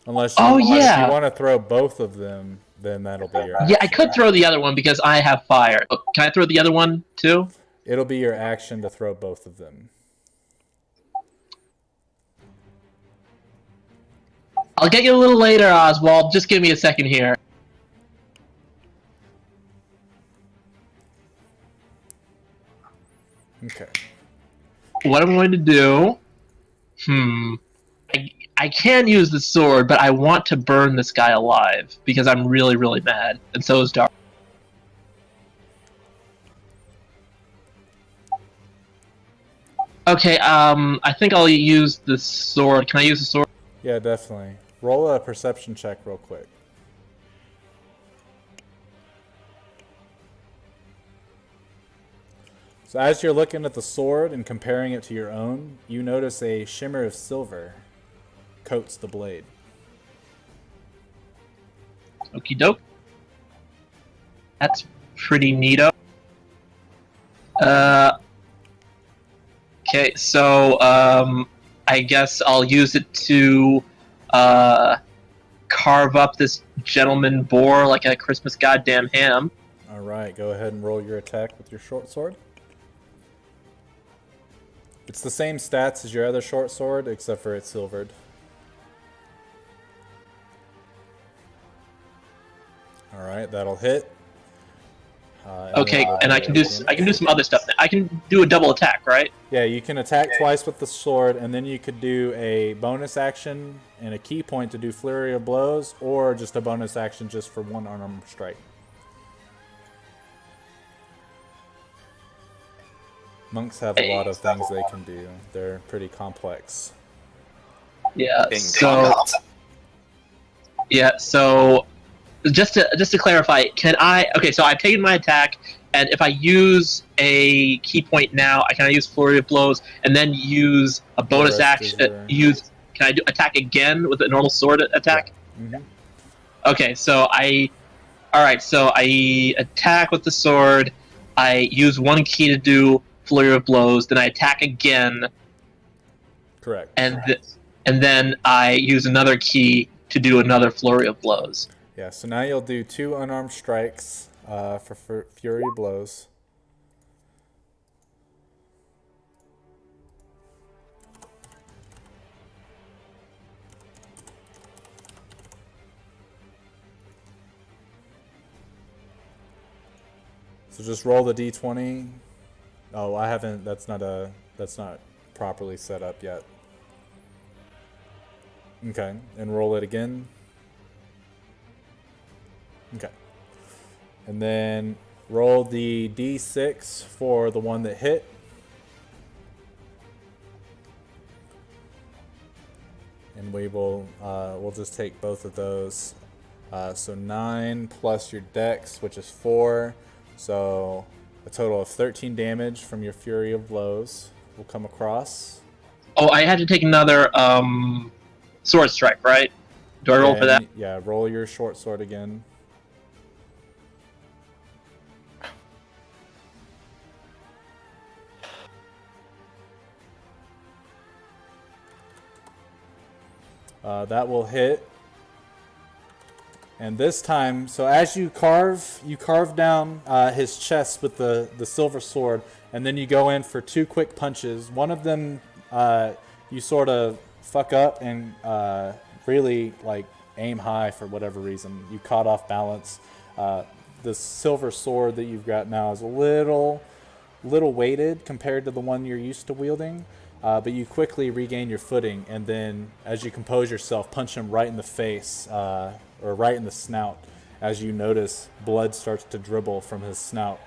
Unless Oh, if yeah. you want to throw both of them, then that'll be your action. Yeah, I could throw the other one because I have fire. Can I throw the other one too? It'll be your action to throw both of them. I'll get you a little later, Oswald. Just give me a second here. Okay. What I'm going to do... I can use the sword, but I want to burn this guy alive because I'm really, really mad. And so is Dark. Okay, I think I'll use the sword. Can I use the sword? Yeah, definitely. Roll a perception check real quick. So as you're looking at the sword and comparing it to your own, you notice a shimmer of silver coats the blade. Okie doke. That's pretty neato. Okay, so I guess I'll use it to carve up this gentleman boar like a Christmas goddamn ham. All right, go ahead and roll your attack with your short sword. It's the same stats as your other short sword, except for it's silvered. All right, that'll hit. Okay, then and I can do some other stuff. I can do a double attack, right? Yeah, you can attack twice with the sword, and then you could do a bonus action and a key point to do flurry of blows, or just a bonus action just for one unarmed strike. Monks have a lot of things they can do. They're pretty complex. Yeah. In So combat. yeah. So just to clarify, can I? Okay, so I've taken my attack, and if I use a key point now, I can use flurry of blows, and then use a bonus rest is action. your- Can I do attack again with a normal sword attack? Mm-hmm. Okay, so I attack with the sword. I use one key to do flurry of blows. Then I attack again, Correct. and then I use another key to do another flurry of blows. Yeah, so now you'll do 2 unarmed strikes for Fury Blows. So just roll the d20. Oh, I haven't. That's not properly set up yet. Okay, and roll it again. Okay. And then roll the d6 for the one that hit. And we'll just take both of those. So 9 plus your dex, which is 4. So a total of 13 damage from your Fury of Blows will come across. Oh, I had to take another sword strike, right? Do I roll for that? Yeah, roll your short sword again. That will hit. And this time, so as you carve down his chest with the silver sword, and then you go in for 2 quick punches. One of them you sort of fuck up and really like aim high for whatever reason. You caught off balance. The silver sword that you've got now is a little weighted compared to the one you're used to wielding. But you quickly regain your footing, and then as you compose yourself, punch him right in the face, or right in the snout, as you notice blood starts to dribble from his snout,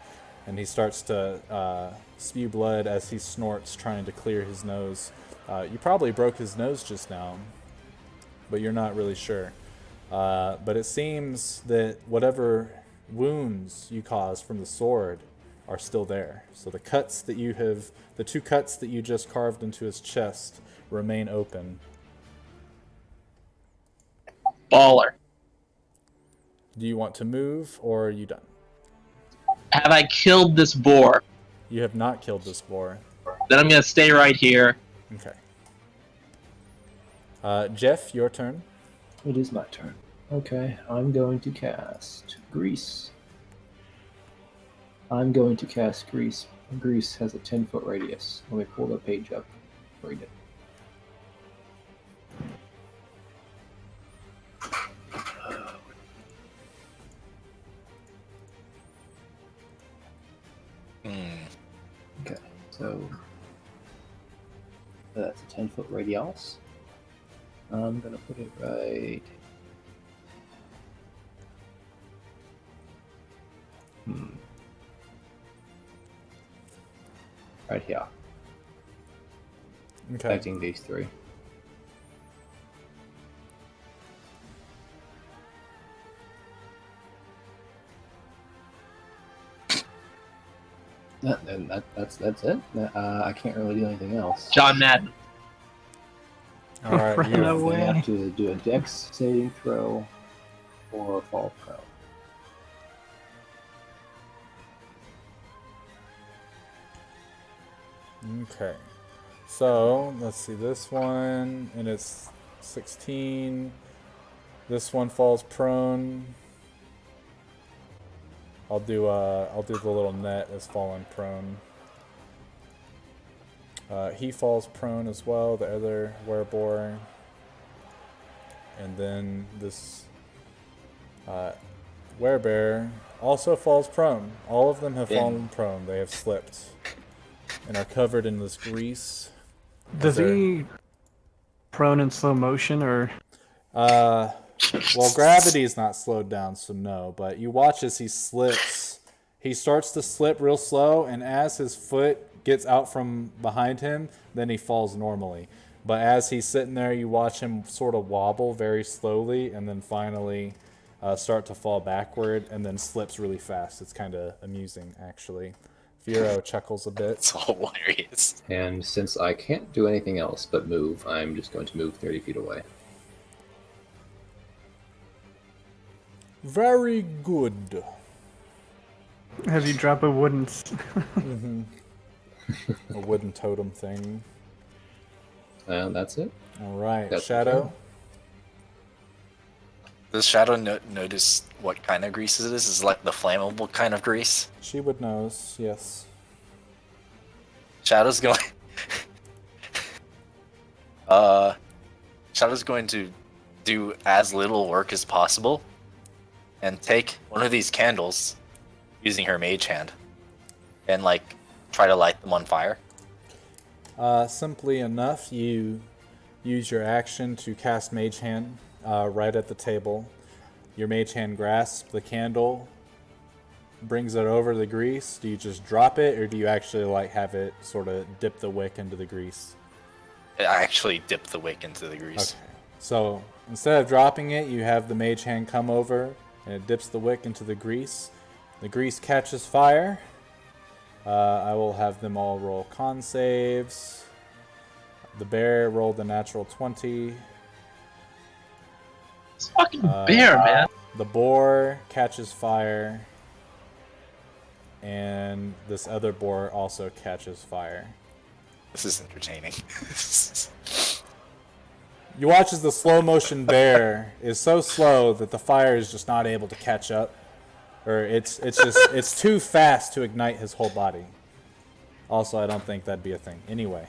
and he starts to spew blood as he snorts, trying to clear his nose. You probably broke his nose just now, but you're not really sure. But it seems that whatever wounds you caused from the sword are still there. So the 2 cuts that you just carved into his chest remain open. Baller. Do you want to move, or are you done? Have I killed this boar? You have not killed this boar. Then I'm gonna stay right here. Okay. Jeff, your turn. It is my turn. Okay, I'm going to cast Grease. Grease. Grease has a 10-foot radius. Let me pull the page up. Read it. Okay, so that's a 10-foot radius. I'm gonna put it right. Right here. Okay. Affecting these 3. That's it. I can't really do anything else. John Madden. All right. Run You, away. They have to do a dex saving throw or fall prone. okay. So let's see this one, and it's 16. This one falls prone. I'll do the little net as falling prone. He falls prone as well, the other werebore. And then this werebear also falls prone. All of them have fallen prone. They have slipped and are covered in this grease. Does he prone in slow motion or? Well, gravity is not slowed down, so no. But you watch as he slips. He starts to slip real slow, and as his foot gets out from behind him, then he falls normally. But as he's sitting there, you watch him sort of wobble very slowly, and then finally start to fall backward, and then slips really fast. It's kind of amusing, actually. Firo chuckles a bit. It's hilarious. And since I can't do anything else but move, I'm just going to move 30 feet away. Very good. Has he dropped a wooden? A wooden totem thing. That's it. All right, That's Shadow. Does Shadow notice what kind of grease it is? Is it like the flammable kind of grease? She would knows, yes. Shadow's going. Shadow's going to do as little work as possible, and take one of these candles, using her mage hand, and like try to light them on fire. Simply enough, you use your action to cast Mage Hand right at the table. Your Mage Hand grasps the candle, brings it over the grease. Do you just drop it, or do you actually like have it sort of dip the wick into the grease? I actually dip the wick into the grease. Okay. So instead of dropping it, you have the Mage Hand come over, and it dips the wick into the grease. The grease catches fire. I will have them all roll con saves. The bear rolled a natural 20. It's fucking bear, man. The boar catches fire. And this other boar also catches fire. This is entertaining. You watch as the slow motion bear is so slow that the fire is just not able to catch up. Or it's too fast to ignite his whole body. Also, I don't think that'd be a thing. Anyway,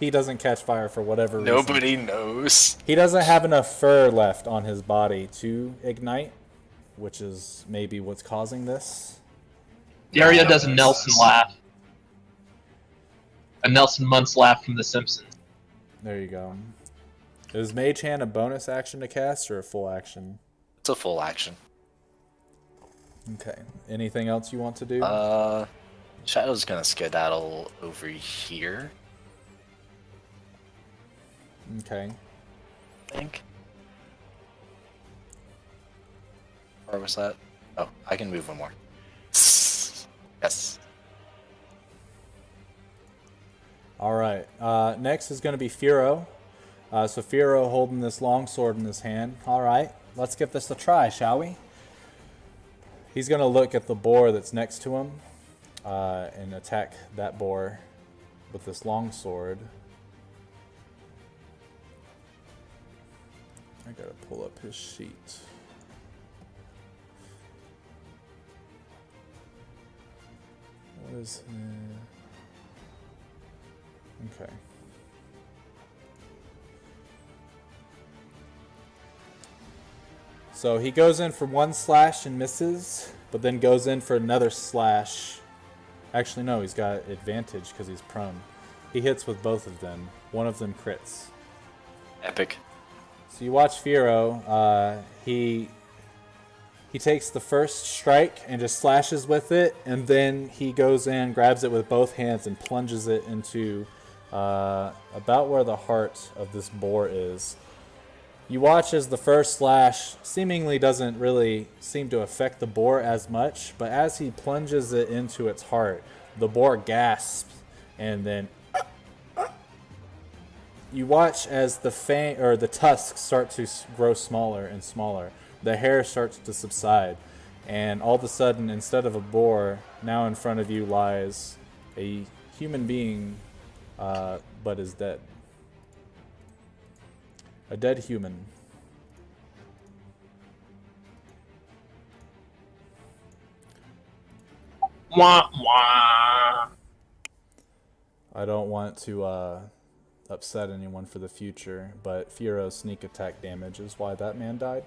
he doesn't catch fire for whatever reason. Nobody knows. He doesn't have enough fur left on his body to ignite, which is maybe what's causing this. Dario does a Nelson laugh. A Nelson Muntz laugh from The Simpsons. There you go. Is Mage Hand a bonus action to cast or a full action? It's a full action. Okay. Anything else you want to do? Shadow's gonna skedaddle over here, Okay. I think. Where was that? Oh, I can move one more. Yes. All right. Next is going to be Firo. So Firo holding this longsword in his hand. All right. Let's give this a try, shall we? He's going to look at the boar that's next to him and attack that boar with this longsword. I got to pull up his sheet. What is okay. So he goes in for one slash and misses, but then goes in for another slash. Actually, no, he's got advantage because he's prone. He hits with both of them. One of them crits. Epic. So you watch Firo. He takes the first strike and just slashes with it, and then he goes in, grabs it with both hands, and plunges it into about where the heart of this boar is. You watch as the first slash seemingly doesn't really seem to affect the boar as much, but as he plunges it into its heart, the boar gasps, and then you watch as the the tusks start to grow smaller and smaller. The hair starts to subside, and all of a sudden, instead of a boar, now in front of you lies a human being, but is dead. A dead human. Wah, wah. I don't want to upset anyone for the future, but Fiero's sneak attack damage is why that man died.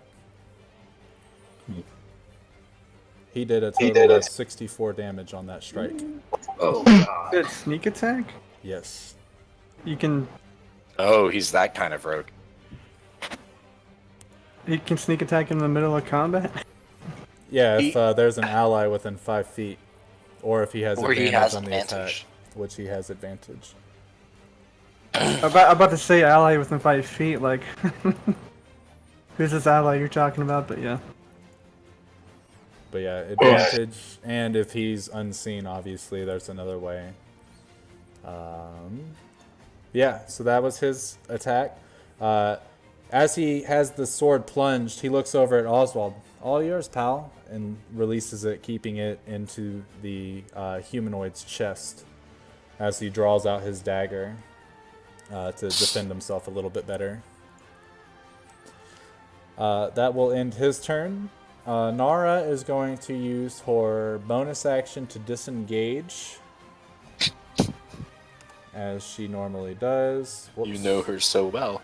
He did a total of 64 damage on that strike. Oh god. Good sneak attack? Yes. You can Oh, he's that kind of rogue. sneak attack in the middle of combat? Yeah, if there's an ally within 5 feet, or if he has Or he advantage has on the attack, advantage. which he has advantage. I'm about to say ally within 5 feet, like who's this ally you're talking about? But yeah. But yeah, advantage, and if he's unseen, obviously, there's another way. Yeah, so that was his attack. As he has the sword plunged, he looks over at Oswald. All yours, pal, and releases it, keeping it into the humanoid's chest as he draws out his dagger to defend himself a little bit better. That will end his turn. Nara is going to use her bonus action to disengage, as she normally does. Whoops. You know her so well.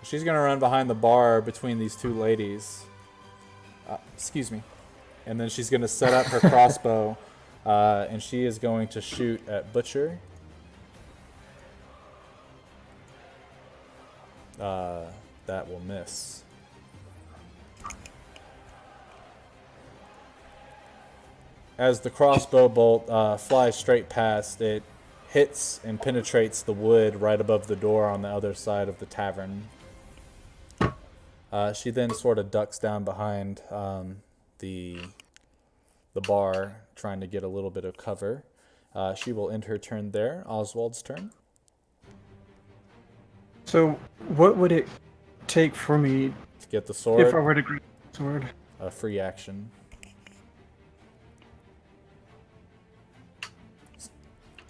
She's going to run behind the bar between these two ladies. Excuse me. And then she's going to set up her crossbow, and she is going to shoot at Butcher. That will miss. As the crossbow bolt flies straight past, it hits and penetrates the wood right above the door on the other side of the tavern. She then sort of ducks down behind the bar, trying to get a little bit of cover. She will end her turn there. Oswald's turn. So what would it take for me To get the if I sword, were to grab the sword? a free action. So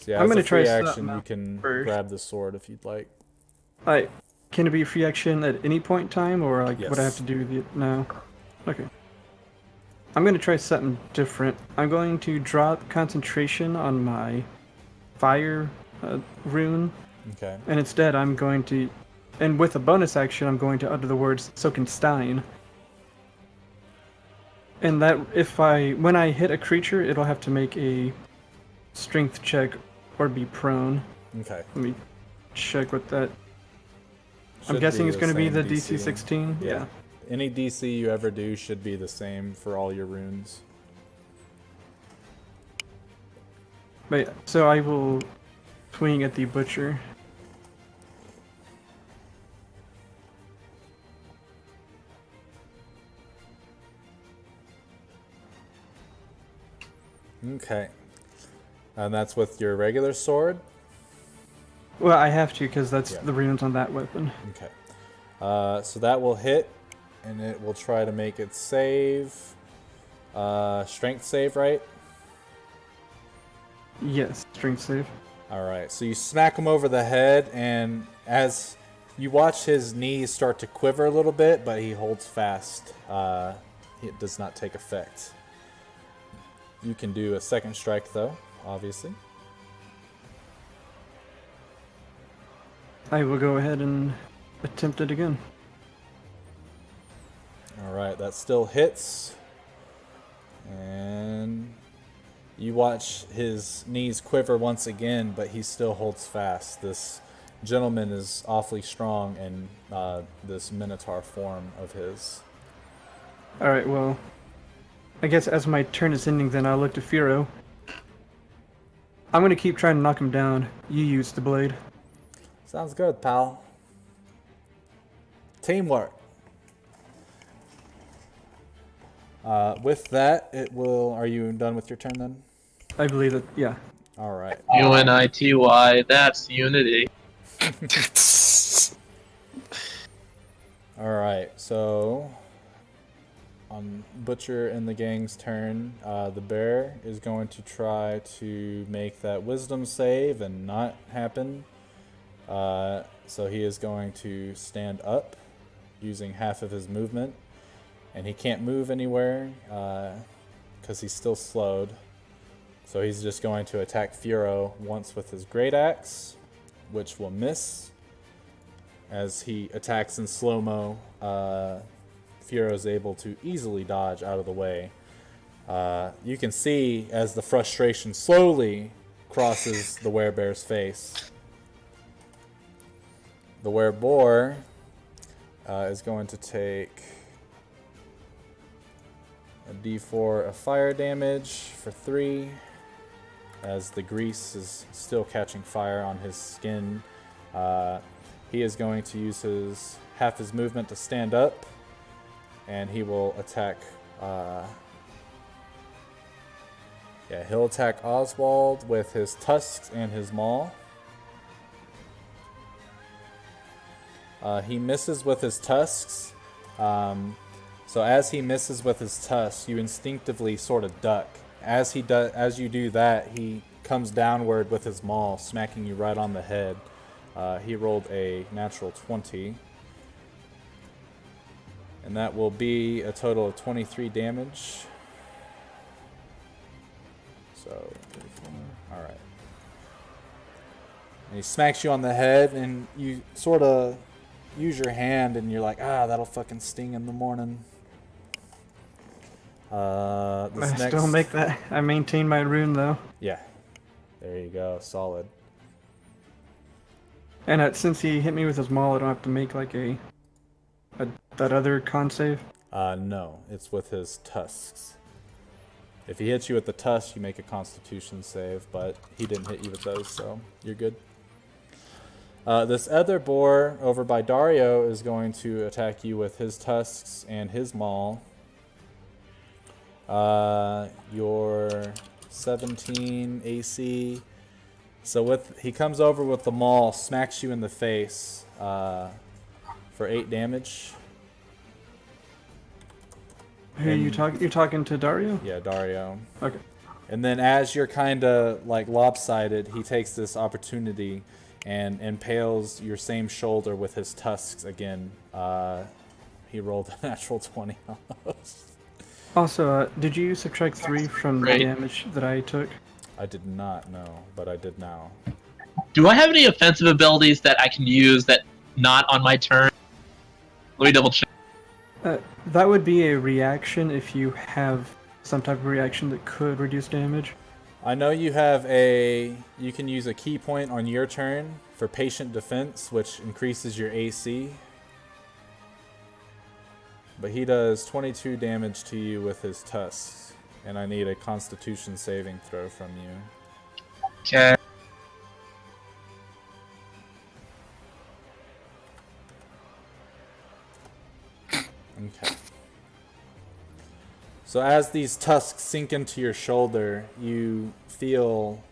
yeah, I'm as gonna a free try action, something you out can first. grab the sword if you'd like. Can it be a free action at any point in time, or like would I have Yes. to do the no? Okay. I'm gonna try something different. I'm going to drop concentration on my fire rune, Okay. and instead I'm going to, and with a bonus action, I'm going to utter the words Sokenstein. And that when I hit a creature, it'll have to make a strength check or be prone. Okay. Let me check what that. I'm Should guessing be it's going to be same the DC 16. Yeah. Any DC you ever do should be the same for all your runes. But yeah, so I will swing at the butcher. Okay. And that's with your regular sword? Well, I have to because that's Yeah. the runes on that weapon. Okay. So that will hit, and it will try to make its save. Strength save, right? Yes, strength save. Alright, so you smack him over the head, and as you watch his knees start to quiver a little bit, but he holds fast. It does not take effect. You can do a second strike, though, obviously. I will go ahead and attempt it again. Alright, that still hits. And you watch his knees quiver once again, but he still holds fast. This gentleman is awfully strong in this minotaur form of his. Alright, well, I guess as my turn is ending, then I'll look to Firo. I'm going to keep trying to knock him down. You use the blade. Sounds good, pal. Teamwork. With that, it will. Are you done with your turn then? I believe that, yeah. All right. UNITY, that's unity. All right. So, on Butcher and the gang's turn, the bear is going to try to make that wisdom save and not happen. So he is going to stand up using half of his movement. and he can't move anywhere because he's still slowed. So he's just going to attack Furo once with his Great Axe, which will miss. As he attacks in slow-mo, Furo is able to easily dodge out of the way. You can see as the frustration slowly crosses the werebear's face. The wereboar is going to take a d4 of fire damage for 3, as the grease is still catching fire on his skin. He is going to use half his movement to stand up, and he will attack. He'll attack Oswald with his tusks and his maul. He misses with his tusks. So as he misses with his tusks, you instinctively sort of duck. As you do that, he comes downward with his maul, smacking you right on the head. He rolled a natural 20. And that will be a total of 23 damage. So, alright. And he smacks you on the head, and you sort of use your hand, and you're like, that'll fucking sting in the morning. I still make that. I maintain my rune, though. Yeah. There you go. Solid. And since he hit me with his maul, I don't have to make like that other con save? No. It's with his tusks. If he hits you with the tusk, you make a Constitution save, but he didn't hit you with those, so you're good. This other boar over by Dario is going to attack you with his tusks and his maul. Your 17 AC. So he comes over with the maul, smacks you in the face for 8 damage. Who are you talking? You're talking to Dario? Yeah, Dario. Okay. And then as you're kind of like lopsided, he takes this opportunity and impales your same shoulder with his tusks again. He rolled a natural 20 on those. Also, did you subtract 3 from the damage that I took? I did not know, but I did now. Do I have any offensive abilities that I can use that not on my turn? Let me double check. That would be a reaction if you have some type of reaction that could reduce damage. I know you have you can use a key point on your turn for patient defense, which increases your AC. But he does 22 damage to you with his tusks, and I need a Constitution saving throw from you. Okay. Okay. So as these tusks sink into your shoulder, you feel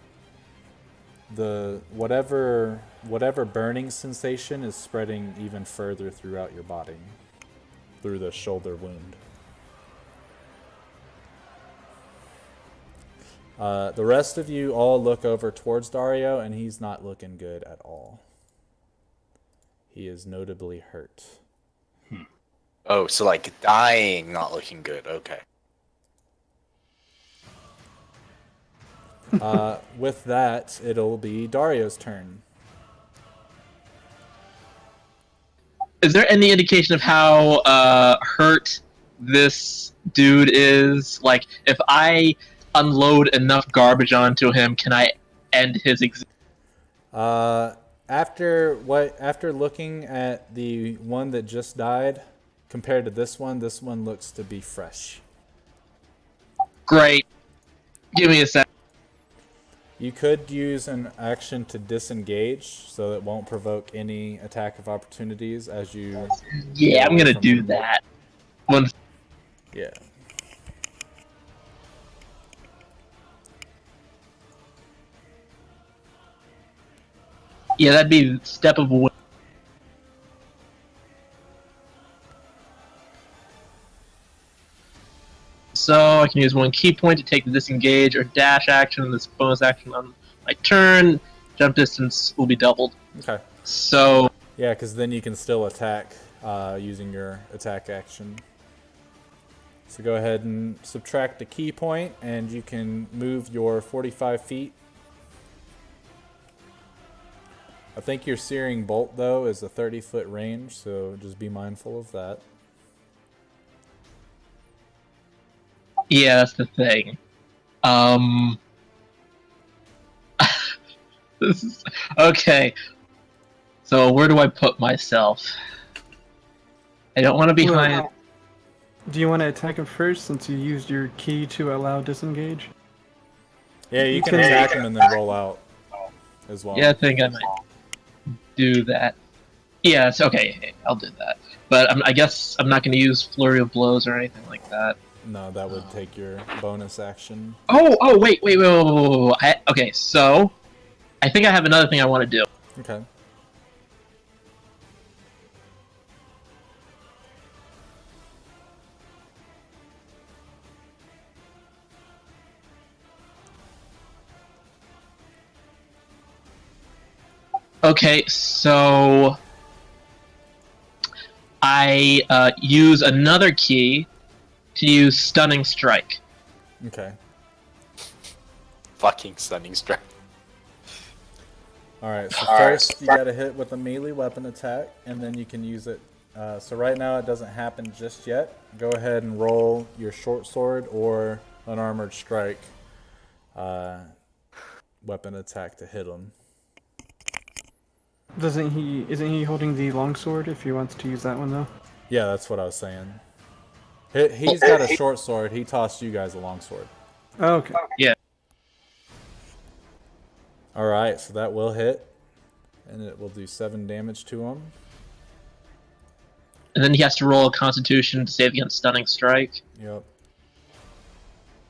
the whatever burning sensation is spreading even further throughout your body, through the shoulder wound. The rest of you all look over towards Dario, and he's not looking good at all. He is notably hurt. Oh, so like dying, not looking good. Okay. With that, it'll be Dario's turn. Is there any indication of how hurt this dude is? Like, if I unload enough garbage onto him, can I end his existence? After looking at the one that just died, compared to this one looks to be fresh. Great. Give me a sec. You could use an action to disengage, so it won't provoke any attack of opportunities as you... Yeah, I'm gonna do that. Yeah. Yeah, that'd be step of one. So I can use one key point to take the disengage or dash action. This bonus action on my turn. Jump distance will be doubled. Okay. So Yeah, because then you can still attack using your attack action. So go ahead and subtract the key point, and you can move your 45 feet. I think your searing bolt, though, is a 30-foot range, so just be mindful of that. Yeah, that's the thing. This is okay. So where do I put myself? I don't want to be behind. Well, do you want to attack him first since you used your key to allow disengage? Yeah, you can attack him and then roll out as well. Yeah, I think I might do that. Yeah, it's okay. I'll do that. But I guess I'm not going to use flurry of blows or anything like that. No, that would take your bonus action. Oh, wait. Okay, so I think I have another thing I want to do. Okay. Okay, so I use another key to use Stunning Strike. Okay. Fucking stunning strike. Alright, so first you gotta hit with a melee weapon attack, and then you can use it. So right now it doesn't happen just yet. Go ahead and roll your short sword or an armored strike weapon attack to hit him. Isn't he holding the longsword if he wants to use that one though? Yeah, that's what I was saying. He's got a short sword. He tossed you guys a long sword. Oh, okay. Yeah. Alright, so that will hit. And it will do 7 damage to him. And then he has to roll a Constitution to save against Stunning Strike. Yep.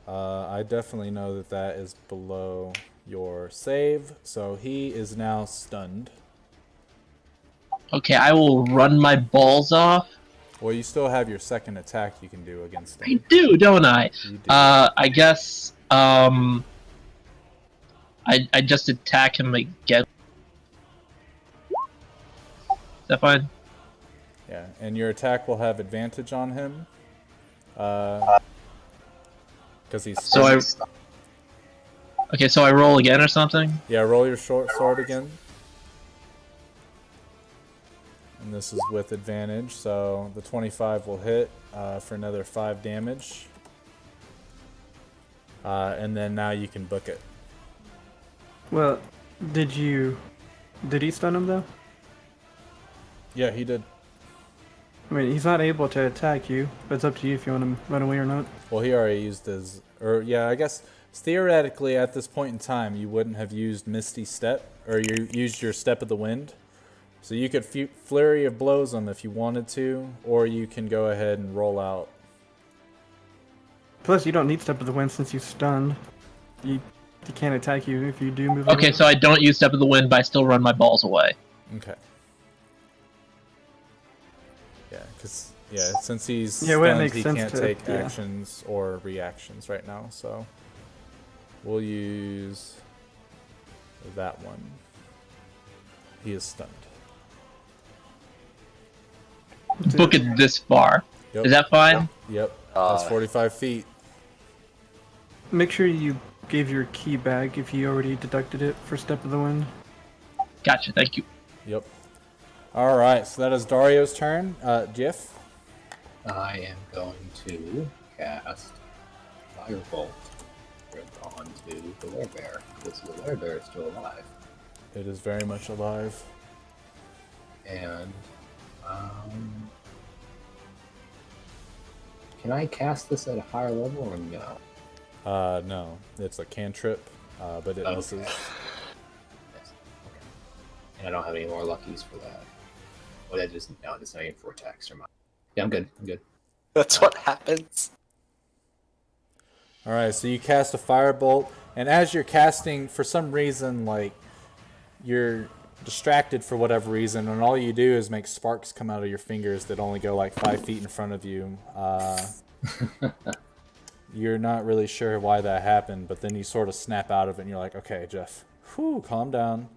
I definitely know that that is below your save. So he is now stunned. Okay, I will run my balls off. Well, you still have your second attack you can do against I him. do, don't I? You do. I guess, I just attack him again. Is that fine? Yeah, and your attack will have advantage on him. Because he's So stunned. Okay, so I roll again or something? Yeah, roll your short sword again. And this is with advantage, so the 25 will hit for another 5 damage. And then now you can book it. Well, did he stun him though? Yeah, he did. I mean, he's not able to attack you, but it's up to you if you want him to run away or not. Well, he already used his... Or, yeah, I guess theoretically at this point in time, you wouldn't have used Misty Step, or you used your Step of the Wind. So you could Flurry of Blows him if you wanted to, or you can go ahead and roll out. Plus, you don't need Step of the Wind since you stunned. He can't attack you if you do move Okay, away. so I don't use Step of the Wind, but I still run my balls away. Okay. Yeah, because since he's Yeah, well, it stunned, makes he sense can't to- take yeah. actions or reactions right now. So we'll use that one. He is stunned. Book it this far. Yep. Is that fine? Yep. That's 45 feet. Make sure you gave your key back if you already deducted it for Step of the Wind. Gotcha, thank you. Yep. All right. So that is Dario's turn. Jiff. I am going to cast Firebolt onto the werebear, because the werebear is still alive. It is very much alive. And can I cast this at a higher level or no? No, it's a cantrip, but it misses. Yes. Okay. And I don't have any more luckies for that. Well, it's not even for attacks or mine. Yeah, I'm good. That's what happens. All right, so you cast a firebolt, and as you're casting, for some reason, like you're distracted for whatever reason, and all you do is make sparks come out of your fingers that only go like 5 feet in front of you. You're not really sure why that happened, but then you sort of snap out of it, and you're like, okay, Jeff, whew, calm down.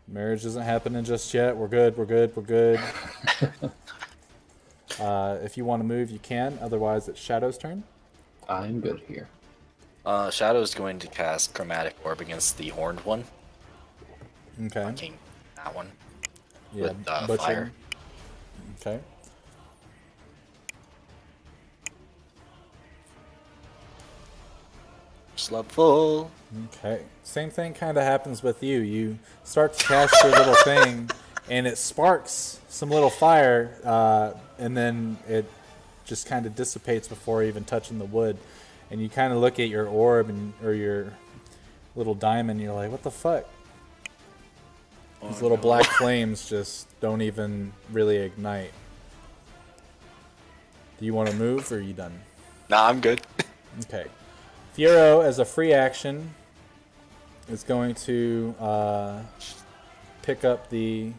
Marriage isn't happening just yet. We're good. If you want to move, you can. Otherwise, it's Shadow's turn. I'm good here. Shadow's going to cast Chromatic Orb against the horned one. Okay. Flanking that one. Yeah, With Butcher. fire. Okay. Slub full. Okay. Same thing kind of happens with you. You start to cast your little thing, and it sparks some little fire, and then it just kind of dissipates before even touching the wood. And you kind of look at your orb or your little diamond, and you're like, what the fuck? These little black flames just don't even really ignite. Do you want to move, or are you done? Nah, I'm good. Okay. Fiero, as a free action, is going to pick up the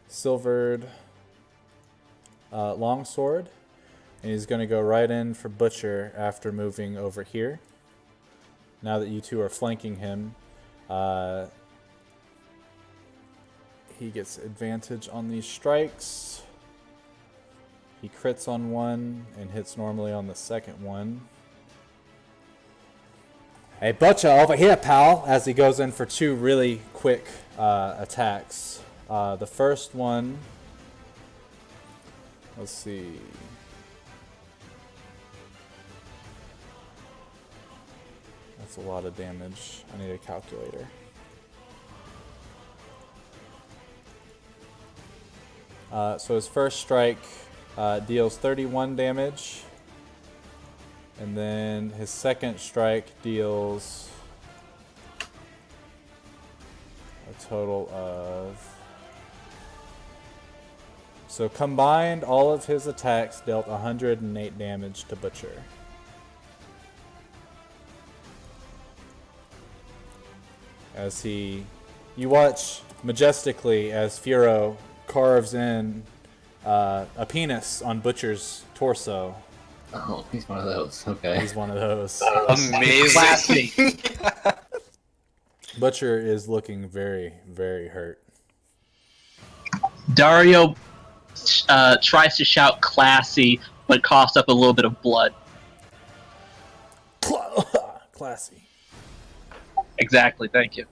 silvered longsword, and he's going to go right in for Butcher after moving over here. Now that you two are flanking him, he gets advantage on these strikes. He crits on one and hits normally on the second one. Hey, Butcher, over here, pal, as he goes in for two really quick attacks. The first one, let's see. That's a lot of damage. I need a calculator. So his first strike deals 31 damage. And then his second strike deals a total of... So combined, all of his attacks dealt 108 damage to Butcher. As you watch majestically as Fiero carves in a penis on Butcher's torso. Oh, he's one of those. Okay. He's one of those. Amazing. Butcher is looking very, very hurt. Dario tries to shout classy, but coughs up a little bit of blood. Classy. Exactly, thank you.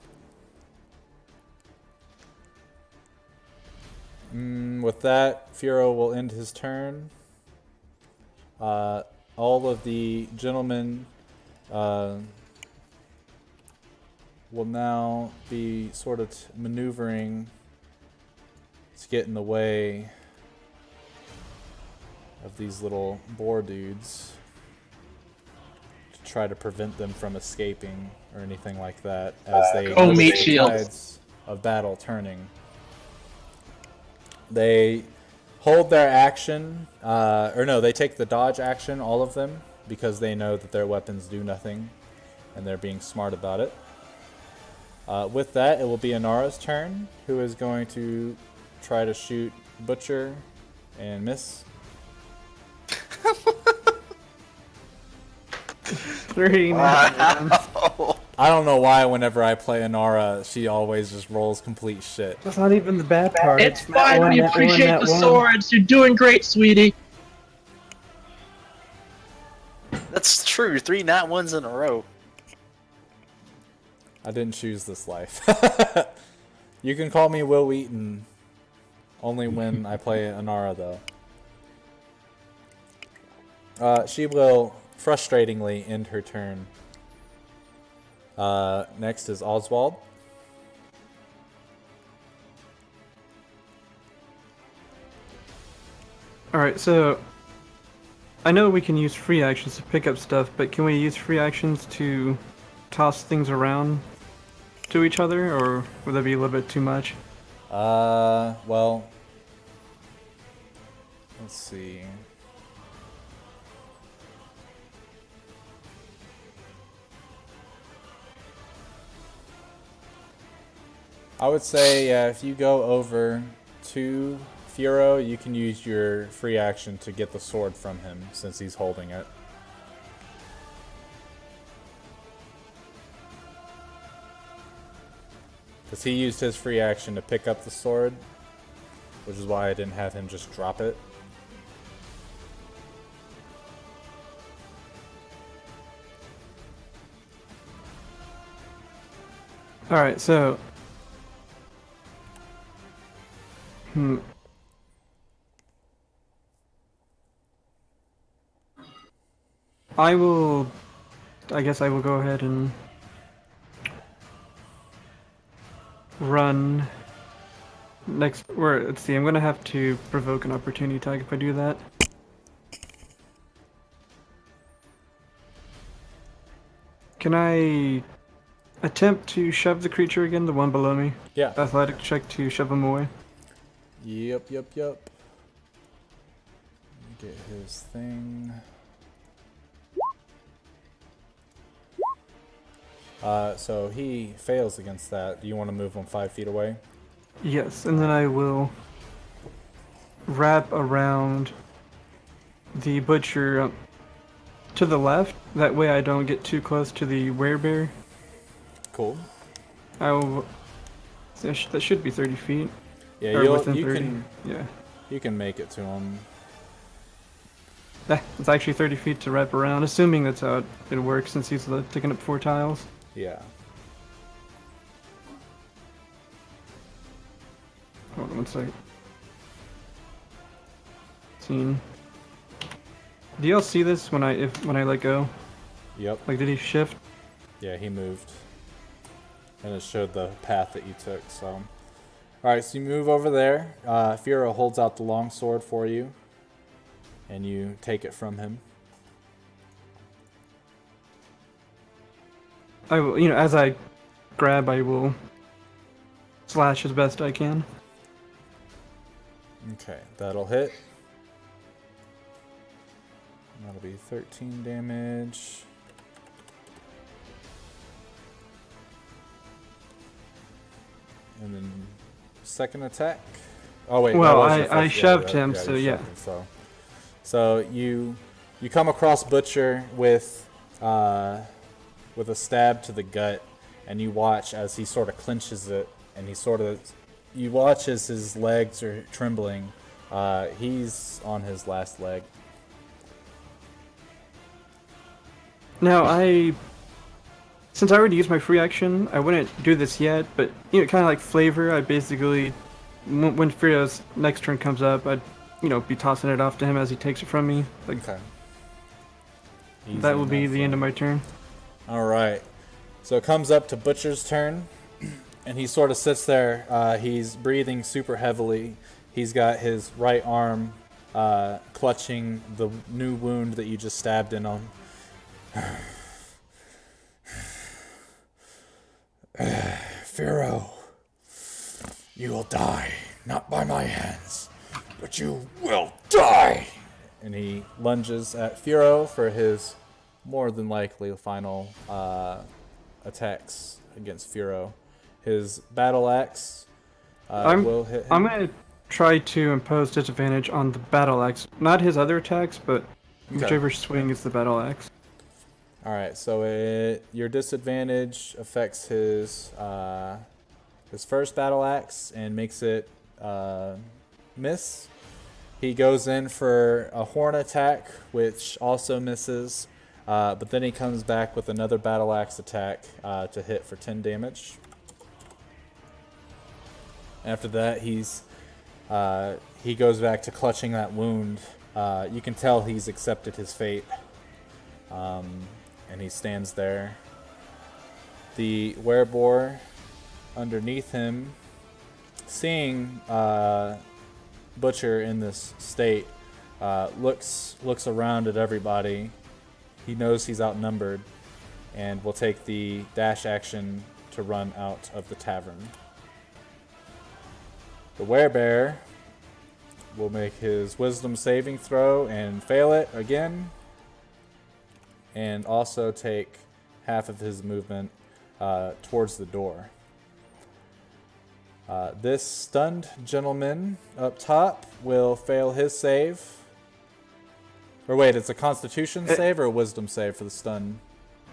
With that, Fiero will end his turn. All of the gentlemen will now be sort of maneuvering to get in the way of these little boar dudes to try to prevent them from escaping or anything like that as they Oh, notice meat the shields. tides of battle turning. They hold their action, they take the dodge action, all of them, because they know that their weapons do nothing, and they're being smart about it. With that, it will be Inara's turn, who is going to try to shoot Butcher and miss. 3. I don't know why whenever I play Inara, she always just rolls complete shit. That's not even the bad part. It's that fine, one, we that one, appreciate that the one. swords. You're doing great, sweetie. That's true. 3 nat ones in a row. I didn't choose this life. You can call me Will Wheaton only when I play Inara, though. She will frustratingly end her turn. Next is Oswald. Alright, so I know we can use free actions to pick up stuff, but can we use free actions to toss things around to each other, or would that be a little bit too much? Well, let's see. I would say, if you go over to Fiero, you can use your free action to get the sword from him, since he's holding it. Because he used his free action to pick up the sword, which is why I didn't have him just drop it. Alright, so... I guess I will go ahead and run next. Or let's see, I'm gonna have to provoke an opportunity attack if I do that. Can I attempt to shove the creature again, the one below me? Yeah. Athletic check to shove him away. Yep. Get his thing. So he fails against that. Do you want to move him 5 feet away? Yes, and then I will wrap around the butcher to the left. That way I don't get too close to the werebear. Cool. I will. That should be 30 feet. Yeah, Or you within you 30. can Yeah. you can make it to him. It's actually 30 feet to wrap around, assuming that's how it works since he's taking up 4 tiles. Yeah. Hold on one second. Scene. Do y'all see this when I let go? Yep. Like, did he shift? Yeah, he moved. And it showed the path that you took, so. Alright, so you move over there. Firo holds out the long sword for you. And you take it from him. I will, as I grab, I will slash as best I can. Okay, that'll hit. That'll be 13 damage. And then second attack. Oh wait, Well, that was your I first- shoved that- him, you so shoved yeah. him, so you come across Butcher with a stab to the gut, and you watch as he sort of clinches it, and you watch as his legs are trembling. He's on his last leg. Now, since I already used my free action, I wouldn't do this yet, but, kind of like flavor, I basically, when Firo's next turn comes up, I'd, be tossing it off to him as he takes it from me. Like, Okay. that will be the end of my turn. Alright. So it comes up to Butcher's turn, and he sort of sits there. He's breathing super heavily. He's got his right arm clutching the new wound that you just stabbed in on. Firo, you will die, not by my hands, but you will die! And he lunges at Firo for his more than likely final attacks against Firo. His battle axe will hit him. I'm going to try to impose disadvantage on the battle axe. Not his other attacks, but whichever swing is the battle axe. Alright, so your disadvantage affects his first battle axe and makes it miss. He goes in for a horn attack, which also misses, but then he comes back with another battle axe attack to hit for 10 damage. After that, he goes back to clutching that wound. You can tell he's accepted his fate. And he stands there. The werebore underneath him, seeing Butcher in this state, looks around at everybody. He knows he's outnumbered, and will take the dash action to run out of the tavern. The werebear will make his wisdom saving throw and fail it again. And also take half of his movement towards the door. This stunned gentleman up top will fail his save. Or wait, it's a Constitution save or a Wisdom save for the stun?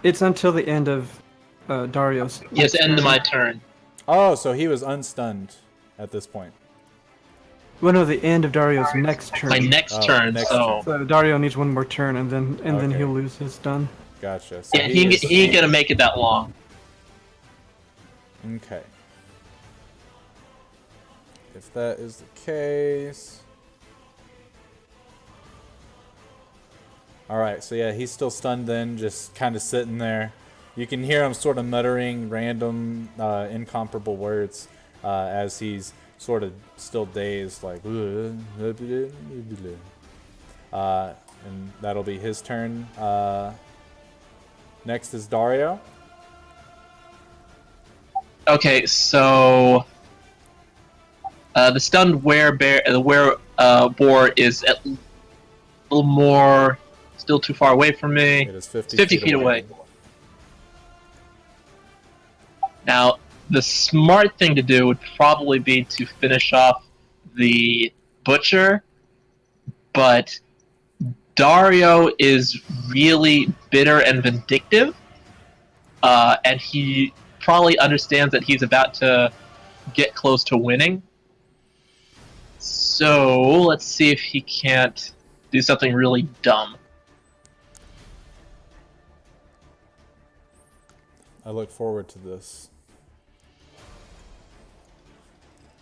It's until the end of Dario's. Yes, end of my turn. Oh, so he was unstunned at this point. Well, no, the end of Dario's next turn. My next turn, next so... So Dario needs one more turn, and then Okay. he'll lose his stun. Gotcha. So Yeah, he ain't gonna make it that long. Okay. If that is the case... Alright, so yeah, he's still stunned then, just kind of sitting there. You can hear him sort of muttering random, incomparable words as he's sort of still dazed, like... And that'll be his turn. Next is Dario. Okay, so the stunned boar is a little more, still too far away from me. It is 50, 50 feet away. Now, the smart thing to do would probably be to finish off the butcher, but Dario is really bitter and vindictive, and he probably understands that he's about to get close to winning. So let's see if he can't do something really dumb. I look forward to this.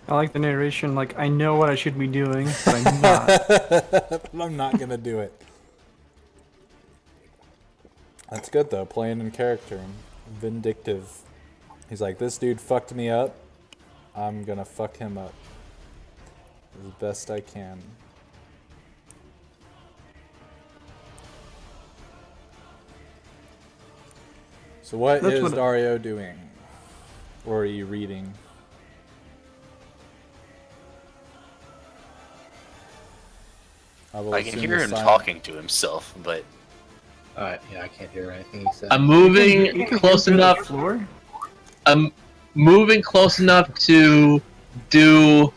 I like the narration, like, I know what I should be doing, but I'm not. But I'm not gonna do it. That's good though, playing in character and vindictive. He's like, this dude fucked me up. I'm gonna fuck him up as best I can. So what That's is what- Dario doing? Or are you reading? will I can assume hear the him silent- talking to himself, but Yeah, I can't hear anything he said. I'm You moving can close hear through the enough. floor? I'm moving close enough to do.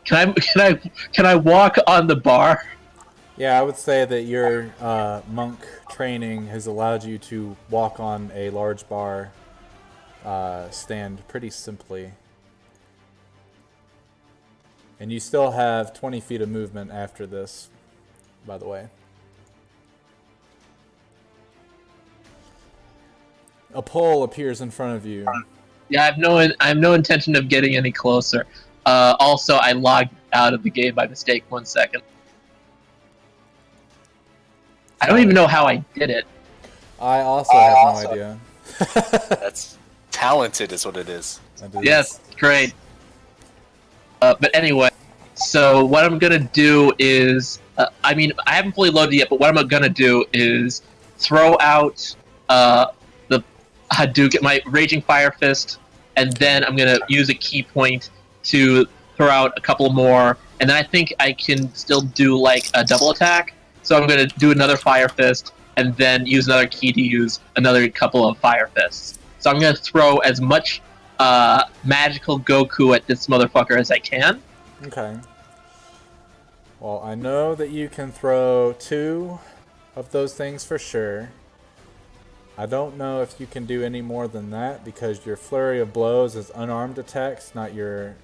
Can I walk on the bar? Yeah, I would say that your monk training has allowed you to walk on a large bar stand pretty simply. And you still have 20 feet of movement after this, by the way. A pole appears in front of you. Yeah, I have no intention of getting any closer. Also, I logged out of the game by mistake. 1 second. I don't even know how I did it. I also have no idea. that's talented is what it is. That is- Yes, great. But anyway, so what I'm gonna do is, I haven't fully loaded yet, but what I'm gonna do is throw out the Hadouken, my Raging Fire Fist, and then I'm gonna use a key point to throw out a couple more, and then I think I can still do like a double attack. So I'm gonna do another Fire Fist, and then use another key to use another couple of Fire Fists. So I'm gonna throw as much magical Goku at this motherfucker as I can. Okay. Well, I know that you can throw 2 of those things for sure. I don't know if you can do any more than that because your flurry of blows is unarmed attacks, not your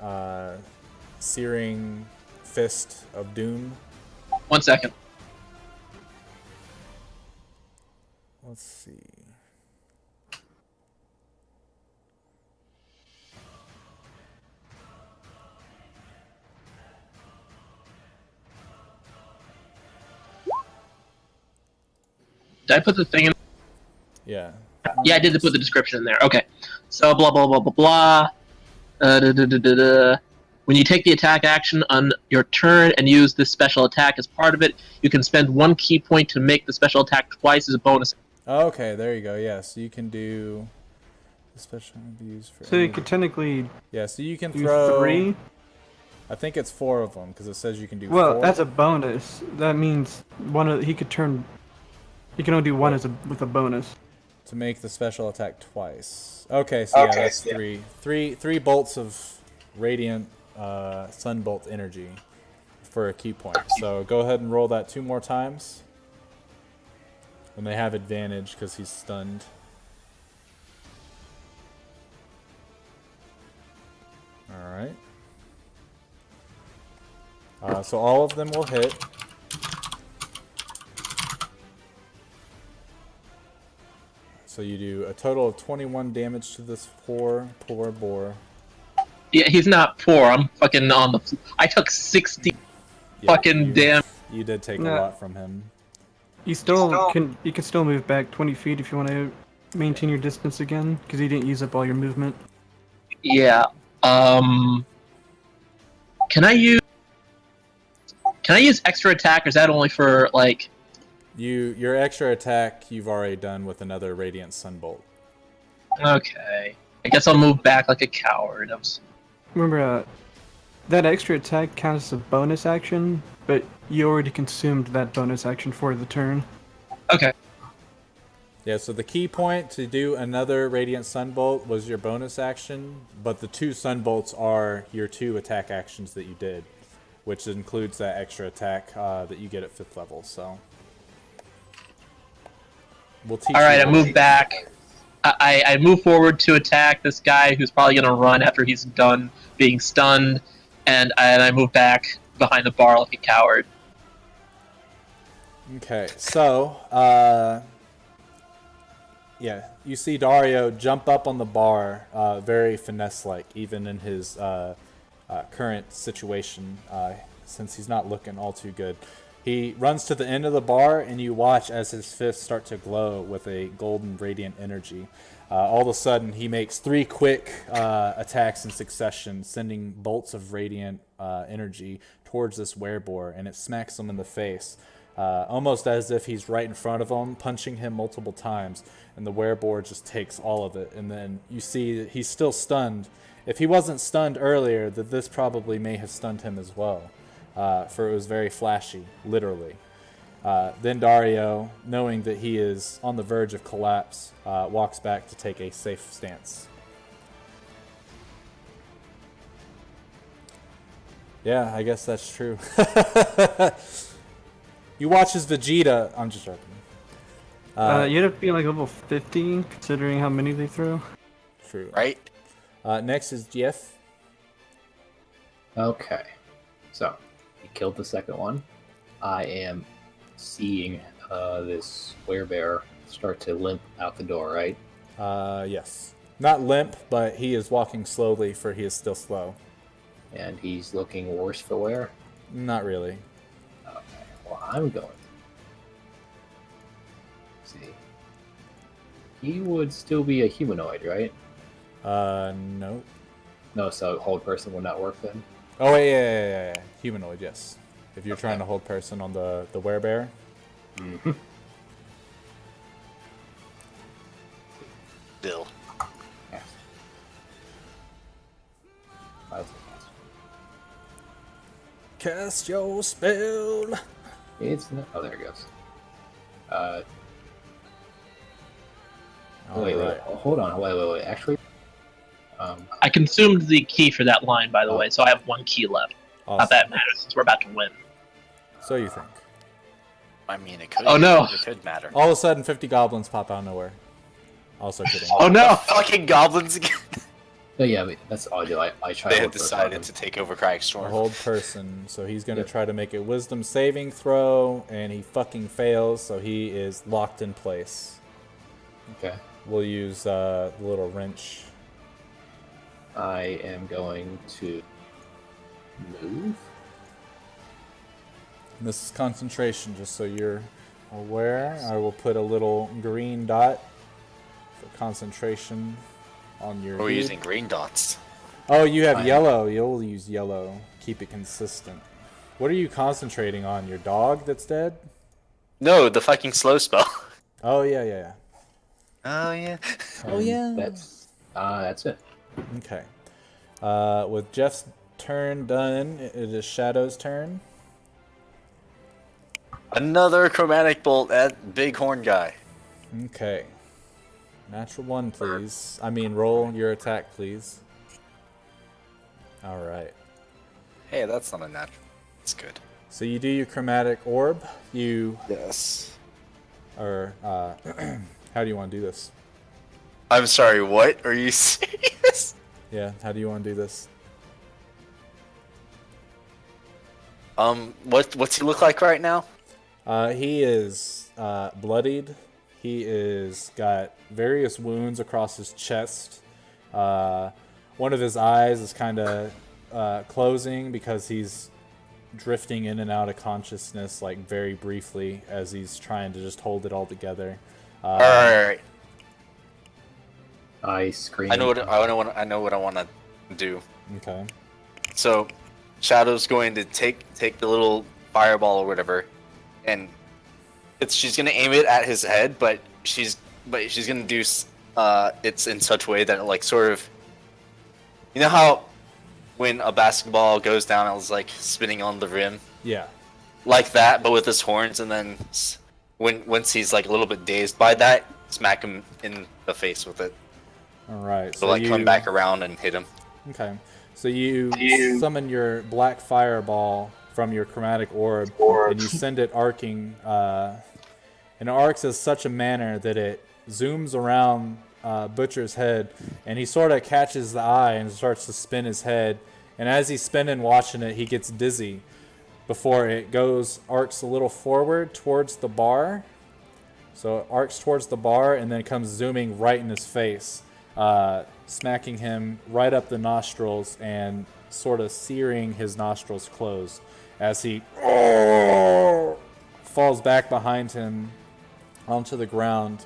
searing fist of doom. 1 second. Let's see. Did I put the thing in? Yeah. Yeah, I did put the description in there. Okay. So blah blah blah blah blah. When you take the attack action on your turn and use this special attack as part of it, you can spend 1 key point to make the special attack twice as a bonus. Okay, there you go. Yeah, so you can do the special abuse for. So you could technically Yeah, so you can do throw 3. I think it's 4 of them because it says you can do Well, 4. that's a bonus. That means he could turn. He can only do 1 with a bonus. To make the special attack twice. Okay, so yeah, that's 3. Three bolts of radiant sunbolt energy for a key point. So go ahead and roll that 2 more times. And they have advantage because he's stunned. Alright. So all of them will hit. So you do a total of 21 damage to this poor boar. Yeah, he's not poor. I'm fucking on the. I took 60 Yeah, fucking damn. You did take a Yeah. lot from him. You can still move back 20 feet if you want to maintain your distance again, because you didn't use up all your movement. Yeah. Can I use extra attack, or is that only for like? Your extra attack you've already done with another Radiant Sunbolt. Okay. I guess I'll move back like a coward. Remember, that extra attack counts as a bonus action, but you already consumed that bonus action for the turn. Okay. Yeah, so the key point to do another Radiant Sunbolt was your bonus action, but the 2 Sunbolts are your 2 attack actions that you did, which includes that extra attack that you get at 5th level, so... We'll teach Alright, you I move back. I move forward to attack this guy who's probably going to run after he's done being stunned, and I move back behind the bar like a coward. Okay, so, yeah, you see Dario jump up on the bar, very finesse-like, even in his current situation, since he's not looking all too good. He runs to the end of the bar, and you watch as his fists start to glow with a golden radiant energy. All of a sudden, he makes 3 quick attacks in succession, sending bolts of radiant energy towards this werebore, and it smacks him in the face. Almost as if he's right in front of him, punching him multiple times, and the werebore just takes all of it. And then you see that he's still stunned. If he wasn't stunned earlier, that this probably may have stunned him as well, for it was very flashy, literally. Then Dario, knowing that he is on the verge of collapse, walks back to take a safe stance. Yeah, I guess that's true. You watch as Vegeta... I'm just joking. You end up being like level 15, considering how many they throw. True. Right? Next is Jeff. Okay. So, you killed the second one. I am seeing this werebear start to limp out the door, right? Yes. Not limp, but he is walking slowly, for he is still slow. And he's looking worse for wear. Not really. Okay. Well, I'm going. Let's see. He would still be a humanoid, right? No. No, so hold person would not work then? Oh, wait, yeah. Humanoid, yes. If you're trying to hold person on the werebear. Mm-hmm. Bill. Yeah. Cast your spell. It's not. Oh, there it goes. All Wait. right. Hold on. Wait. Actually, I consumed the key for that line, by the way, so I have 1 key left. Awesome. Not that it matters, since we're about to win. So you think. I mean, it could. Oh, no. It could matter. All of a sudden, 50 goblins pop out of nowhere. Also kidding. Oh no! Fucking goblins again. no, yeah, but that's all I do. I try. They to had hold person decided on to take over Crying A Storm. hold person. So he's going to Yep. try to make a wisdom saving throw, and he fucking fails, so he is locked in place. Okay. We'll use the little wrench. I am going to move. And this is concentration, just so you're aware. I will put a little green dot for concentration on your We're HUD. using green dots. Oh, you have I am. yellow. You'll use yellow. Keep it consistent. What are you concentrating on? Your dog that's dead? No, the fucking slow spell. Oh, yeah. Oh yeah. Oh, yeah. That's it. Okay. With Jeff's turn done, it is Shadow's turn. Another chromatic bolt at Bighorn guy. Okay. Natural 1, please. I mean, roll your attack, please. Alright. Hey, that's not a natural. It's good. So you do your chromatic orb. You... Yes. Or, how do you want to do this? I'm sorry, what? Are you serious? Yeah, how do you want to do this? What's he look like right now? He is bloodied. He is got various wounds across his chest. One of his eyes is kind of closing because he's drifting in and out of consciousness, like very briefly, as he's trying to just hold it all together. All right. I scream. I know what I want to do. Okay. So, Shadow's going to take the little fireball or whatever, and she's gonna aim it at his head, but she's gonna do it's in such a way that it, like, sort of, you know how when a basketball goes down, it's like spinning on the rim, Yeah. like that, but with his horns, and then once he's like a little bit dazed by that, smack him in the face with it. All right. So like come back around and hit him. Okay. So you summon your black fireball from your chromatic orb, and you send it arcing, and it arcs in such a manner that it zooms around Butcher's head, and he sort of catches the eye and starts to spin his head. And as he's spinning, watching it, he gets dizzy before it arcs a little forward towards the bar. So it arcs towards the bar and then comes zooming right in his face, smacking him right up the nostrils and sort of searing his nostrils closed as he falls back behind him onto the ground.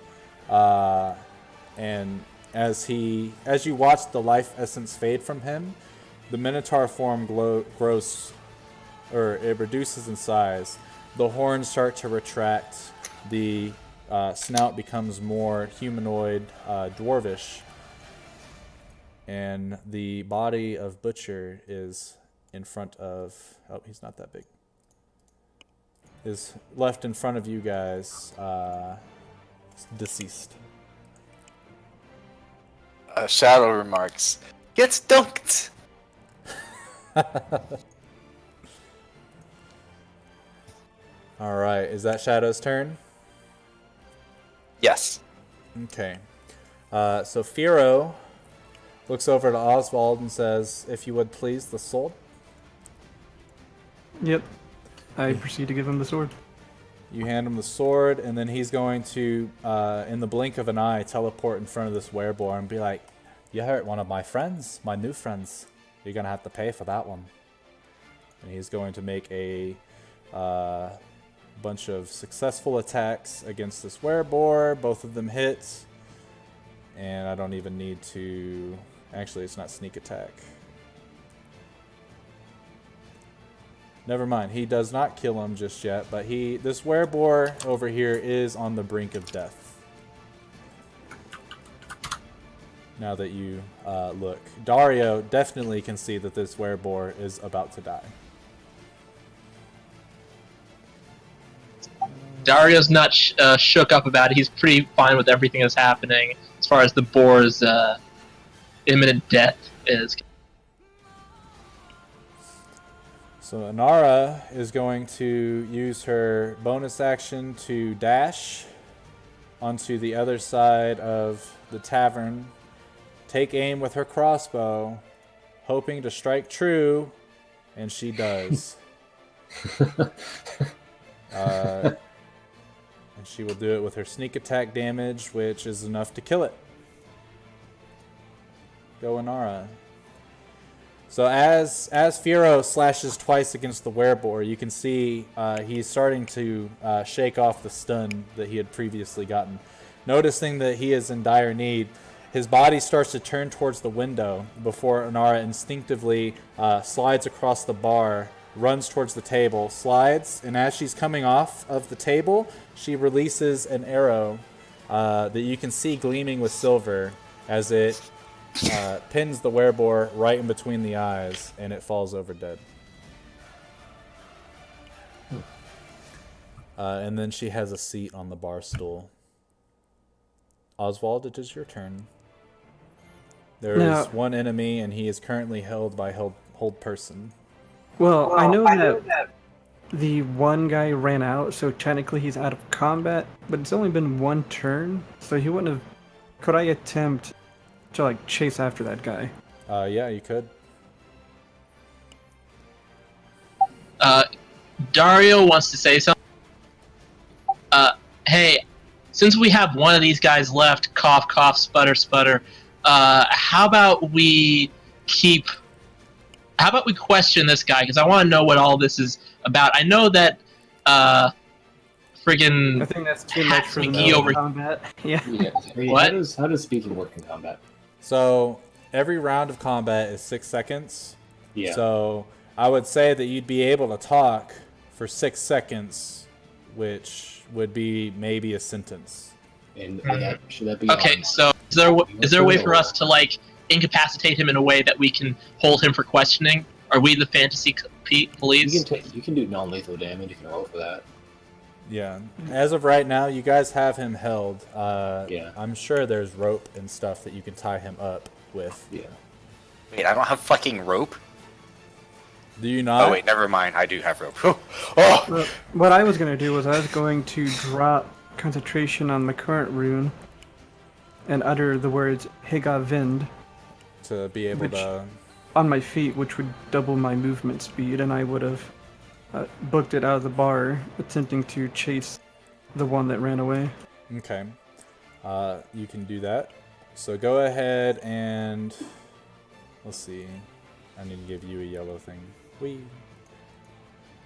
And as you watch the life essence fade from him, the Minotaur form it reduces in size. The horns start to retract. The snout becomes more humanoid, dwarvish. And the body of Butcher is in front of... Oh, he's not that big. Is left in front of you guys, deceased. Shadow remarks, "Gets dunked." All right, is that Shadow's turn? Yes. Okay. So Firo looks over to Oswald and says, "If you would please, the sword." Yep. I proceed to give him the sword. You hand him the sword, and then he's going to, in the blink of an eye, teleport in front of this wereborn and be like, "You hurt one of my friends, my new friends. You're going to have to pay for that one." And he's going to make a bunch of successful attacks against this werebore. Both of them hit. And I don't even need to... Actually, it's not sneak attack. Never mind. He does not kill him just yet, but this werebore over here is on the brink of death. Now that you look. Dario definitely can see that this werebore is about to die. Dario's not shook up about it. He's pretty fine with everything that's happening as far as the boar's imminent death is. So Inara is going to use her bonus action to dash onto the other side of the tavern, take aim with her crossbow, hoping to strike true, and she does. And she will do it with her sneak attack damage, which is enough to kill it. Go Inara. So as Firo slashes twice against the werebore, you can see he's starting to shake off the stun that he had previously gotten. Noticing that he is in dire need, his body starts to turn towards the window before Inara instinctively slides across the bar, runs towards the table, slides, and as she's coming off of the table, she releases an arrow that you can see gleaming with silver as it pins the werebore right in between the eyes, and it falls over dead. And then she has a seat on the bar stool. Oswald, it is your turn. There is one enemy, and he is currently held by hold person. Well, I know that the one guy ran out, so technically he's out of combat, but it's only been one turn, so he wouldn't have... Could I attempt to, like, chase after that guy? Yeah, you could. Dario wants to say something. Hey, since we have one of these guys left, cough, cough, sputter, sputter, how about we question this guy? Because I want to know what all this is about. I know that, friggin' I think that's too much for the McGee middle over- of combat. Yeah. Yeah. What? How does speaking work in combat? So every round of combat is 6 seconds. Yeah. So I would say that you'd be able to talk for 6 seconds, which would be maybe a sentence. And should that be Okay, so is there a way for us to like incapacitate him in a way that we can hold him for questioning? Are we the fantasy police? You can do non-lethal damage. You can roll for that. Yeah. As of right now, you guys have him held. Yeah. I'm sure there's rope and stuff that you can tie him up with. Yeah. Wait, I don't have fucking rope? Do you not? Oh, wait, never mind. I do have rope. Oh! Well, what I was going to do was I was going to drop concentration on my current rune and utter the words Higa Vind To be able to... on my feet, which would double my movement speed, and I would have booked it out of the bar, attempting to chase the one that ran away. Okay. You can do that. So go ahead and... Let's see. I need to give you a yellow thing. Whee!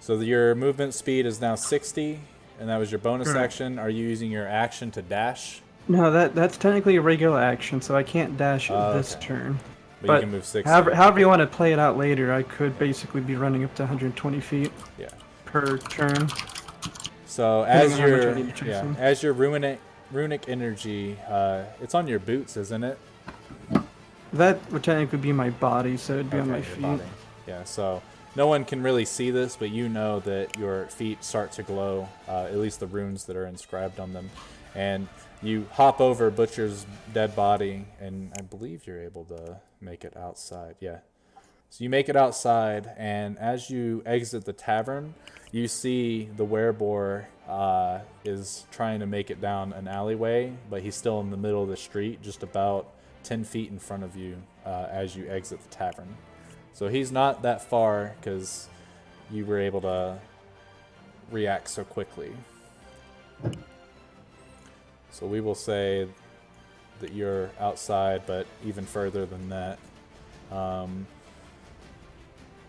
So your movement speed is now 60, and that was your bonus Correct. action. Are you using your action to dash? No, that's technically a regular action, so I can't dash this Okay. turn. But, But you can move 60. However you want to play it out later, I could basically be running up to 120 feet Yeah. per turn. So Depending as on how much I your need to chase him. as your runic energy, it's on your boots, isn't it? That would technically be my body, so it'd be on my your feet. body. Yeah. So no one can really see this, but you know that your feet start to glow. At least the runes that are inscribed on them, and you hop over Butcher's dead body, and I believe you're able to make it outside. Yeah. So you make it outside, and as you exit the tavern, you see the werebore is trying to make it down an alleyway, but he's still in the middle of the street, just about 10 feet in front of you as you exit the tavern. So he's not that far because you were able to react so quickly. So we will say that you're outside, but even further than that.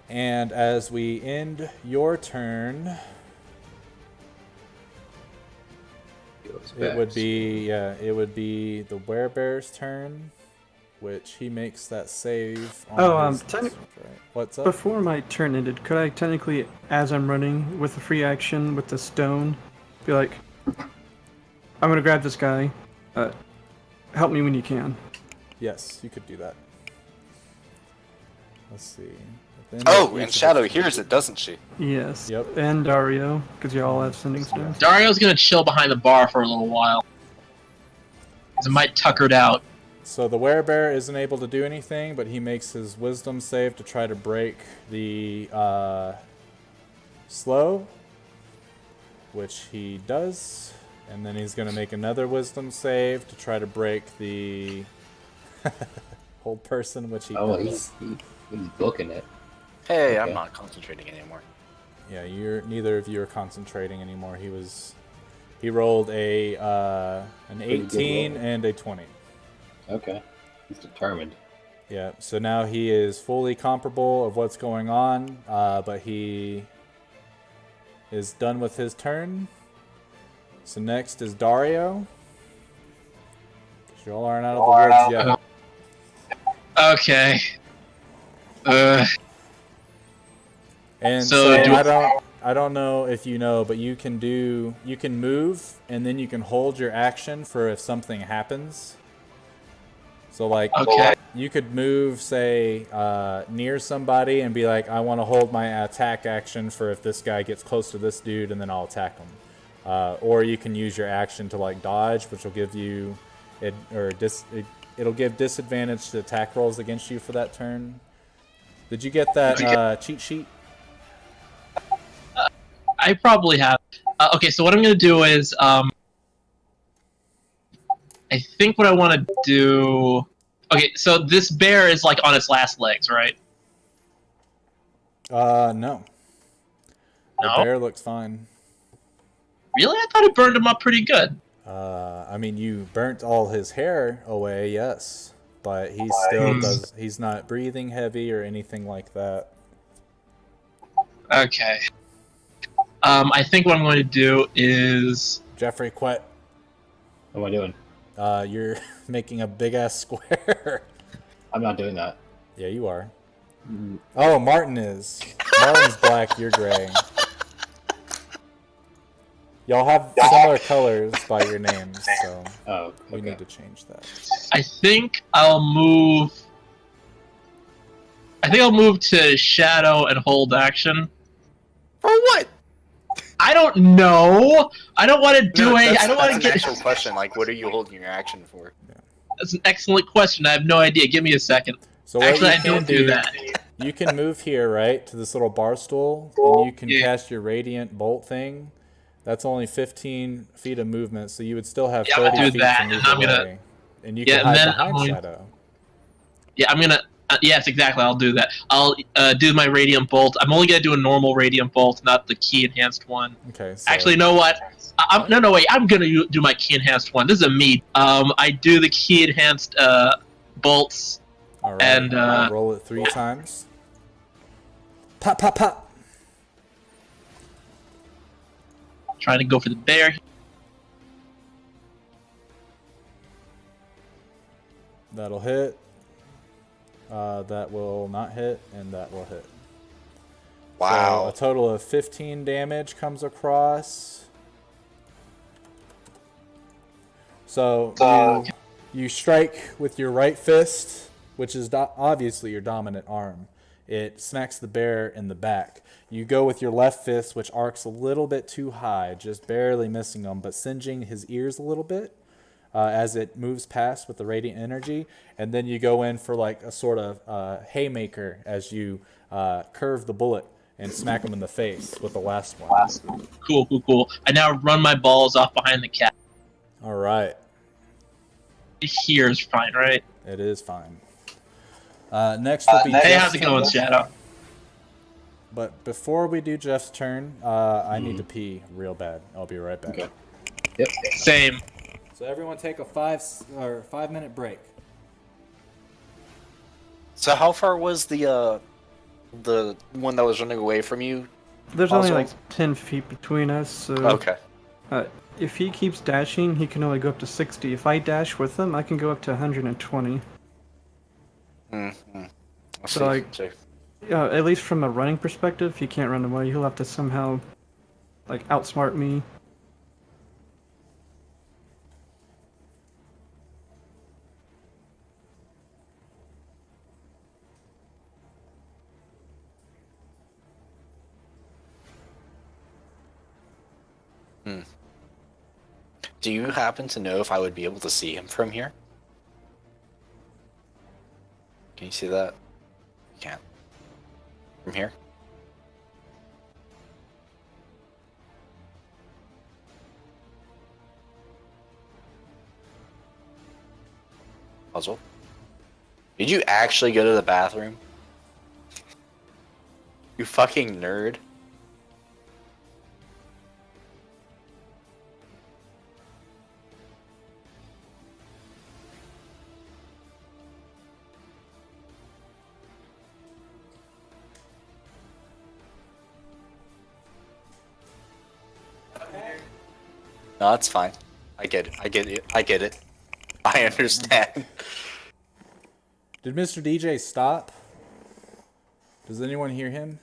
And as we end your turn, it would be the werebear's turn, which he makes that save. On his- right. What's up? Before my turn ended, could I technically, as I'm running with the free action with the stone, be like, I'm gonna grab this guy. Help me when you can. Yes, you could do that. Let's see. At the end Oh, of each and of Shadow the- hears it, doesn't she? Yes. Yep. And Dario, because you all have sending stones. Dario's gonna chill behind the bar for a little while. 'Cause it might tucker it out. So the werebear isn't able to do anything, but he makes his wisdom save to try to break the slow, which he does. And then he's going to make another wisdom save to try to break the hold person, which he does. He's booking it. Hey, Okay. I'm not concentrating anymore. Yeah, neither of you are concentrating anymore. He rolled an good 18 roll. and a 20. Okay. He's determined. Yeah, so now he is fully comparable of what's going on, but he is done with his turn. So next is Dario. 'Cause you all aren't out of the woods yet. Okay. And So so do- I don't know if you know, but you can move and then you can hold your action for if something happens. So like Okay. you could move, say, near somebody and be like, I want to hold my attack action for if this guy gets close to this dude, and then I'll attack him. Or you can use your action to like dodge, which will give you it'll give disadvantage to attack rolls against you for that turn. Did you get that cheat sheet? I probably have. Okay, so what I'm gonna do is, I think what I want to do. Okay, so this bear is like on its last legs, right? No. The No? bear looks fine. Really? I thought it burned him up pretty good. I mean, you burnt all his hair away, yes, but he still does. He's not breathing heavy or anything like that. Okay. I think what I'm going to do is... Jeffrey, quit. What am I doing? You're making a big ass square. I'm not doing that. Yeah, you are. Oh, Martin is. Martin's black, you're gray. Y'all have similar colors by your names, so we need to change that. I think I'll move to Shadow and hold action. For what? I don't know. I don't want to do it. I don't want to That's get... an actual question. Like, what are you holding your action for? That's an excellent question. I have no idea. Give me a second. So Actually, I don't do that. You can move here, right, to this little bar stool, and you can cast your Radiant Bolt thing. That's only 15 feet of movement, so you would still have 30 feet to move away. And you can hide behind Shadow. Yeah, I'm gonna... yes, exactly. I'll do that. I'll do my Radiant Bolt. I'm only gonna do a normal Radiant Bolt, not the Key Enhanced one. Okay. So... Actually, you know what? No, wait. I'm gonna do my Key Enhanced one. This is a me. I do the Key Enhanced bolts. All right. And I'll roll it 3 times. Pop, pop, pop. Trying to go for the bear. That'll hit. That will not hit, and that will hit. Wow. So a total of 15 damage comes across. So you strike with your right fist, which is obviously your dominant arm. It smacks the bear in the back. You go with your left fist, which arcs a little bit too high, just barely missing him, but singeing his ears a little bit as it moves past with the radiant energy. And then you go in for like a sort of haymaker as you curve the bullet and smack him in the face with the last one. Cool. I now run my balls off behind the cat. All right. Here is fine, right? It is fine. Next will be Hey, Jeff's how's it going, turn. Shadow? But before we do Jeff's turn, I need to pee real bad. I'll be right back. Okay. Yep. Same. So everyone take a 5-minute break. So how far was the one that was running away from you? There's only Also- like 10 feet between us, so Okay. if he keeps dashing, he can only go up to 60. If I dash with him, I can go up to 120. Mm-hmm. So, like, at least from a running perspective, he can't run away. He'll have to somehow, like, outsmart me. Do you happen to know if I would be able to see him from here? Can you see that? You can't. From here? Puzzle? Did you actually go to the bathroom? You fucking nerd. No, that's fine. I get it. I understand. Did Mr. DJ stop? Does anyone hear him?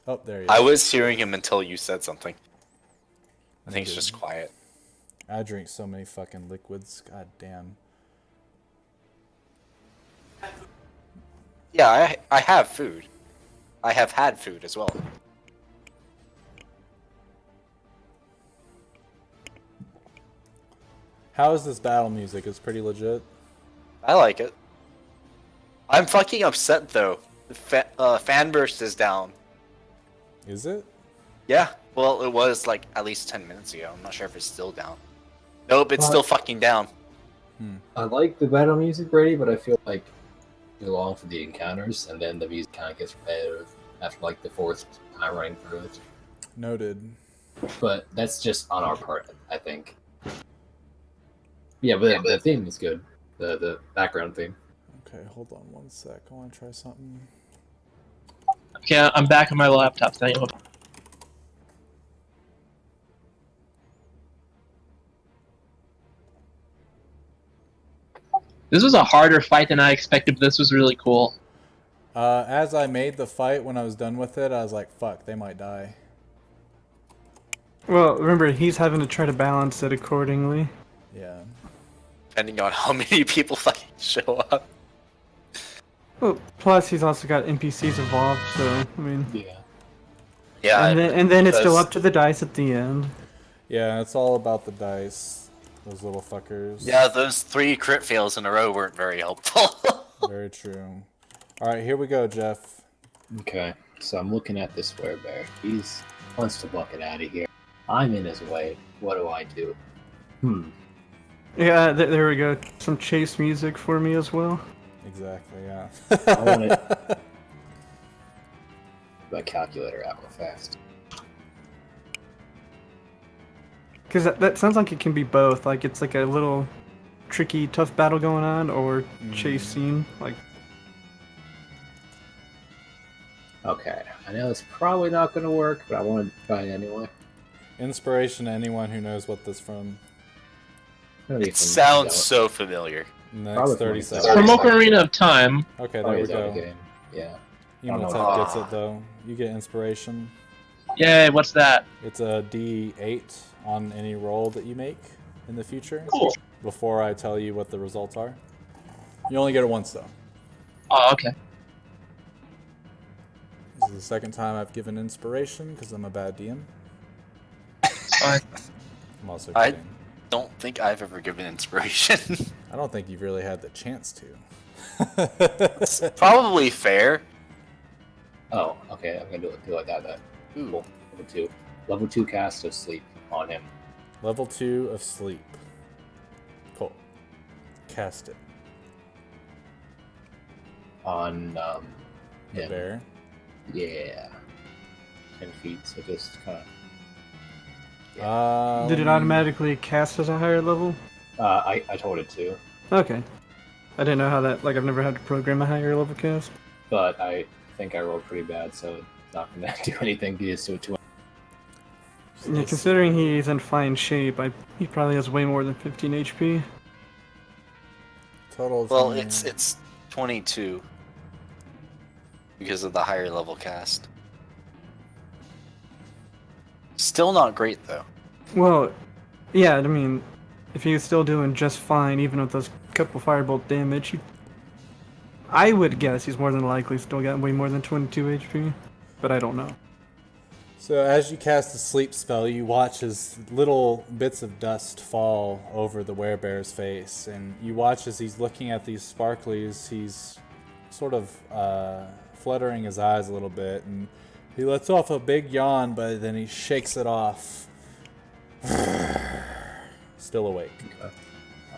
Oh, there he is. I was hearing him until you said something. I think it's just quiet. I drink so many fucking liquids. God damn. Yeah, I have food. I have had food as well. How is this battle music? It's pretty legit. I like it. I'm fucking upset though. The fan burst is down. Is it? Yeah. Well, it was like at least 10 minutes ago. I'm not sure if it's still down. Nope, it's still fucking down. I like the battle music, Brady, but I feel like you're long for the encounters, and then the music kind of gets repetitive after like the 4th time running through it. Noted. But that's just on our part, I think. Yeah, but the theme is good. The background theme. Okay, hold on one sec. I want to try something. Okay, I'm back on my laptop. So this was a harder fight than I expected, but this was really cool. As I made the fight, when I was done with it, I was like, fuck, they might die. Well, remember, he's having to try to balance it accordingly. Yeah. Depending on how many people fucking show up. Well, plus he's also got NPCs involved, so, I mean... Yeah. Yeah. And then it's still because- up to the dice at the end. Yeah, it's all about the dice. Those little fuckers. Yeah, those 3 crit fails in a row weren't very helpful. Very true. Alright, here we go, Jeff. Okay, so I'm looking at this werebear. He wants to bucket out of here. I'm in his way. What do I do? Yeah, there we go. Some chase music for me as well. Exactly, yeah. I want it. My calculator out real fast. Because that sounds like it can be both. Like, it's like a little tricky, tough battle going on, or chase scene. Like, Okay, I know it's probably not going to work, but I want to try it anyway. Inspiration to anyone who knows what this from. It sounds so familiar. Next Probably 30 from- seconds. From Ocarina of Time. Okay, Oh, there we he's out of go. game. Yeah. Emotep gets it though. You get inspiration. Yay, what's that? It's a D8 on any roll that you make in the future. Cool. Before I tell you what the results are. You only get it once though. Oh, okay. This is the second time I've given inspiration because I'm a bad DM. Fine. I'm also I- kidding. Don't think I've ever given inspiration. I don't think you've really had the chance to. It's probably fair. Oh, okay, I'm going to do it like that then. Ooh. Cool. Level 2. Level 2 cast of sleep on him. Level 2 of sleep. Cool. Cast it. On, The him. bear. Yeah. 10 feet, so just kind of... did it automatically cast at a higher level? I told it to, Okay. I didn't know how that... Like, I've never had to program a higher level cast. but I think I rolled pretty bad, so it's not going to do anything. He just do it to Yeah, considering he's in fine shape, he probably has way more than 15 HP. Total of Well, how many- it's 22 because of the higher level cast. Still not great though. Well, yeah, I mean, if he was still doing just fine, even with those couple firebolt damage, I would guess he's more than likely still got way more than 22 HP, but I don't know. So as you cast the sleep spell, you watch as little bits of dust fall over the werebear's face, and you watch as he's looking at these sparklies. He's sort of fluttering his eyes a little bit, and he lets off a big yawn, but then he shakes it off. Still awake. Okay.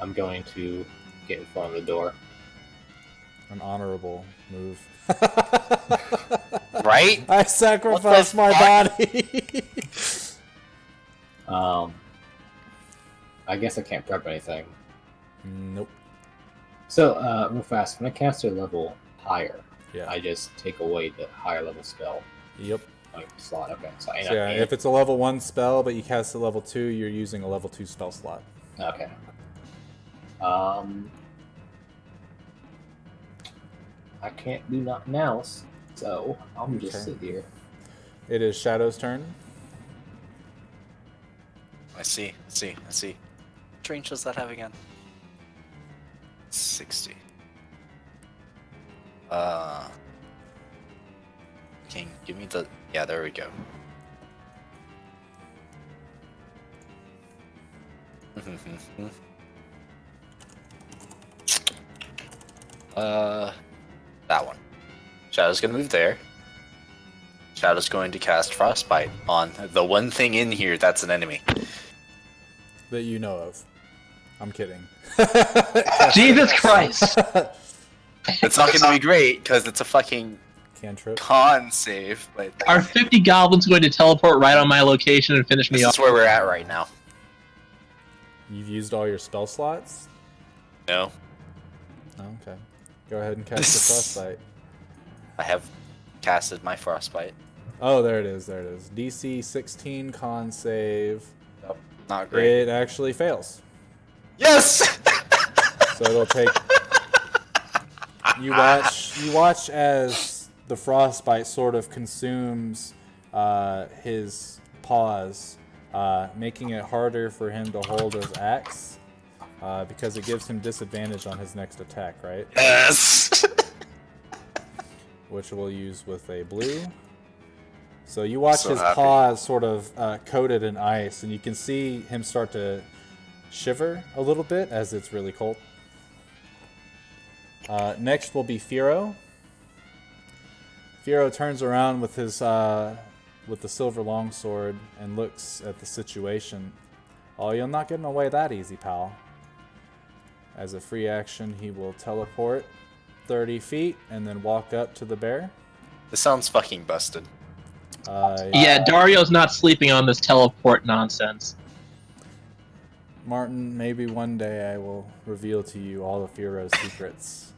I'm going to get in front of the door. An honorable move. Right? I sacrificed my fuck? body. I guess I can't prep anything. Nope. So, real fast, when I cast a level higher, Yeah. I just take away the higher level spell Yep. like slot. Okay, so I So yeah, if it's a level 1 spell, but you cast a level 2, you're using a level 2 spell slot. Okay. I can't do nothing else, so I'm just Okay. sit here. It is Shadow's turn. I see. What range does that have again? 60. Can you give me the... Yeah, there we go. That one. Shadow's gonna move there. Shadow's going to cast Frostbite on the one thing in here that's an enemy. That you know of. I'm kidding. Jesus Christ! It's not gonna be great, because it's a fucking Cantrip. con save, but Are 50 goblins going to teleport right on my location and finish me this off? is where we're at right now. You've used all your spell slots? No, Oh, okay. Go ahead and cast the Frostbite. I have casted my frostbite. Oh, there it is. There it is. DC 16 con save. Nope, not great. It actually fails. Yes. So it'll take. You watch as the frostbite sort of consumes his paws, making it harder for him to hold his axe because it gives him disadvantage on his next attack, right? Yes. Which we'll use with a blue. So you watch So his happy. paws sort of coated in ice, and you can see him start to shiver a little bit as it's really cold. Next will be Firo. Firo turns around with his with the silver longsword and looks at the situation. Oh, you're not getting away that easy, pal. As a free action, he will teleport 30 feet and then walk up to the bear. This sounds fucking busted. Yeah, Dario's not sleeping on this teleport nonsense. Martin, maybe one day I will reveal to you all of Firo's secrets.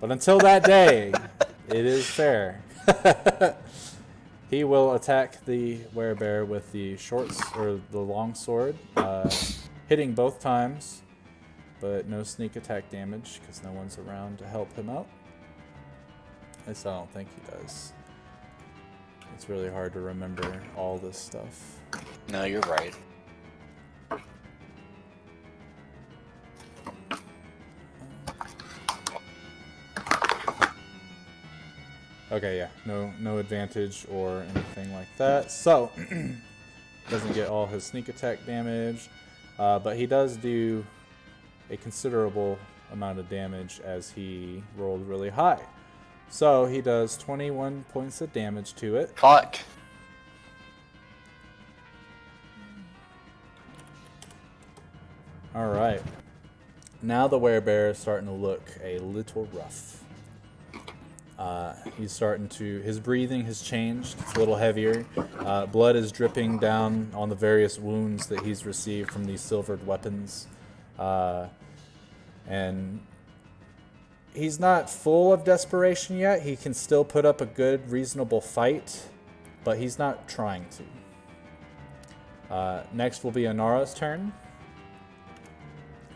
But until that day, it is fair. He will attack the werebear with the the long sword, hitting both times, but no sneak attack damage because no one's around to help him out. At least I don't think he does. It's really hard to remember all this stuff. No, you're right. Okay, yeah, no advantage or anything like that. So, doesn't get all his sneak attack damage, but he does do a considerable amount of damage as he rolled really high. So he does 21 points of damage to it. Fuck. All right. Now the werebear is starting to look a little rough. He's starting to, his breathing has changed. It's a little heavier. Blood is dripping down on the various wounds that he's received from these silvered weapons. And he's not full of desperation yet. He can still put up a good, reasonable fight, but he's not trying to. Next will be Anara's turn,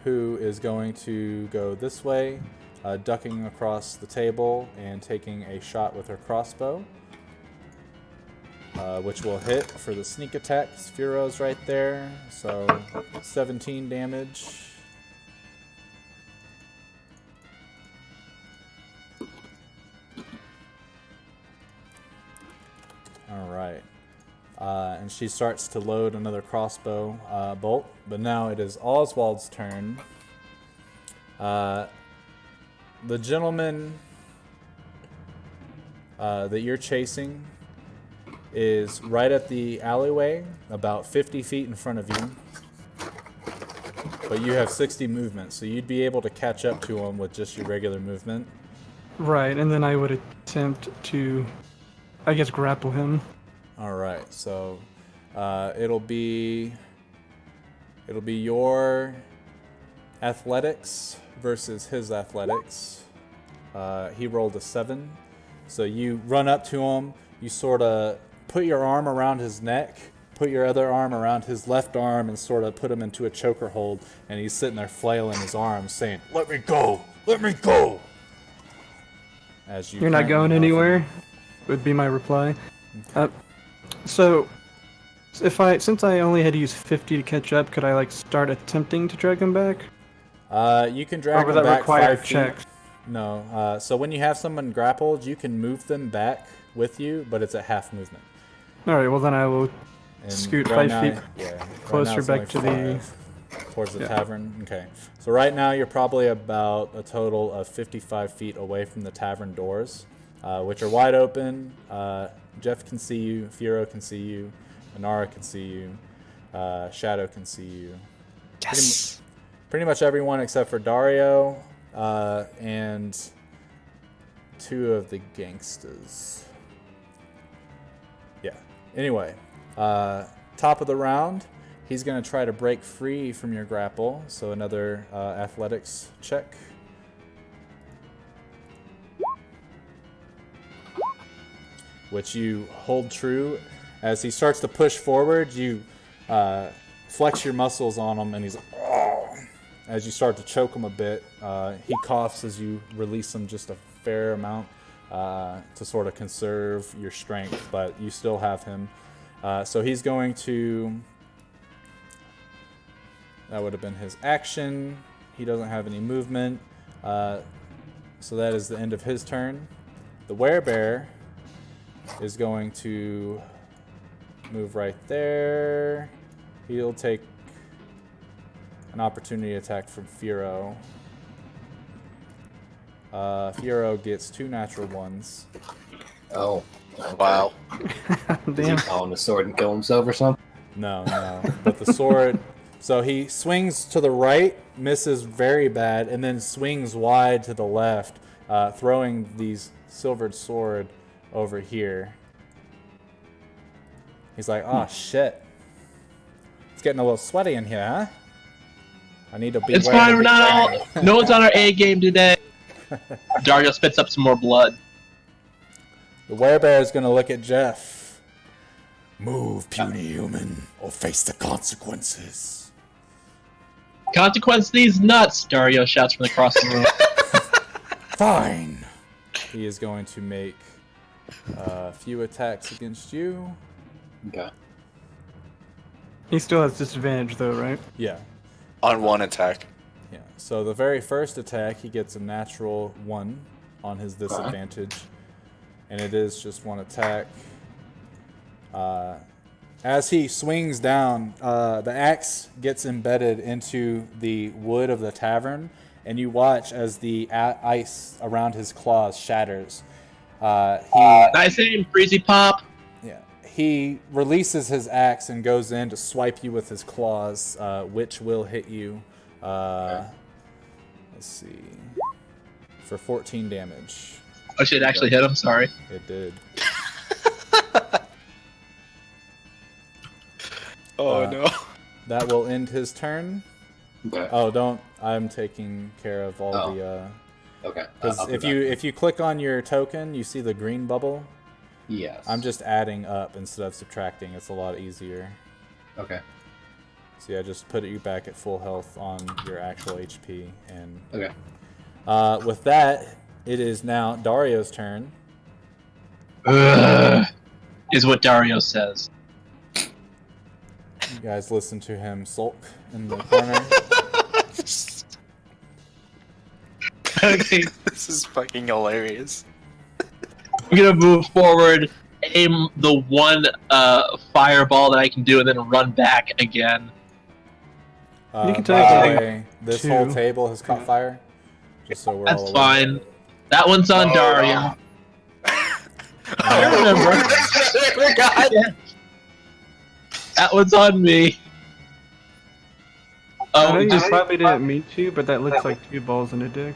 who is going to go this way, ducking across the table and taking a shot with her crossbow, which will hit for the sneak attack. Sphiro's right there, so 17 damage. All right. And she starts to load another crossbow bolt, but now it is Oswald's turn. The gentleman that you're chasing is right at the alleyway, about 50 feet in front of you. But you have 60 movement, so you'd be able to catch up to him with just your regular movement. Right, and then I would attempt to, I guess, grapple him. All right, so it'll be your athletics versus his athletics. He rolled a 7, so you run up to him. You sort of put your arm around his neck, put your other arm around his left arm, and sort of put him into a choker hold. And he's sitting there flailing his arms, saying, "Let me go! Let me go!" As You're not going anywhere, would be my reply. So, since I only had to use 50 to catch up, could I start attempting to drag him back? You can drag Or would them that back require 5 feet. checks? No. So when you have someone grappled, you can move them back with you, but it's at half movement. All right, well then I will And scoot right 5 now- feet yeah, right now closer it's back only to the- 5 towards the Yeah. tavern. Okay. So right now you're probably about a total of 55 feet away from the tavern doors, which are wide open. Jeff can see you. Firo can see you. Anara can see you. Shadow can see you. Yes. Pretty much everyone except for Dario and 2 of the gangsters. Yeah. Anyway, top of the round, He's going to try to break free from your grapple. So another athletics check. Which you hold true. As he starts to push forward, you flex your muscles on him, and he's like, oh. As you start to choke him a bit, he coughs as you release him just a fair amount to sort of conserve your strength, but you still have him. So he's going to... That would have been his action. He doesn't have any movement. So that is the end of his turn. The werebear is going to move right there. He'll take an opportunity attack from Firo. Firo gets 2 natural ones. Oh. Okay. Wow. Is he calling the sword and kill himself or something? No. But the sword... So he swings to the right, misses very bad, and then swings wide to the left, throwing these silvered sword over here. He's like, oh shit. It's getting a little sweaty in here, huh? I need to be... It's fine now. No one's on our A game today. Dario spits up some more blood. The werebear is going to look at Jeff. Move, puny human, or face the consequences. Consequence these nuts, Dario shouts from across the room. Fine. He is going to make a few attacks against you. Okay. He still has disadvantage though, right? Yeah. On one attack. Yeah. So the very first attack, he gets a natural 1 on his disadvantage. And it is just 1 attack. As he swings down, the axe gets embedded into the wood of the tavern, and you watch as the ice around his claws shatters. Nice aim, Freezy Pop. Yeah. He releases his axe and goes in to swipe you with his claws, which will hit you. Let's see. For 14 damage. Oh shit, actually hit him, sorry. It did. Oh no. That will end his turn. Okay. Oh, don't. I'm taking care of all the... Okay. Because if you click on your token, you see the green bubble. Yes. I'm just adding up instead of subtracting. It's a lot easier. Okay. So yeah, just put you back at full health on your actual HP. And Okay. with that, it is now Dario's turn. Is what Dario says. You guys listen to him sulk in the corner. Okay, This is fucking hilarious. I'm gonna move forward, aim the one fireball that I can do, and then run back again. You can By take the like way, this 2. whole table has caught fire. Just so we're all That's aware. fine. That one's on Dario. I remember. God. Yeah. That one's on me. I know Oh, you just probably didn't mean to, but that looks like 2 balls in a dick.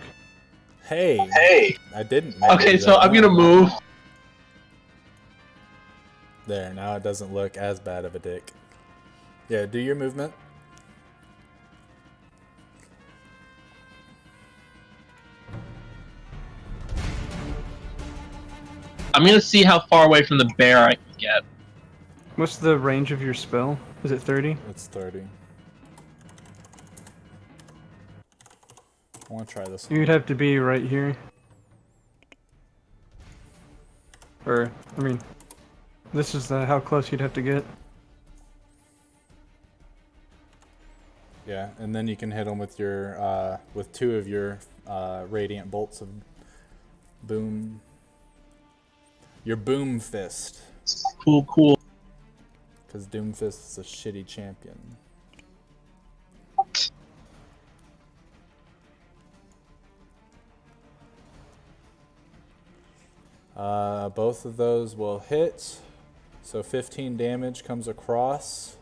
Hey, I didn't. mean to okay. do So that. I'm gonna move. There, now it doesn't look as bad of a dick. Yeah, do your movement. I'm gonna see how far away from the bear I can get. What's the range of your spell? Is it 30? It's 30. I want to try this one. You'd have to be right here. Or, I mean, this is how close you'd have to get. Yeah, and then you can hit them with your with 2 of your radiant bolts of boom. Your boom fist, Cool. because Doomfist is a shitty champion. Both of those will hit, so 15 damage comes across.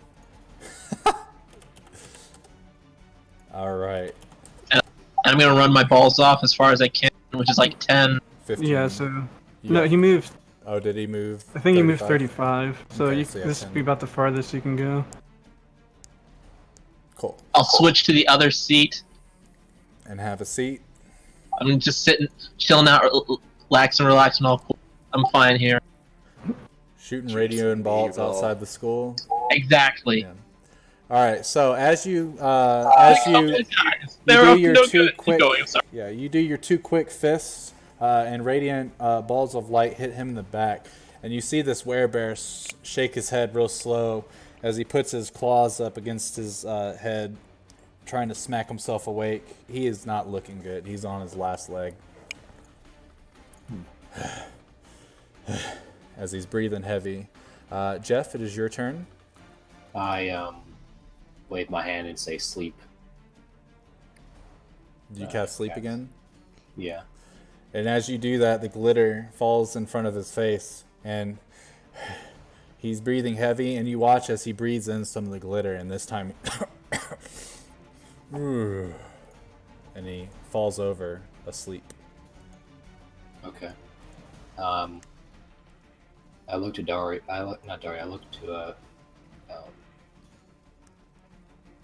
All right. I'm gonna run my balls off as far as I can, which is like 10. 15. Yeah, so... You No, got- he moved... Oh, did he move? I think he moved 35? 35, so Okay, you, so yeah, this 10. would be about the farthest you can go. Cool. I'll switch to the other seat. And have a seat. I'm just sitting, chilling out, relaxing all cool. I'm fine here. Shooting radio and balls outside the school. Exactly. Yeah. All right. So as you do your two quick, you do your 2 quick fists, and radiant balls of light hit him in the back, and you see this werebear shake his head real slow as he puts his claws up against his head, trying to smack himself awake. He is not looking good. He's on his last leg. As he's breathing heavy. Jeff, it is your turn. I wave my hand and say sleep. Do you cast sleep again? Yeah. And as you do that, the glitter falls in front of his face, and he's breathing heavy, and you watch as he breathes in some of the glitter, and this time and he falls over asleep. Okay. I look to Dari. I look to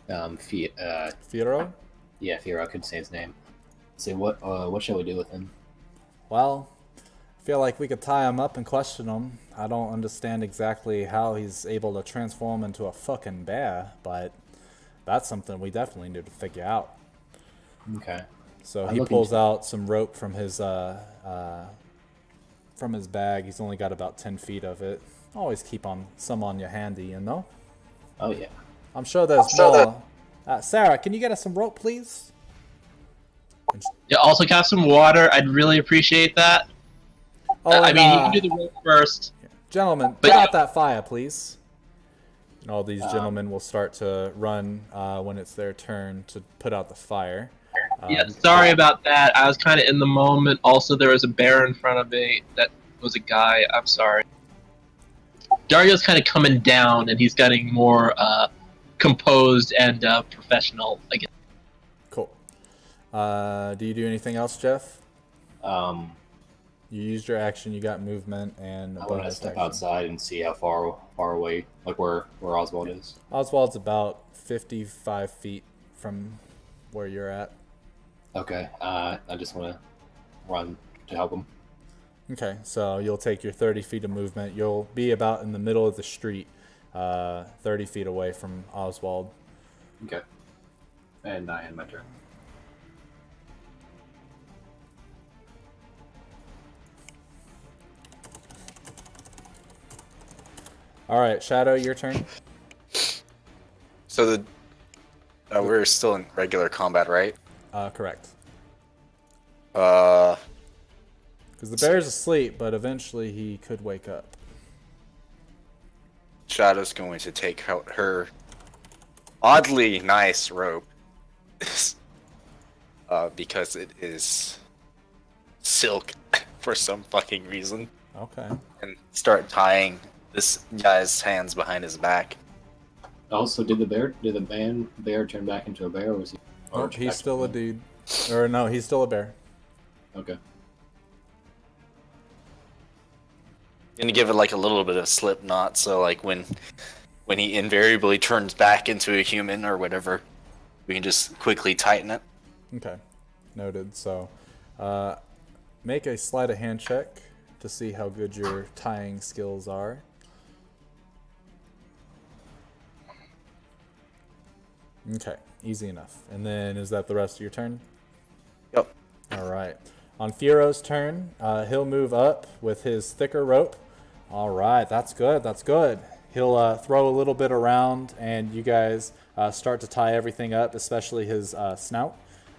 Firo? Yeah, Firo. I couldn't say his name. Say what shall we do with him? Well, I feel like we could tie him up and question him. I don't understand exactly how he's able to transform into a fucking bear, but that's something we definitely need to figure out. Okay. So he pulls out some rope from his bag. He's only got about 10 feet of it. Always keep some on your handy, you know? Oh, yeah. I'm sure there's more. Sarah, can you get us some rope, please? Yeah, also got some water. I'd really appreciate that. Oh, I mean, you can do the rope first. Gentlemen, put out that fire, please. And all these gentlemen will start to run when it's their turn to put out the fire. Yeah, sorry about that. I was kind of in the moment. Also, there was a bear in front of me that was a guy. I'm sorry. Dario's kind of coming down, and he's getting more composed and professional again. Cool. Do you do anything else, Jeff? You used your action. You got movement and. I want to step outside and see how far away, like where Oswald is. Oswald's about 55 feet from where you're at. Okay. I just want to run to help him. Okay, so you'll take your 30 feet of movement. You'll be about in the middle of the street, 30 feet away from Oswald. Okay. And I end my turn. All right, Shadow, your turn. So we're still in regular combat, right? Correct. Uh, Because the bear's asleep, but eventually he could wake up. Shadow's going to take out her oddly nice rope, because it is silk for some fucking reason, Okay. and start tying this guy's hands behind his back. Also, did the bear turn back into a bear, or was he? Oh, he's still a dude. Or no, he's still a bear. Okay. Gonna give it like a little bit of slip knot, so like when he invariably turns back into a human or whatever, we can just quickly tighten it. Okay. Noted. So, make a sleight of hand check to see how good your tying skills are. Okay, easy enough. And then is that the rest of your turn? Yep. All right. On Firo's turn, he'll move up with his thicker rope. All right, that's good. That's good. He'll throw a little bit around, and you guys start to tie everything up, especially his snout.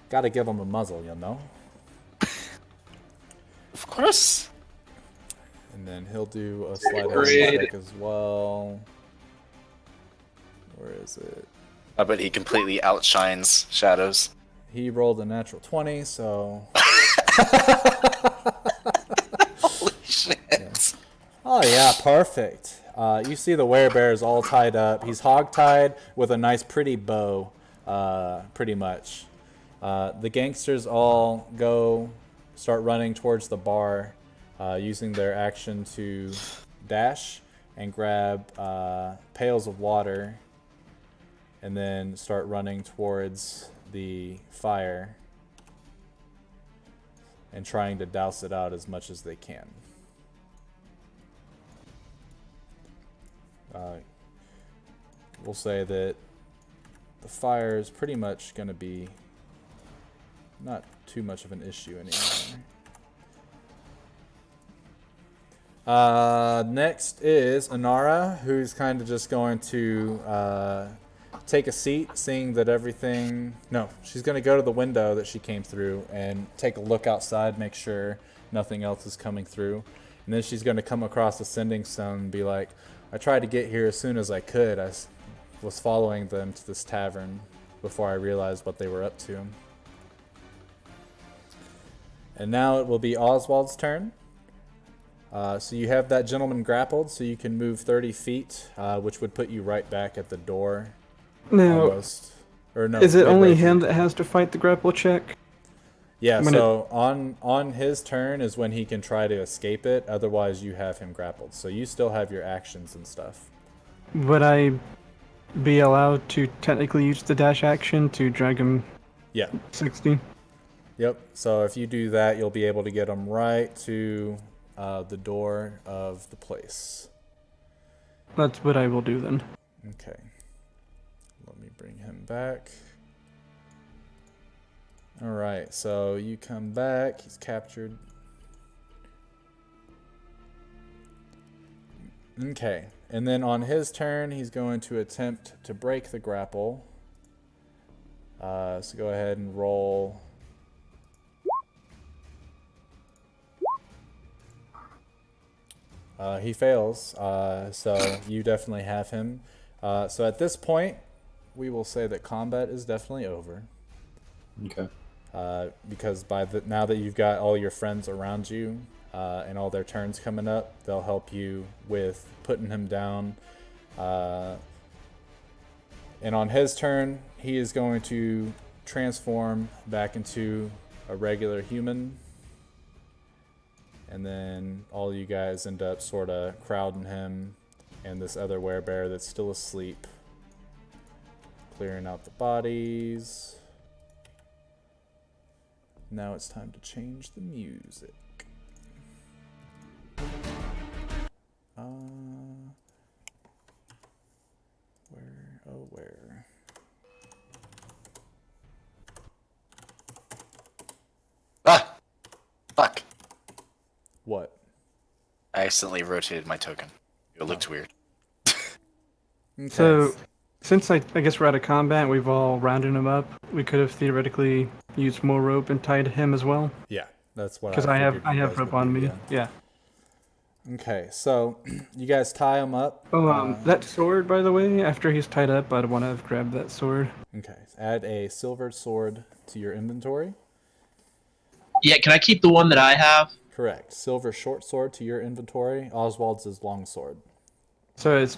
Got to give him a muzzle, you know. Of course. And then he'll do a sleight of hand check as well. Where is it? I bet he completely outshines Shadows. He rolled a natural 20, so. Holy shit. Yeah. Oh yeah, perfect. You see the werebear is all tied up. He's hog-tied with a nice pretty bow, pretty much. The gangsters all start running towards the bar, using their action to dash and grab pails of water. and then start running towards the fire and trying to douse it out as much as they can. We'll say that the fire is pretty much going to be not too much of an issue anymore. Next is Inara, who's kind of just going to take a seat, seeing that everything... No, she's going to go to the window that she came through and take a look outside, make sure nothing else is coming through. And then she's going to come across the sending stone and be like, I tried to get here as soon as I could. I was following them to this tavern before I realized what they were up to. And now it will be Oswald's turn. So you have that gentleman grappled, so you can move 30 feet, which would put you right back at the door. Now, Almost. Or no, is it only midway him through. that has to fight the grapple check? Yeah, when so on his turn is when he can try to escape it. Otherwise, you have him grappled. So you still have your actions and stuff. Would I be allowed to technically use the dash action to drag him Yeah. 60? Yep. So if you do that, you'll be able to get him right to the door of the place. That's what I will do then. Okay. Let me bring him back. All right. So you come back. He's captured. Okay. And then on his turn, he's going to attempt to break the grapple. So go ahead and roll. He fails, so you definitely have him. So at this point, we will say that combat is definitely over. Okay. Because now that you've got all your friends around you and all their turns coming up, they'll help you with putting him down. And on his turn, he is going to transform back into a regular human. And then all you guys end up sort of crowding him and this other werebear that's still asleep. Clearing out the bodies. Now it's time to change the music. Where? Ah! Fuck. What? I accidentally rotated my token. It looked weird. Okay. So, since I guess we're out of combat, we've all rounded him up. We could have theoretically used more rope and tied him as well. Yeah, that's what Because I I figured have you guys rope would on do, me. yeah. Yeah. Okay, so you guys tie him up. Oh, that sword, by the way, after he's tied up, I'd want to have grabbed that sword. Okay, add a silver sword to your inventory. Yeah, can I keep the one that I have? Correct. Silver short sword to your inventory. Oswald's is long sword. So it's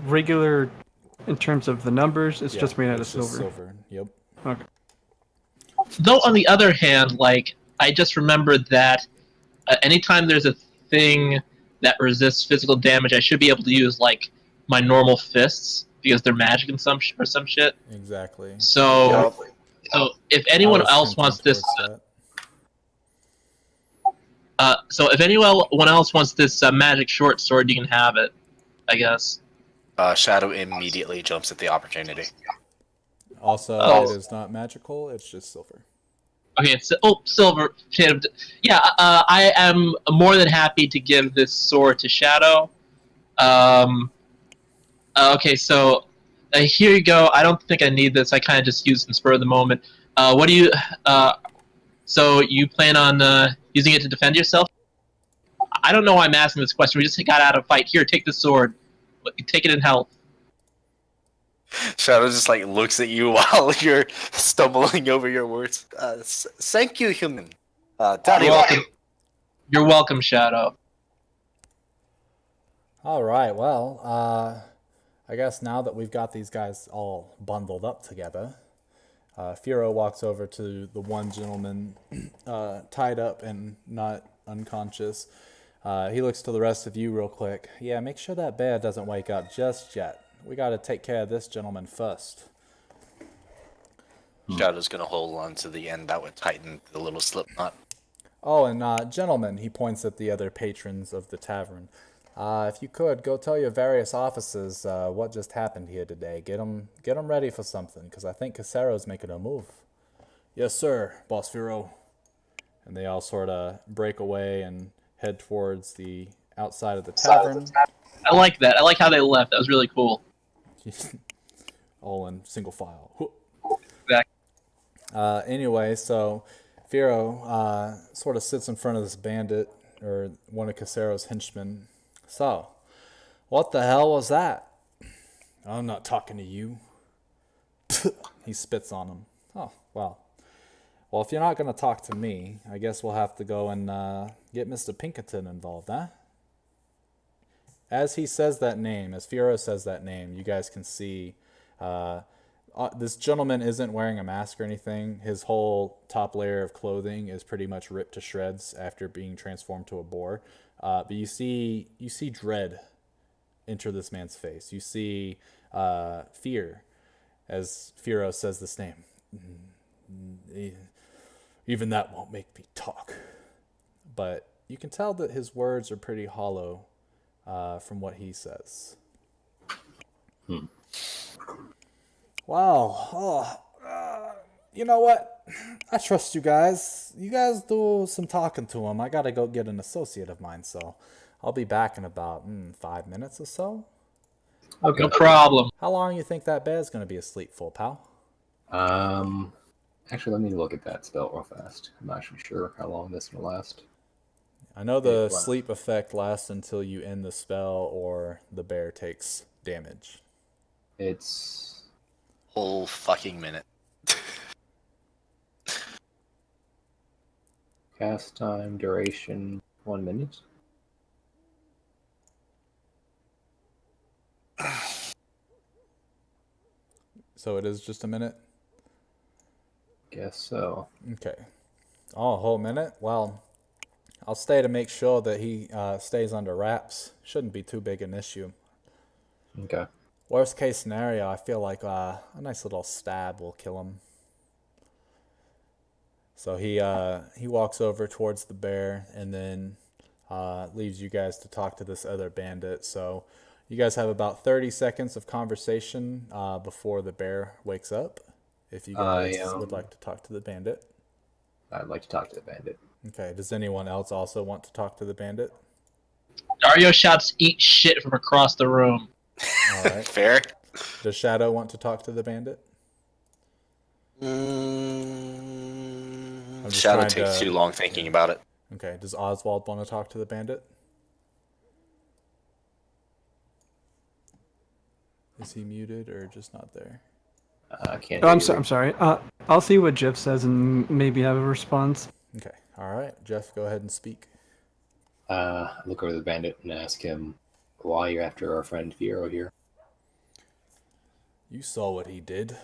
regular in terms of the numbers. It's Yeah, just made out of it's just silver. silver. Yep. Okay. Though, on the other hand, like, I just remembered that anytime there's a thing that resists physical damage, I should be able to use, like, my normal fists, because they're magic and some shit. Exactly. So, if anyone I was else hinting wants this... towards that. So if anyone else wants this magic short sword, you can have it, I guess. Shadow immediately jumps at the opportunity. Also, Oh. it is not magical. It's just silver. Okay, it's silver. Yeah, I am more than happy to give this sword to Shadow. Okay, so here you go. I don't think I need this. I kind of just used it in spur of the moment. What do you? So you plan on using it to defend yourself? I don't know why I'm asking this question. We just got out of a fight. Here, take the sword. Take it in health. Shadow just like looks at you while you're stumbling over your words. Thank you, human. You're welcome, Shadow. All right. Well, I guess now that we've got these guys all bundled up together, Firo walks over to the one gentleman tied up and not unconscious. He looks to the rest of you real quick. Yeah, make sure that bear doesn't wake up just yet. we gotta take care of this gentleman first. Shadow's gonna hold on to the end that would tighten the little slip knot. Oh, and gentlemen, he points at the other patrons of the tavern. If you could, go tell your various officers what just happened here today. Get them ready for something, because I think Casero's making a move. Yes, sir, Boss Firo. And they all sort of break away and head towards the outside of the tavern. I like that. I like how they left. That was really cool. All in single file. Exactly. Anyway, so Firo sort of sits in front of this bandit, or one of Casero's henchmen. So, what the hell was that? I'm not talking to you. He spits on him. Oh, well. Well, if you're not going to talk to me, I guess we'll have to go and get Mr. Pinkerton involved, huh? As he says that name, as Firo says that name, you guys can see this gentleman isn't wearing a mask or anything. His whole top layer of clothing is pretty much ripped to shreds after being transformed to a boar. But you see dread enter this man's face. You see fear as Firo says this name. Even that won't make me talk. But you can tell that his words are pretty hollow from what he says. Wow. You know what? I trust you guys. You guys do some talking to him. I gotta go get an associate of mine, so I'll be back in about 5 minutes or so. Okay. No problem. How long you think that bear's gonna be asleep for, pal? Actually, let me look at that spell real fast. I'm not actually sure how long this will last. I know the sleep effect lasts until you end the spell or the bear takes damage. It's Whole fucking minute. cast time, duration, 1 minute. So it is just a minute? Guess so. Okay. Oh, a whole minute? Well, I'll stay to make sure that he stays under wraps. Shouldn't be too big an issue. Okay. Worst case scenario, I feel like a nice little stab will kill him. So he walks over towards the bear and then leaves you guys to talk to this other bandit. So you guys have about 30 seconds of conversation before the bear wakes up. If you guys would like to talk to the bandit. I'd like to talk to the bandit. Okay, does anyone else also want to talk to the bandit? Dario shouts, "Eat shit" from across the room. All right. Fair. Does Shadow want to talk to the bandit? Shadow takes too long thinking about it. Okay, does Oswald want to talk to the bandit? Is he muted or just not there? I can't. Oh, I'm sorry. I'll see what Jeff says and maybe have a response. Okay, all right. Jeff, go ahead and speak. Look over the bandit and ask him why you're after our friend Firo here. You saw what he did.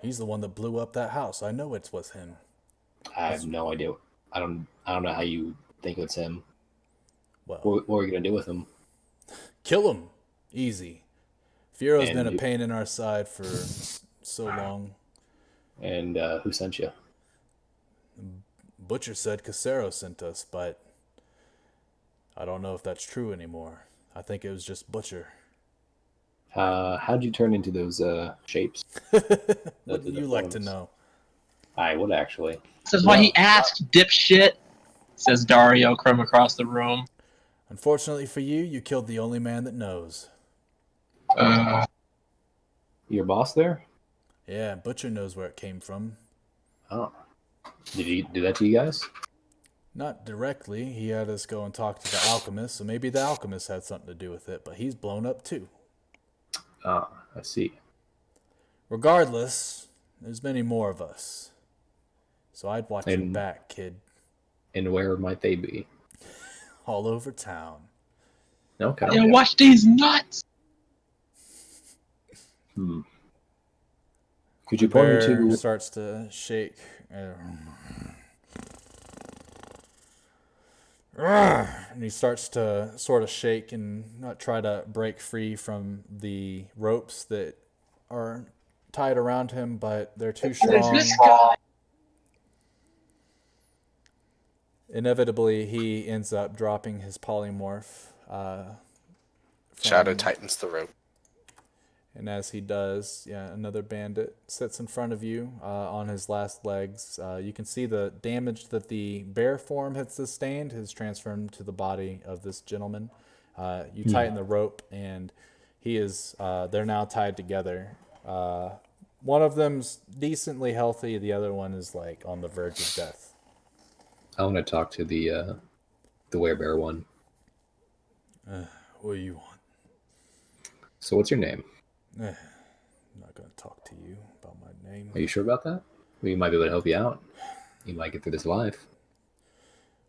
He's the one that blew up that house. I know it was him. I have no idea. I don't know how you think it's him. Well, What are you gonna do with him? kill him. Easy. Firo's And been a you- pain in our side for so long. And who sent you? Butcher said Casero sent us, but I don't know if that's true anymore. I think it was just Butcher. How'd you turn into those shapes? Wouldn't you like to forms? know? I would actually. This is why he asked, dipshit, says Dario from across the room. Unfortunately for you, you killed the only man that knows. Your boss there? Yeah, Butcher knows where it came from. Oh. Did he do that to you guys? Not directly. He had us go and talk to the alchemist, so maybe the alchemist had something to do with it, but he's blown up too. Ah, I see. Regardless, there's many more of us. So I'd watch your And- back, kid. And where might they be? All over town. Okay. Yeah, watch these nuts! Could you point me Bear to? starts to shake. And he starts to sort of shake and not try to break free from the ropes that are tied around him, but they're too strong. Inevitably, he ends up dropping his polymorph. Shadow tightens the rope. And as he does, another bandit sits in front of you on his last legs. You can see the damage that the bear form had sustained has transferred to the body of this gentleman. You tighten the rope, and he is. They're now tied together. One of them's decently healthy. The other one is like on the verge of death. I want to talk to the werebear one. What do you want? So what's your name? I'm not going to talk to you about my name. Are you sure about that? We might be able to help you out. You might get through this alive.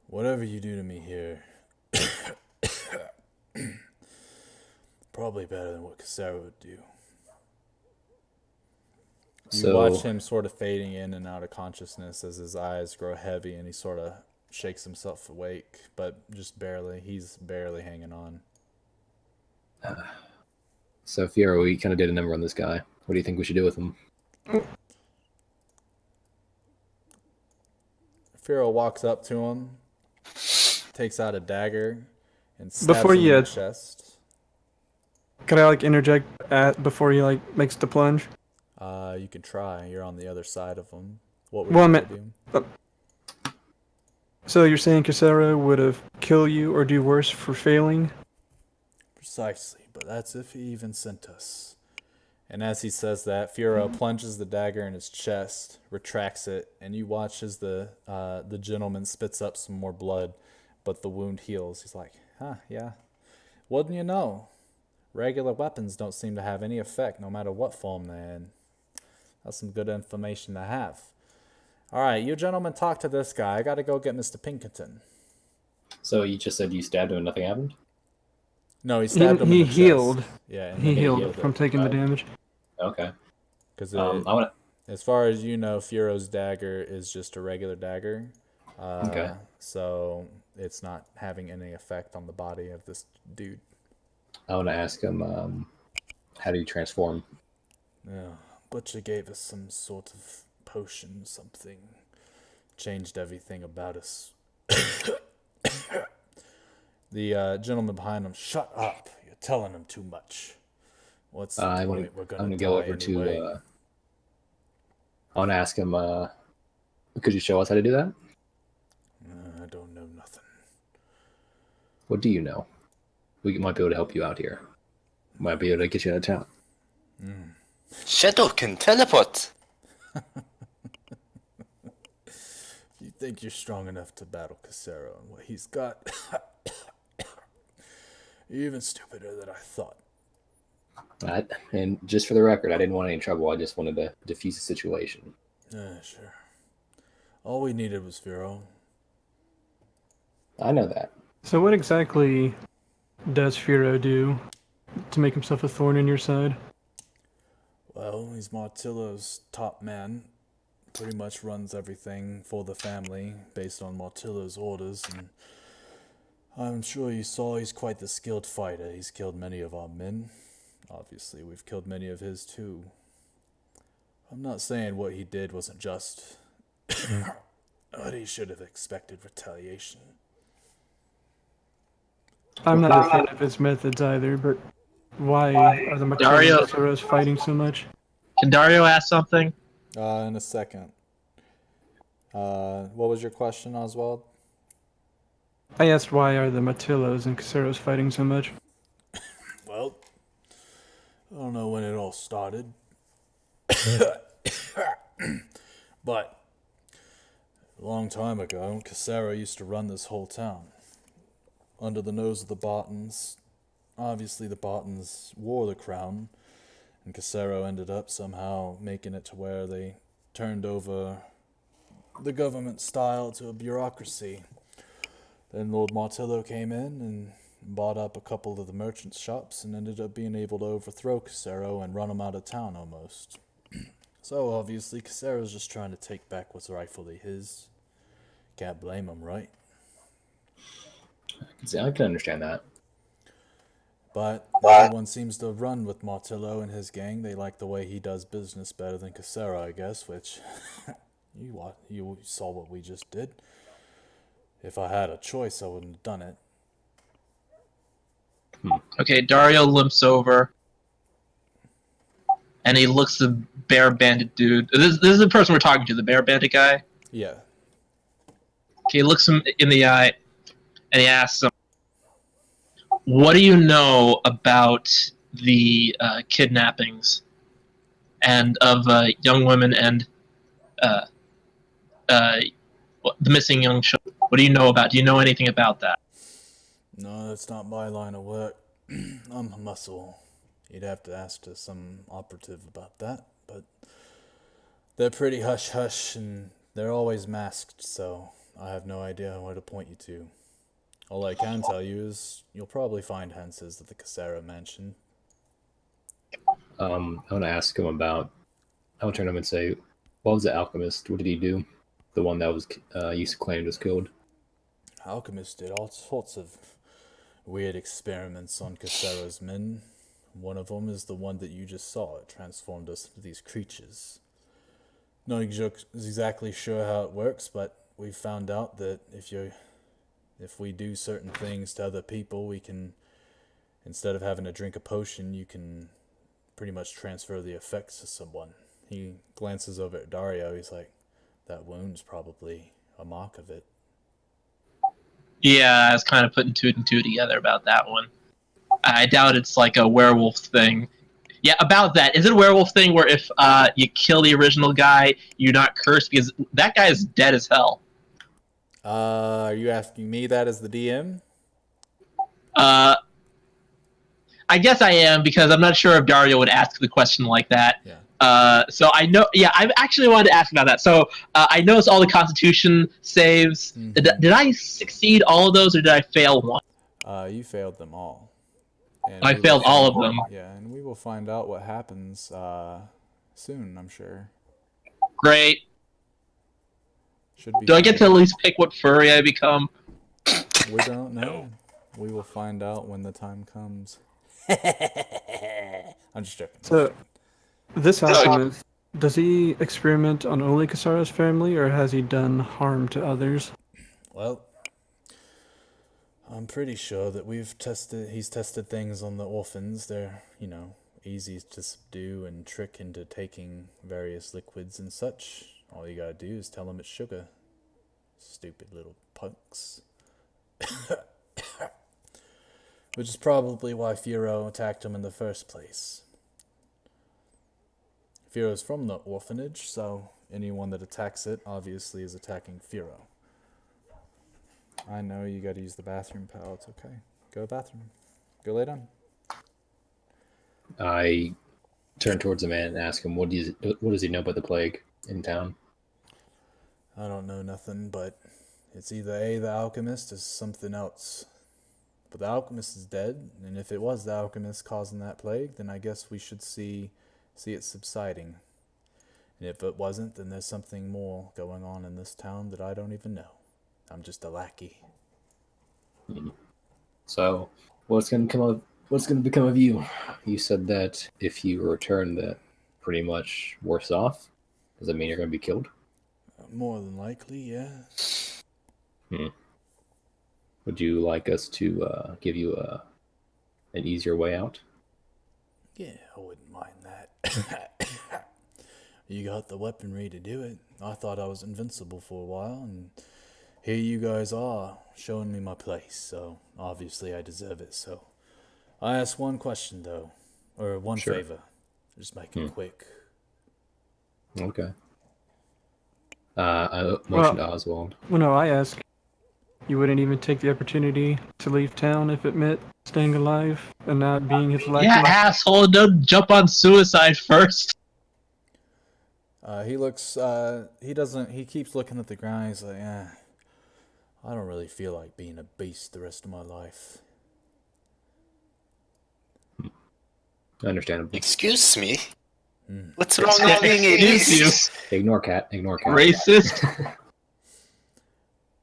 Whatever you do to me here, probably better than what Casero would do. You watch him sort of fading in and out of consciousness as his eyes grow heavy and he sort of shakes himself awake, but just barely. He's barely hanging on. So, Fiero, we kind of did a number on this guy. What do you think we should do with him? Fiero walks up to him, takes out a dagger, and stabs him in the chest. Could I interject before he makes the plunge? You can try. You're on the other side of him. What would you do? So you're saying Casero would have kill you or do worse for failing? Precisely, but that's if he even sent us. And as he says that, Fiero plunges the dagger in his chest, retracts it, and you watch as the gentleman spits up some more blood, but the wound heals. He's like, yeah. Wouldn't you know? Regular weapons don't seem to have any effect no matter what form they're in. That's some good information to have. All right, you gentlemen talk to this guy. I got to go get Mr. Pinkerton. So you just said you stabbed him and nothing happened? No, he stabbed him in the chest. Healed. Yeah, he healed from taking the damage. Okay. Because as far as you know, Fiero's dagger is just a regular dagger. Okay. So it's not having any effect on the body of this dude. I want to ask him, how do you transform? Yeah, Butcher gave us some sort of potion, something. Changed everything about us. The gentleman behind him, shut up. You're telling him too much. What's the point? We're going to go over anyway. I want to ask him, could you show us how to do that? I don't know nothing. What do you know? We might be able to help you out here. Might be able to get you out of town. Shadow can teleport. You think you're strong enough to battle Casero and what he's got? You're even stupider than I thought. And just for the record, I didn't want any trouble. I just wanted to defuse the situation. Sure. All we needed was Fiero. I know that. So what exactly does Fiero do to make himself a thorn in your side? Well, he's Martillo's top man. Pretty much runs everything for the family based on Martillo's orders, and I'm sure you saw he's quite the skilled fighter. He's killed many of our men. Obviously, we've killed many of his too. I'm not saying what he did wasn't just, but he should have expected retaliation. I'm not a fan of his methods either, but why are the Macaros fighting so much? Can Dario ask something? In a second. What was your question, Oswald? I asked why are the Matillos and Caseros fighting so much? Well, I don't know when it all started. But a long time ago, Casero used to run this whole town. Under the nose of the Bartons. Obviously the Bartons wore the crown, and Casero ended up somehow making it to where they turned over the government style to a bureaucracy. Then Lord Martillo came in and bought up a couple of the merchants' shops and ended up being able to overthrow Casero and run him out of town almost. So obviously Casero's just trying to take back what's rightfully his. Can't blame him, right? See, I can understand that. But everyone seems to run with Martillo and his gang. They like the way he does business better than Casera, I guess, which you saw what we just did. If I had a choice, I wouldn't have done it. Okay, Dario limps over, and he looks the bear bandit dude. This is the person we're talking to, the bear bandit guy. Yeah. Okay, he looks him in the eye, and he asks him, "What do you know about the kidnappings and of young women and the missing young children? What do you know about? Do you know anything about that?" No, that's not my line of work. I'm a muscle. You'd have to ask to some operative about that, but they're pretty hush-hush, and they're always masked, so I have no idea where to point you to. All I can tell you is you'll probably find Henses at the Casera mansion. I want to ask him about. I will turn to him and say, "What was the alchemist? What did he do? The one that was you claimed was killed." Alchemist did all sorts of weird experiments on Casera's men. One of them is the one that you just saw. It transformed us into these creatures. Not exactly sure how it works, but we found out that if we do certain things to other people, we can, instead of having to drink a potion, you can pretty much transfer the effects to someone. He glances over at Dario. He's like, that wound's probably a mark of it. Yeah, I was kind of putting two and two together about that one. I doubt it's like a werewolf thing. Yeah, about that. Is it a werewolf thing where if you kill the original guy, you're not cursed? Because that guy is dead as hell. Are you asking me that as the DM? I guess I am, because I'm not sure if Dario would ask the question like that. Yeah. So I know, yeah, I actually wanted to ask about that. So I noticed all the Constitution saves. Mm-hmm. Did I succeed all of those, or did I fail one? You failed them all. And I we failed will all find- of them. Yeah, and we will find out what happens soon, I'm sure. Great. Should be Do I get to fine. at least pick what furry I become? We don't know. We will find out when the time comes. I'm just joking. So, this alchemist, does he experiment on only Kasara's family, or has he done harm to others? Well, I'm pretty sure that he's tested things on the orphans. They're, easy to subdue and trick into taking various liquids and such. All you gotta do is tell them it's sugar. Stupid little punks. Which is probably why Firo attacked him in the first place. Firo's from the orphanage, so anyone that attacks it obviously is attacking Firo. I know you gotta use the bathroom, pal. It's okay. Go to the bathroom. Go lay down. I turn towards the man and ask him, what does he know about the plague in town? I don't know nothing, but it's either A, the alchemist, or something else. But the alchemist is dead, and if it was the alchemist causing that plague, then I guess we should see it subsiding. And if it wasn't, then there's something more going on in this town that I don't even know. I'm just a lackey. So, what's going to become of you? You said that if you return, that pretty much worse off. Does that mean you're going to be killed? More than likely, yeah. Would you like us to give you an easier way out? Yeah, I wouldn't mind that. You got the weaponry to do it. I thought I was invincible for a while, and here you guys are, showing me my place, so obviously I deserve it. So I ask one question, though, or one Sure. favor. Just make it quick. Okay. I motioned to Oswald. Well, no, I ask. You wouldn't even take the opportunity to leave town if it meant staying alive and not being his lackey? Yeah, asshole! Don't jump on suicide first. He looks, he keeps looking at the ground. He's like, I don't really feel like being a beast the rest of my life. Understandable. Excuse me? What's wrong with being a Excuse beast? Ignore cat. Ignore cat. Racist.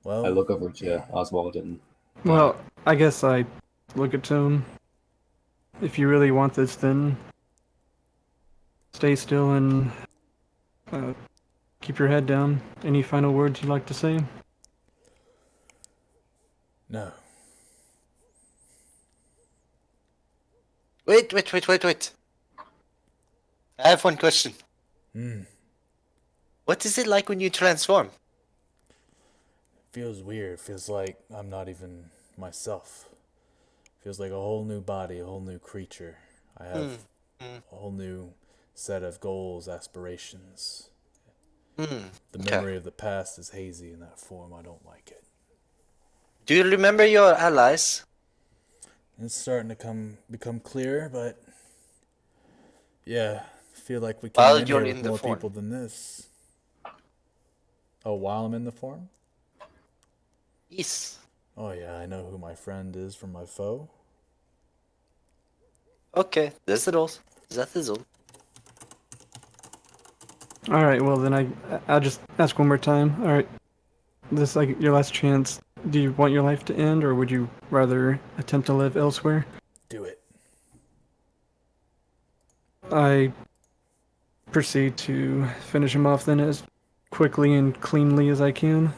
Well, I look over to Oswald and Well, I guess I look at Tone. If you really want this, then stay still and keep your head down. Any final words you'd like to say? No. Wait. I have one question. What is it like when you transform? Feels weird. Feels like I'm not even myself. Feels like a whole new body, a whole new creature. I have a whole new set of goals, aspirations. The memory of the past is hazy in that form. I don't like it. Do you remember your allies? It's starting to become clear, but yeah, I feel like we While came in you're here in with the more form. people than this. Oh, while I'm in the form? Yes. Oh yeah, I know who my friend is from my foe. Okay, that's it all. That is all. All right. Well, then I'll just ask one more time. All right. This is like your last chance. Do you want your life to end, or would you rather attempt to live elsewhere? Do it. I proceed to finish him off then as quickly and cleanly as I can.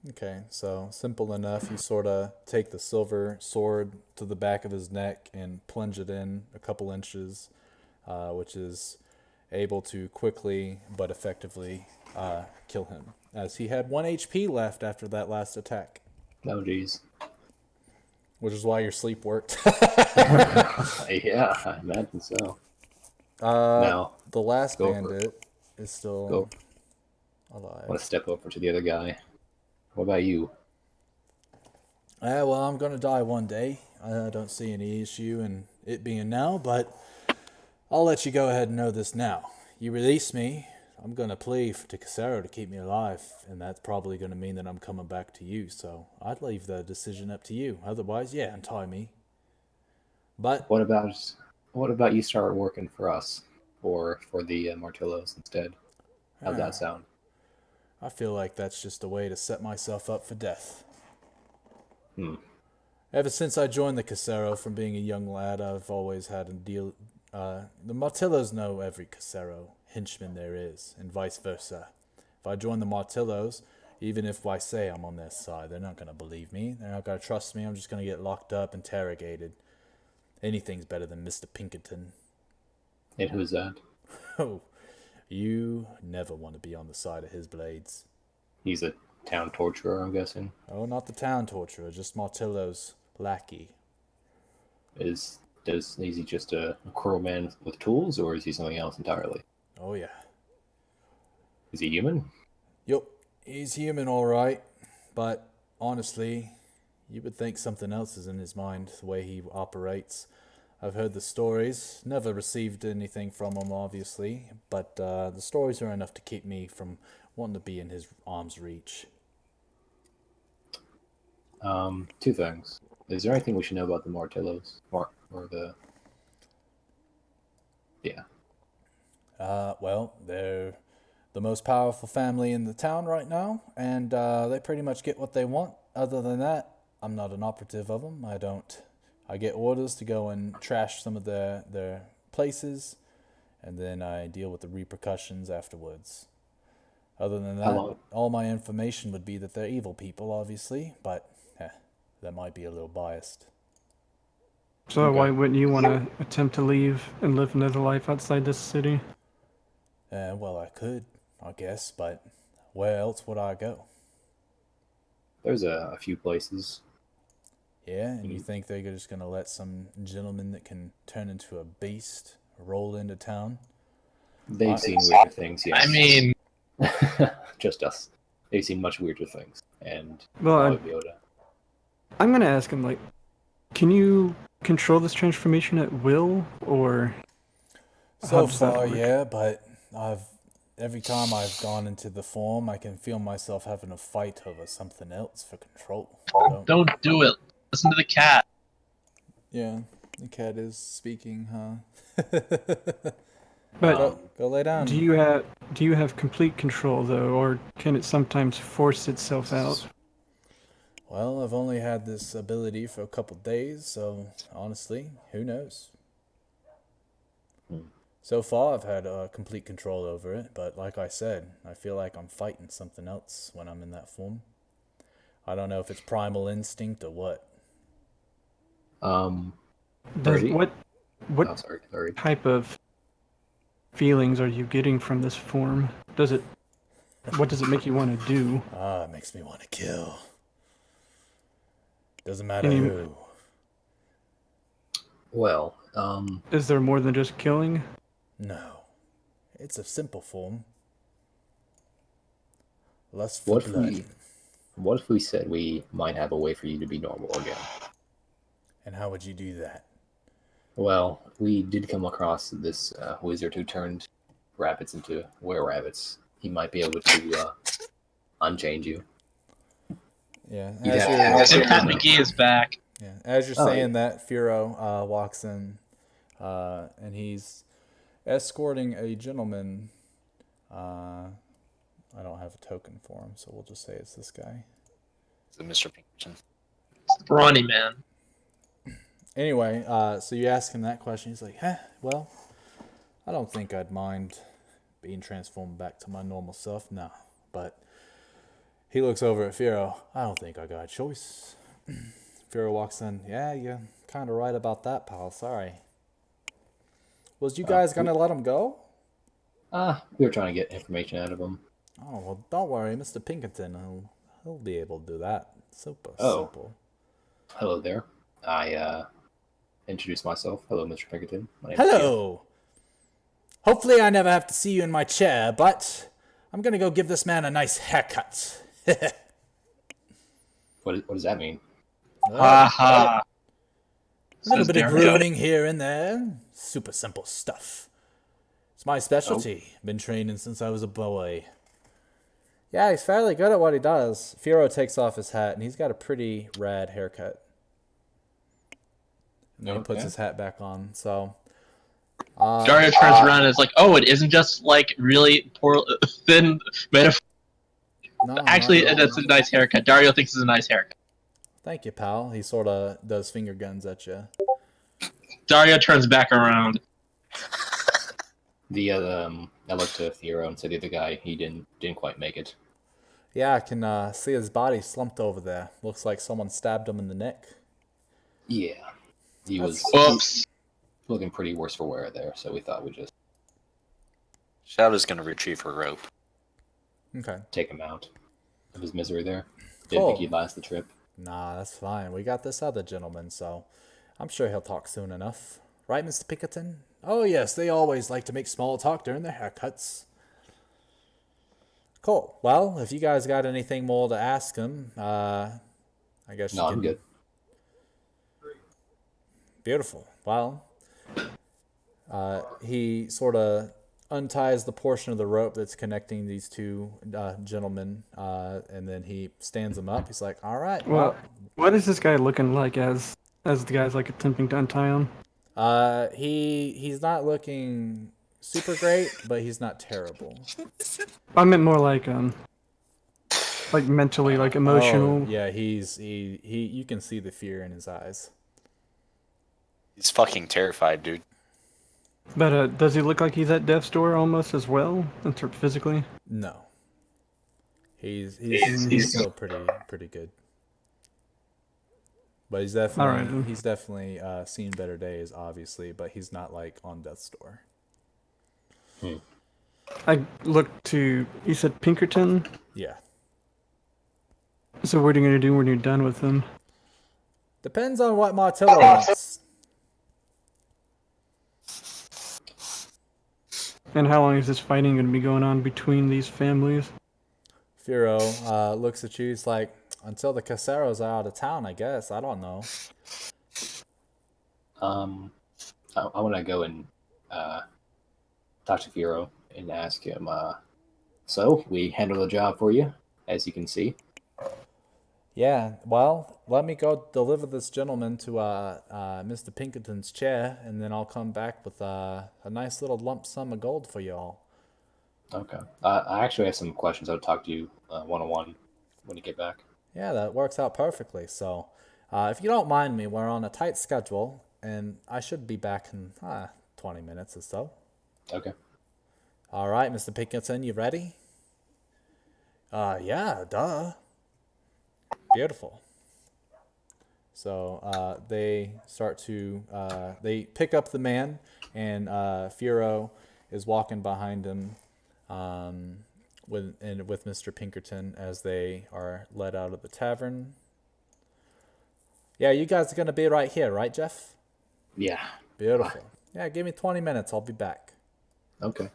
Okay, so simple enough. You sort of take the silver sword to the back of his neck and plunge it in a couple inches, which is able to quickly but effectively kill him, as he had 1 HP left after that last attack, Oh, jeez. which is why your sleep worked. Yeah, I imagine so. uh, Now, the last go for it. bandit is still Go. I alive. want to step over to the other guy. What about you? Well, I'm gonna die one day. I don't see any issue in it being now, but I'll let you go ahead and know this now. You release me, I'm gonna plead to Casero to keep me alive, and that's probably gonna mean that I'm coming back to you, so I'd leave the decision up to you. Otherwise, yeah, untie me. But What about you start working for us, or for the Martillos instead? How's that sound? I feel like that's just a way to set myself up for death. Ever since I joined the Casero from being a young lad, I've always had a deal. The Martillos know every Casero henchman there is, and vice versa. If I join the Martillos, even if I say I'm on their side, they're not going to believe me. They're not going to trust me. I'm just going to get locked up, interrogated. Anything's better than Mr. Pinkerton. And who's that? Oh, you never want to be on the side of his blades. He's a town torturer, I'm guessing. Oh, not the town torturer, just Martillo's lackey. Is he just a cruel man with tools, or is he something else entirely? Oh, yeah. Is he human? Yup, he's human all right, but honestly, you would think something else is in his mind, the way he operates. I've heard the stories, never received anything from him, obviously, but the stories are enough to keep me from wanting to be in his arm's reach. Two things. Is there anything we should know about the Martillos? Well, they're the most powerful family in the town right now, and they pretty much get what they want. Other than that, I'm not an operative of them. I get orders to go and trash some of their places, and then I deal with the repercussions afterwards. Other than that, all my information would be that they're evil people, obviously, but that might be a little biased. So why wouldn't you want to attempt to leave and live another life outside this city? Well, I could, I guess, but where else would I go? There's a few places. Yeah, and you think they're just going to let some gentleman that can turn into a beast roll into town? They've seen weirder things, yes. I mean, just us. They've seen much weirder things, and Well, be able to... I'm gonna ask him, like, can you control this transformation at will, or how So does that far, work? yeah, but every time I've gone into the form, I can feel myself having a fight over something else for control. don't do it. Listen to the cat. Yeah, the cat is speaking, huh? But Go lay down. do you have complete control though, or can it sometimes force itself out? Well, I've only had this ability for a couple days, so honestly, who knows? So far, I've had complete control over it, but like I said, I feel like I'm fighting something else when I'm in that form. I don't know if it's primal instinct or what. Does Alrighty. what Oh, sorry. type of feelings are you getting from this form? What does it make you want to do? It makes me want to kill. Doesn't matter Any- who. Well, Is there more than just killing? No. It's a simple form. Lust for what if blood. what if we said we might have a way for you to be normal again? And how would you do that? Well, we did come across this wizard who turned rabbits into were-rabbits. He might be able to unchange you. Yeah, You'd as have you're, to ask And him. Pat McGee is back. yeah, as you're Oh, saying yeah. that, Firo walks in, and he's escorting a gentleman. I don't have a token for him, so we'll just say it's this guy. Is it Mr. Pinkerton? It's the brawny man. Anyway, so you ask him that question. He's like, well, I don't think I'd mind being transformed back to my normal self. No, but he looks over at Firo. I don't think I got a choice. Firo walks in. Yeah, you're kind of right about that, pal. Sorry. Was you guys going to let him go? We were trying to get information out of him. Oh, well, don't worry. Mr. Pinkerton, he'll be able to do that. Super Oh. simple. Hello there. I introduced myself. Hello, Mr. Pinkerton. My name is Hello! Hopefully I never have to see you in my chair, but I'm going to go give this man a nice haircut. What does that mean? Ha ha. A little Says bit of Dario. grooming here and there. Super simple stuff. It's my specialty. Been training since I was a boy. Yeah, he's fairly good at what he does. Firo takes off his hat, and he's got a pretty rad haircut. And then he puts Okay. his hat back on. So, Dario turns around and is like, "Oh, it isn't just like really poor, thin metaphor. no, Actually, not- that's a nice haircut. Dario thinks it's a nice haircut." Thank you, pal. He sort of does finger guns at you. Dario turns back around. I looked to Theo and said the other guy he didn't quite make it. Yeah, I can see his body slumped over there. Looks like someone stabbed him in the neck. Yeah, he was Oops. looking pretty worse for wear there, so we thought we'd just Shadow's gonna retrieve her rope. Okay. take him out of his misery there. Didn't Cool. think he'd last the trip. Nah, that's fine. We got this other gentleman, so I'm sure he'll talk soon enough. Right, Mr. Pinkerton? Oh, yes, they always like to make small talk during their haircuts. Cool. Well, if you guys got anything more to ask him, I guess No, you I'm can. good. Beautiful. Well, he sort of unties the portion of the rope that's connecting these two gentlemen, and then he stands them up. He's like, all right, Well, what is this guy looking like as the guy's like attempting to untie him? he's not looking super great, but he's not terrible. I meant more like mentally, like emotional. Oh, yeah, he you can see the fear in his eyes. He's fucking terrified, dude. But does he look like he's at death's door almost as well, physically? No. He's He's- still pretty good. But he's definitely Alright, then. he's definitely seen better days, obviously, but he's not like on death's door. I looked to. You said Pinkerton. Yeah. So what are you gonna do when you're done with him? Depends on what Martillo wants. And how long is this fighting gonna be going on between these families? Firo looks at you. He's like, until the Caseros are out of town, I guess. I don't know. I want to go and talk to Firo and ask him. So we handle the job for you, as you can see. Yeah, well, let me go deliver this gentleman to Mr. Pinkerton's chair, and then I'll come back with a nice little lump sum of gold for y'all. Okay. I actually have some questions. I'll talk to you one-on-one when you get back. Yeah, that works out perfectly. So, if you don't mind me, we're on a tight schedule, and I should be back in 20 minutes or so. Okay. All right, Mr. Pinkerton, you ready? Yeah, duh. Beautiful. So they start to they pick up the man, and Furo is walking behind him, with Mr. Pinkerton as they are led out of the tavern. Yeah, you guys are gonna be right here, right, Jeff? Yeah. Beautiful. Yeah, give me 20 minutes. I'll be back. Okay.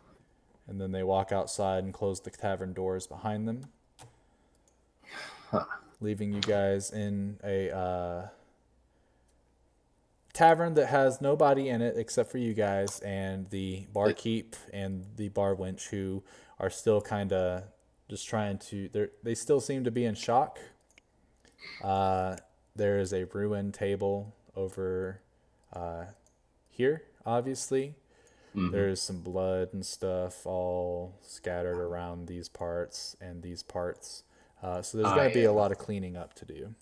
And then they walk outside and close the tavern doors behind them, leaving you guys in a tavern that has nobody in it except for you guys and the barkeep and the bar wench, who are still kind of just trying to. They still seem to be in shock. There is a ruined table over here, obviously. There's some blood and stuff all scattered around these parts and these parts. So there's going to be a lot of cleaning up to do.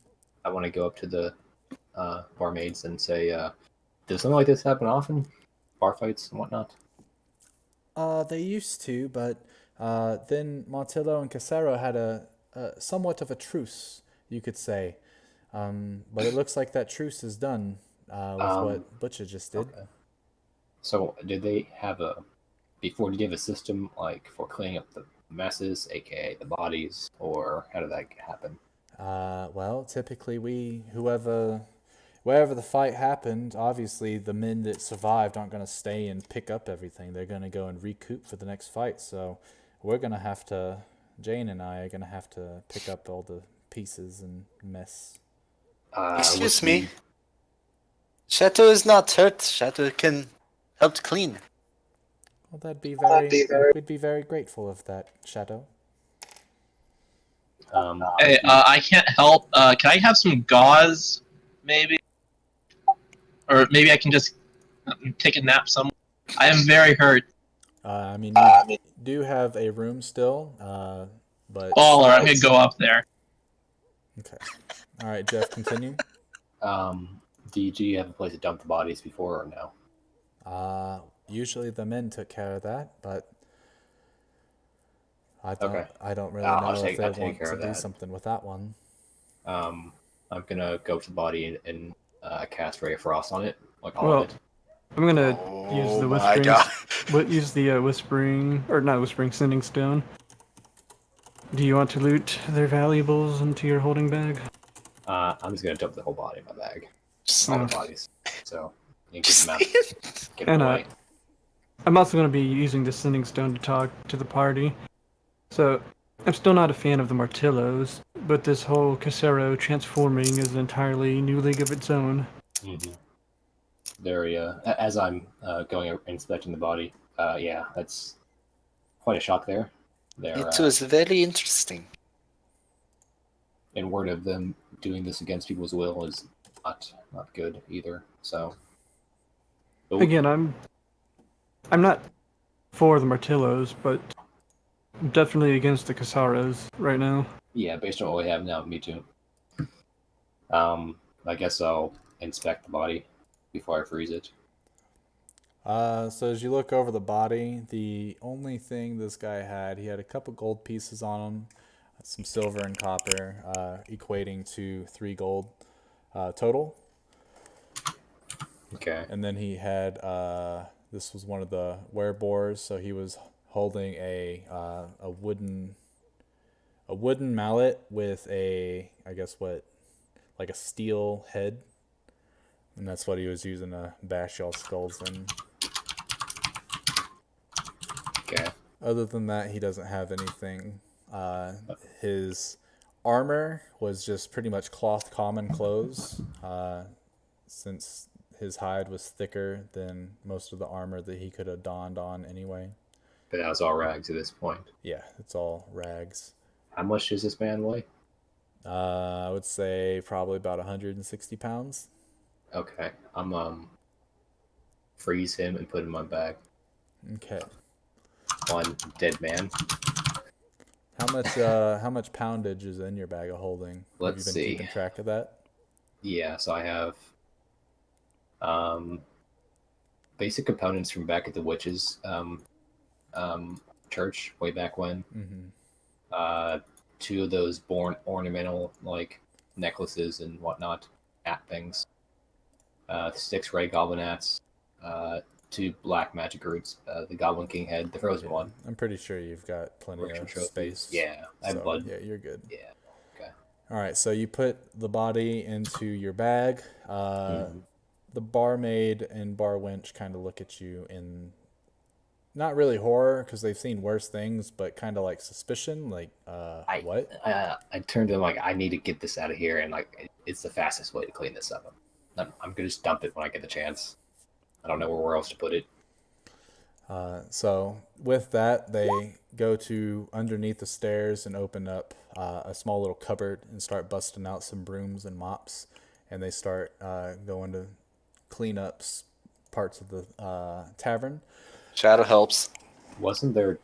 I want to go up to the barmaids and say, does something like this happen often? Bar fights and whatnot? They used to, but then Montillo and Casero had a somewhat of a truce, you could say. But it looks like that truce is done with what Butcher just did. Okay. So did they have before, did you have a system like for cleaning up the messes, aka the bodies, or how did that happen? Well, typically wherever the fight happened, obviously the men that survived aren't going to stay and pick up everything. They're going to go and recoup for the next fight. So we're going to have to, Jane and I are going to have to pick up all the pieces and mess. Excuse me. Chateau is not hurt. Chateau can help to clean. Well, we'd be very grateful of that, Shadow. Hey, I can't help. Can I have some gauze, maybe? Or maybe I can just take a nap somewhere. I am very hurt. I mean, you do have a room still, but... Baller, I'm gonna go up there. Okay. All right, Jeff, continue. Do you have a place to dump the bodies before or no? Usually the men took care of that, but I don't really I'll know if take they want care to of do that. something with that one. I'm gonna go to the body and cast Ray of Frost on it, like all Well, of it. I'm gonna use the my whispering. God. Use the whispering, or not whispering, sending stone. Do you want to loot their valuables into your holding bag? I'm just gonna dump the whole body in my bag. Just- All Oh. the bodies. So you can just- get them out. Get them And away. I'm also going to be using the sending stone to talk to the party. So, I'm still not a fan of the Martillos, but this whole Casero transforming is an entirely new league of its own. Mm-hmm. As I'm going inspecting the body, yeah, that's quite a shock there. It was very interesting. And word of them doing this against people's will is not good either. So Again, I'm not for the Martillos, but I'm definitely against the Casaros right now. yeah, based on what we have now, me too. I guess I'll inspect the body before I freeze it. So as you look over the body, the only thing this guy had, he had a couple gold pieces on him, some silver and copper, equating to 3 gold total. Okay. And then he had, this was one of the werebores, so he was holding a wooden mallet with like a steel head. And that's what he was using to bash y'all skulls in. Okay. Other than that, he doesn't have anything. His armor was just pretty much cloth common clothes, since his hide was thicker than most of the armor that he could have donned on anyway. But that was all rags at this point. Yeah, it's all rags. How much does this man weigh? I would say probably about 160 pounds. Okay. I'm freeze him and put him in my bag. Okay. One dead man. How much poundage is in your bag of holding? Let's Have you been see. keeping track of that? Yeah, so I have basic components from back at the witches church way back when. Mm-hmm. Two of those ornamental like necklaces and whatnot, hat things. 6 red goblinats. Two black magic roots. The Goblin King head, the frozen one. I'm pretty sure you've got plenty Ritual of trophies. space. Yeah, I have blood. Yeah, you're good. Yeah. Okay. All right, so you put the body into your bag. The barmaid and bar wench kind of look at you in not really horror because they've seen worse things, but kind of like suspicion. Like, what? I turned to them like, I need to get this out of here, and like, it's the fastest way to clean this up. I'm gonna just dump it when I get the chance. I don't know where else to put it. So with that, they go to underneath the stairs and open up a small little cupboard and start busting out some brooms and mops, and they start going to clean up parts of the tavern. Shadow helps. Wasn't there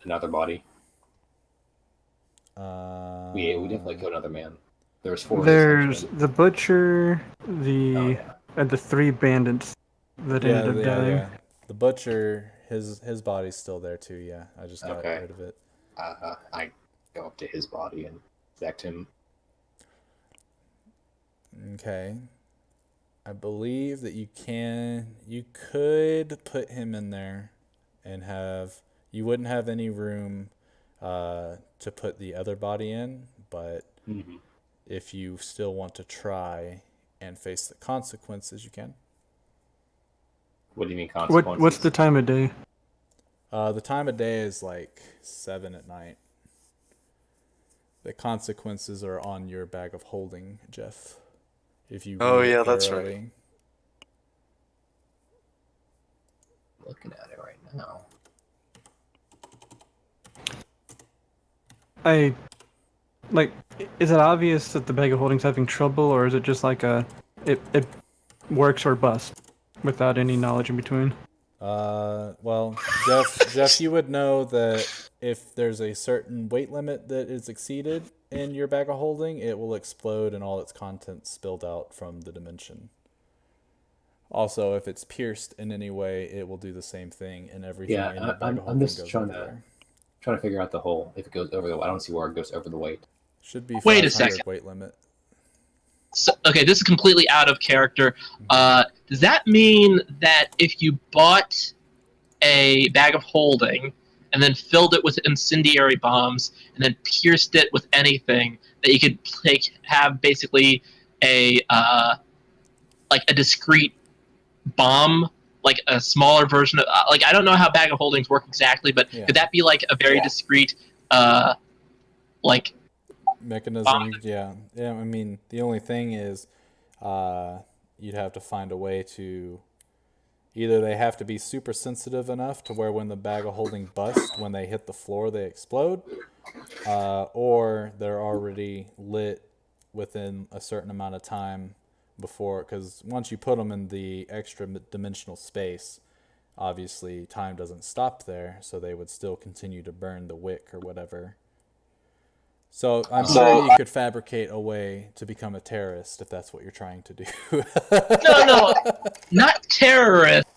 another body? We definitely killed another man. There was 4 of us, There's actually. the butcher, and the 3 bandits that ended up dying. Yeah. The butcher, his body's still there too. Yeah, I just got rid of it. I go up to his body and exact him. Okay. I believe that you could put him in there and you wouldn't have any room to put the other body in, but if you still want to try and face the consequences, you can. What do you mean consequences? What's the time of day? The time of day is like 7 at night. The consequences are on your bag of holding, Jeff. If you that's right. Looking at it right now. Is it obvious that the bag of holding's having trouble, or is it just like it works or bust without any knowledge in between? Well, Jeff, you would know that if there's a certain weight limit that is exceeded in your bag of holding, it will explode and all its contents spilled out from the dimension. Also, if it's pierced in any way, it will do the same thing, and everything in your bag of holding just goes trying everywhere. to figure out the hole. If it goes over the, I don't see where it goes over the weight. Should be Wait a 500 second. weight limit. So, okay, this is completely out of character. Does that mean that if you bought a bag of holding and then filled it with incendiary bombs and then pierced it with anything, that you could have basically a discrete bomb, like a smaller version of I don't know how bag of holdings work exactly, but could that be like a very discrete mechanism? Yeah. I mean, the only thing is you'd have to find a way to either they have to be super sensitive enough to where when the bag of holding busts, when they hit the floor they explode, or they're already lit within a certain amount of time before, because once you put them in the extra dimensional space, obviously time doesn't stop there, so they would still continue to burn the wick or whatever. So I'm sure you could fabricate a way to become a terrorist if that's what you're trying to do. No, not terrorist,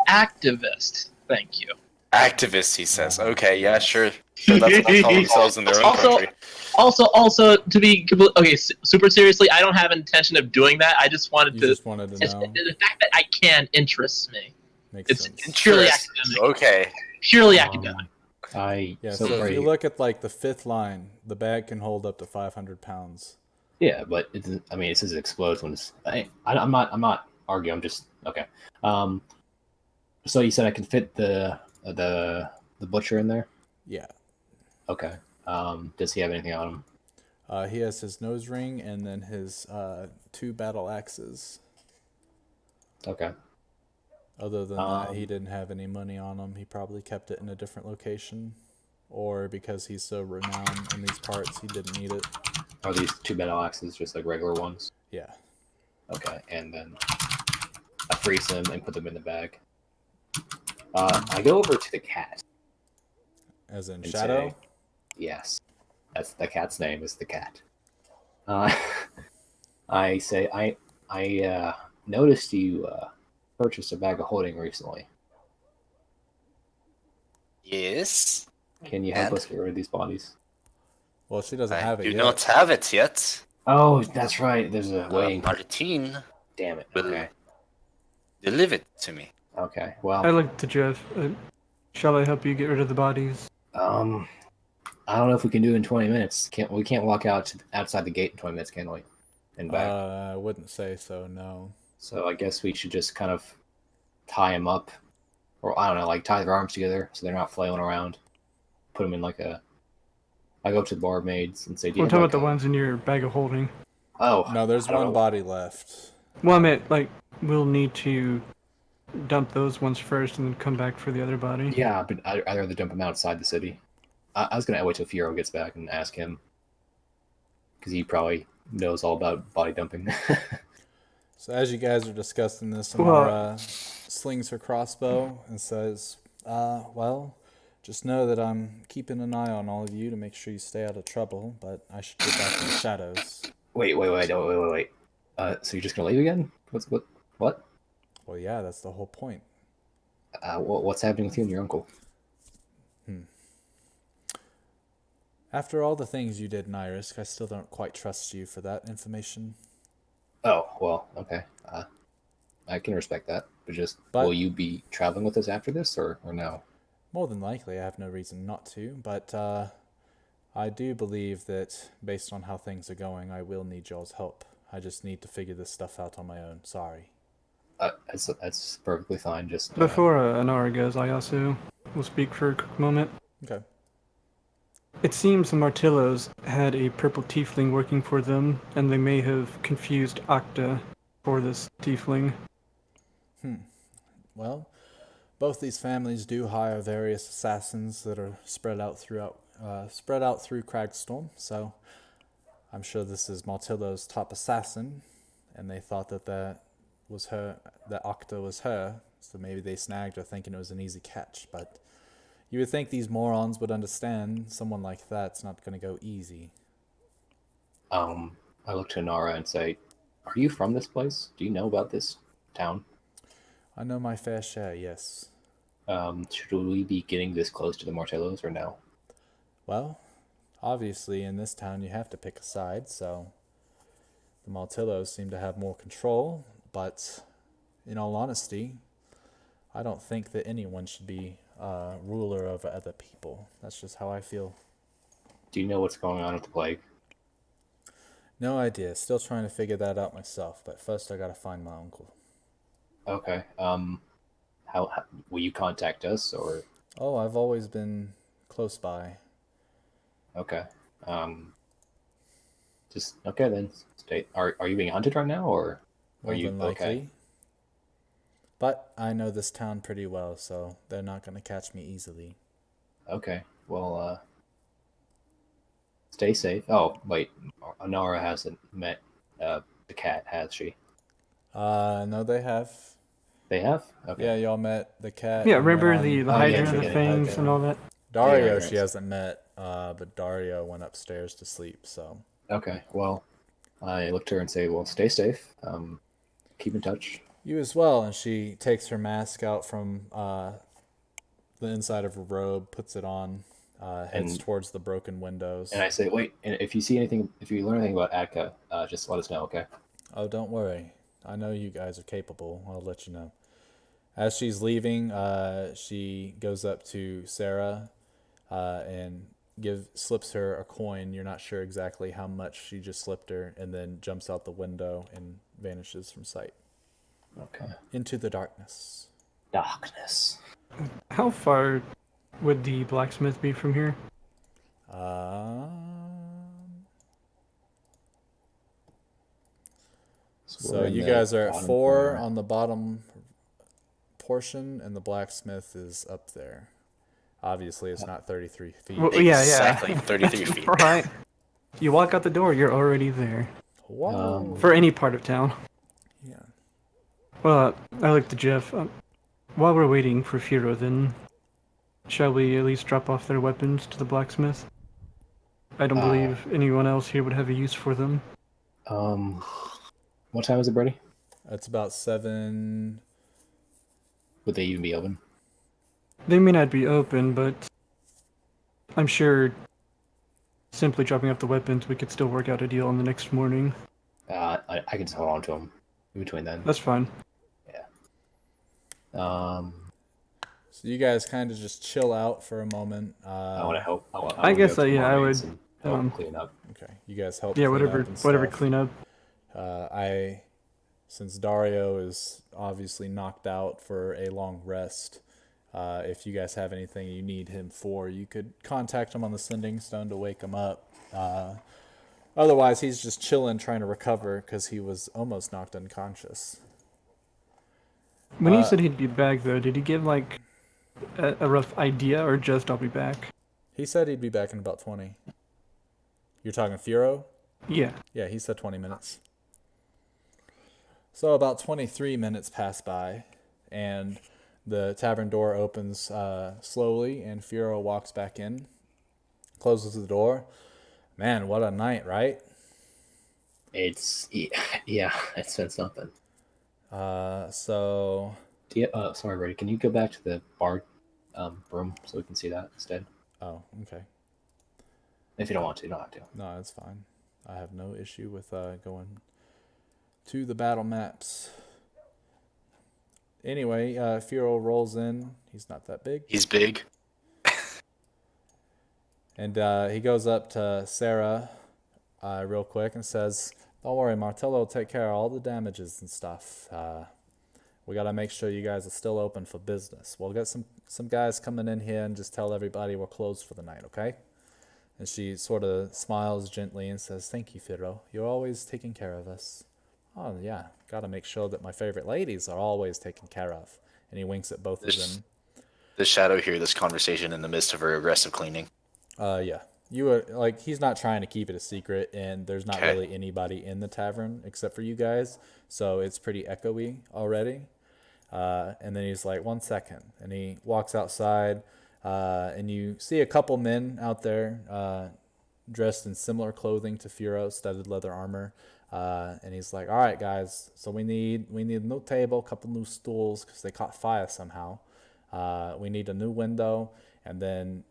activist. Thank you. Activist, he says. Okay, yeah, sure. That's what they call themselves in their own country. Also, to be super seriously, I don't have intention of doing that. I just wanted to. Just wanted to know. The fact that I can interests me. Makes sense. It's purely academic. Okay. Purely academic. So if you look at like the 5th line, the bag can hold up to 500 pounds. Yeah, but it says it explodes when it's. I'm not arguing. I'm just okay. So you said I can fit the butcher in there? Yeah. Okay. Does he have anything on him? He has his nose ring and then his 2 battle axes. Okay. Other than that, he didn't have any money on him. He probably kept it in a different location. Or because he's so renowned in these parts, he didn't need it. Are these 2 battle axes just like regular ones? Yeah. Okay, and then I freeze them and put them in the bag. I go over to the cat. As in Shadow? Yes, that's the cat's name. Is the cat. Uh, I say I noticed you purchased a bag of holding recently. Yes. Can you help And us get rid of these bodies? Well, she doesn't I have it do yet. not have it yet. Oh, that's right. There's a waiting. Martine Damn it. will Okay. deliver it to me. Okay. I Well, looked to Jeff. Shall I help you get rid of the bodies? I don't know if we can do it in 20 minutes. We can't walk outside the gate in 20 minutes, can we? And back. I wouldn't say so, no. So I guess we should just kind of tie them up, or I don't know, like tie their arms together so they're not flailing around. Put them in like a. I go up to the barmaids and say, "Do you We're have talking like about the a-" ones in your bag of holding. Oh, No, there's I don't one know. body left. Well, I meant, like, we'll need to dump those ones first and then come back for the other body. Yeah, but I'd rather dump them outside the city. I was gonna wait till Fiero gets back and ask him, because he probably knows all about body dumping. So as you guys are discussing this, Well- Amara slings her crossbow and says, well, just know that I'm keeping an eye on all of you to make sure you stay out of trouble, but I should get back in the shadows. Wait. So you're just gonna leave again? What? Well, yeah, that's the whole point. What's happening with you and your uncle? After all the things you did in Irisk, I still don't quite trust you for that information. Oh, well, okay. I can respect that. But will you be traveling with us after this, or no? More than likely, I have no reason not to, but I do believe that based on how things are going, I will need y'all's help. I just need to figure this stuff out on my own. Sorry. That's perfectly fine. Just Before Anara goes, I also will speak for a quick moment. Okay. It seems the Martillos had a purple tiefling working for them, and they may have confused Octa for this tiefling. Well, both these families do hire various assassins that are spread out through Cragstorm, so I'm sure this is Martillo's top assassin, and they thought that was her, that Octa was her, so maybe they snagged her thinking it was an easy catch, but you would think these morons would understand someone like that's not going to go easy. I look to Nara and say, "Are you from this place? Do you know about this town? I know my fair share, yes. Should we be getting this close to the Martellos or no?" Well, obviously in this town you have to pick a side, so the Martillos seem to have more control, but in all honesty, I don't think that anyone should be ruler over other people. That's just how I feel. Do you know what's going on with the plague? No idea. Still trying to figure that out myself, but first I gotta find my uncle. Okay. How will you contact us or? Oh, I've always been close by. Okay. Just okay then. Stay. Are you being hunted right now or? More Are you than likely. okay? But I know this town pretty well, so they're not gonna catch me easily. Okay. Well, stay safe. Oh, wait. Anara hasn't met the cat, has she? No, they have. They have? Okay. Yeah, y'all met the cat. Yeah, and went remember on- the Oh, Hydra, yeah, the yeah, fangs, okay. and all that? Dario Yeah, she right. hasn't met, but Dario went upstairs to sleep, so. Okay. Well, I look to her and say, well, stay safe. Keep in touch. You as well, and she takes her mask out from the inside of her robe, puts it on, heads And- towards the broken windows. And I say, wait, and if you see anything, if you learn anything about Atka, just let us know, okay? Oh, don't worry. I know you guys are capable. I'll let you know. As she's leaving, she goes up to Sarah and slips her a coin. You're not sure exactly how much she just slipped her, and then jumps out the window and vanishes from sight Okay. into the darkness. Darkness. How far would the blacksmith be from here? So we're in you the guys are at bottom 4 corner. on the bottom portion, and the blacksmith is up there. Obviously, it's not 33 feet. Well, yeah. Exactly 33 feet. Right. You walk out the door, you're already there. Whoa. For any part of town. Yeah. Well, I look to Jeff. While we're waiting for Firo, then, shall we at least drop off their weapons to the blacksmith? I don't believe anyone else here would have a use for them. What time is it, Brady? It's about 7. Would they even be open? They may not be open, but I'm sure simply dropping off the weapons, we could still work out a deal on the next morning. I can just hold on to them in between then. That's fine. Um, So you guys kind of just chill out for a moment. I want to help. I guess, yeah, I would, help clean up. Okay, you guys help. Yeah, clean whatever, up and whatever stuff. cleanup. Since Dario is obviously knocked out for a long rest, if you guys have anything you need him for, you could contact him on the sending stone to wake him up. Otherwise, he's just chilling, trying to recover because he was almost knocked unconscious. When he said he'd be back, though, did he give, like, a rough idea, or just I'll be back? He said he'd be back in about 20. You're talking Furo? Yeah. Yeah, he said 20 minutes. So about 23 minutes pass by, and the tavern door opens slowly, and Furo walks back in, closes the door. Man, what a night, right? It's it's been something. So Sorry, Brady. Can you go back to the bar room so we can see that instead? oh, okay. If you don't want to, you don't have to. No, that's fine. I have no issue with going to the battle maps. Anyway, Furo rolls in. He's not that big. He's big. And he goes up to Sarah real quick and says, "Don't worry, Martello will take care of all the damages and stuff. We got to make sure you guys are still open for business. We'll get some guys coming in here and just tell everybody we're closed for the night, okay?" And she sort of smiles gently and says, "Thank you, Firo. You're always taking care of us." "Oh, yeah. Got to make sure that my favorite ladies are always taken care of." And he winks at both of them. The shadow hear this conversation in the midst of her aggressive cleaning. Yeah. You were like, he's not trying to keep it a secret, and there's not Okay. really anybody in the tavern except for you guys, so it's pretty echoey already. And then he's like, "1 second," and he walks outside, and you see a couple men out there dressed in similar clothing to Furo, studded leather armor. And he's like, "All right, guys, so we need a new table, a couple new stools because they caught fire somehow. We need a new window, and then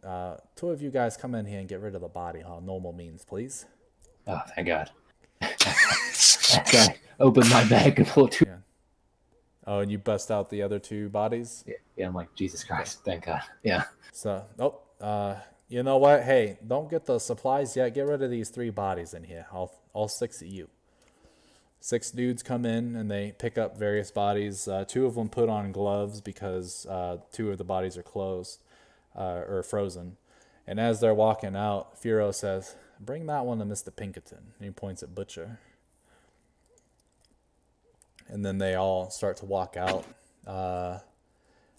2 of you guys come in here and get rid of the body on normal means, please." Oh, thank God. I open my bag and pull 2. Yeah. Oh, and you bust out the other 2 bodies? Yeah, I'm like, Jesus Christ, thank God. Yeah. So, you know what? Hey, don't get the supplies yet. Get rid of these 3 bodies in here. All 6 of you. 6 dudes come in and they pick up various bodies. 2 of them put on gloves because 2 of the bodies are closed or frozen. And as they're walking out, Furo says, "Bring that one to Mr. Pinkerton." And he points at Butcher. And then they all start to walk out.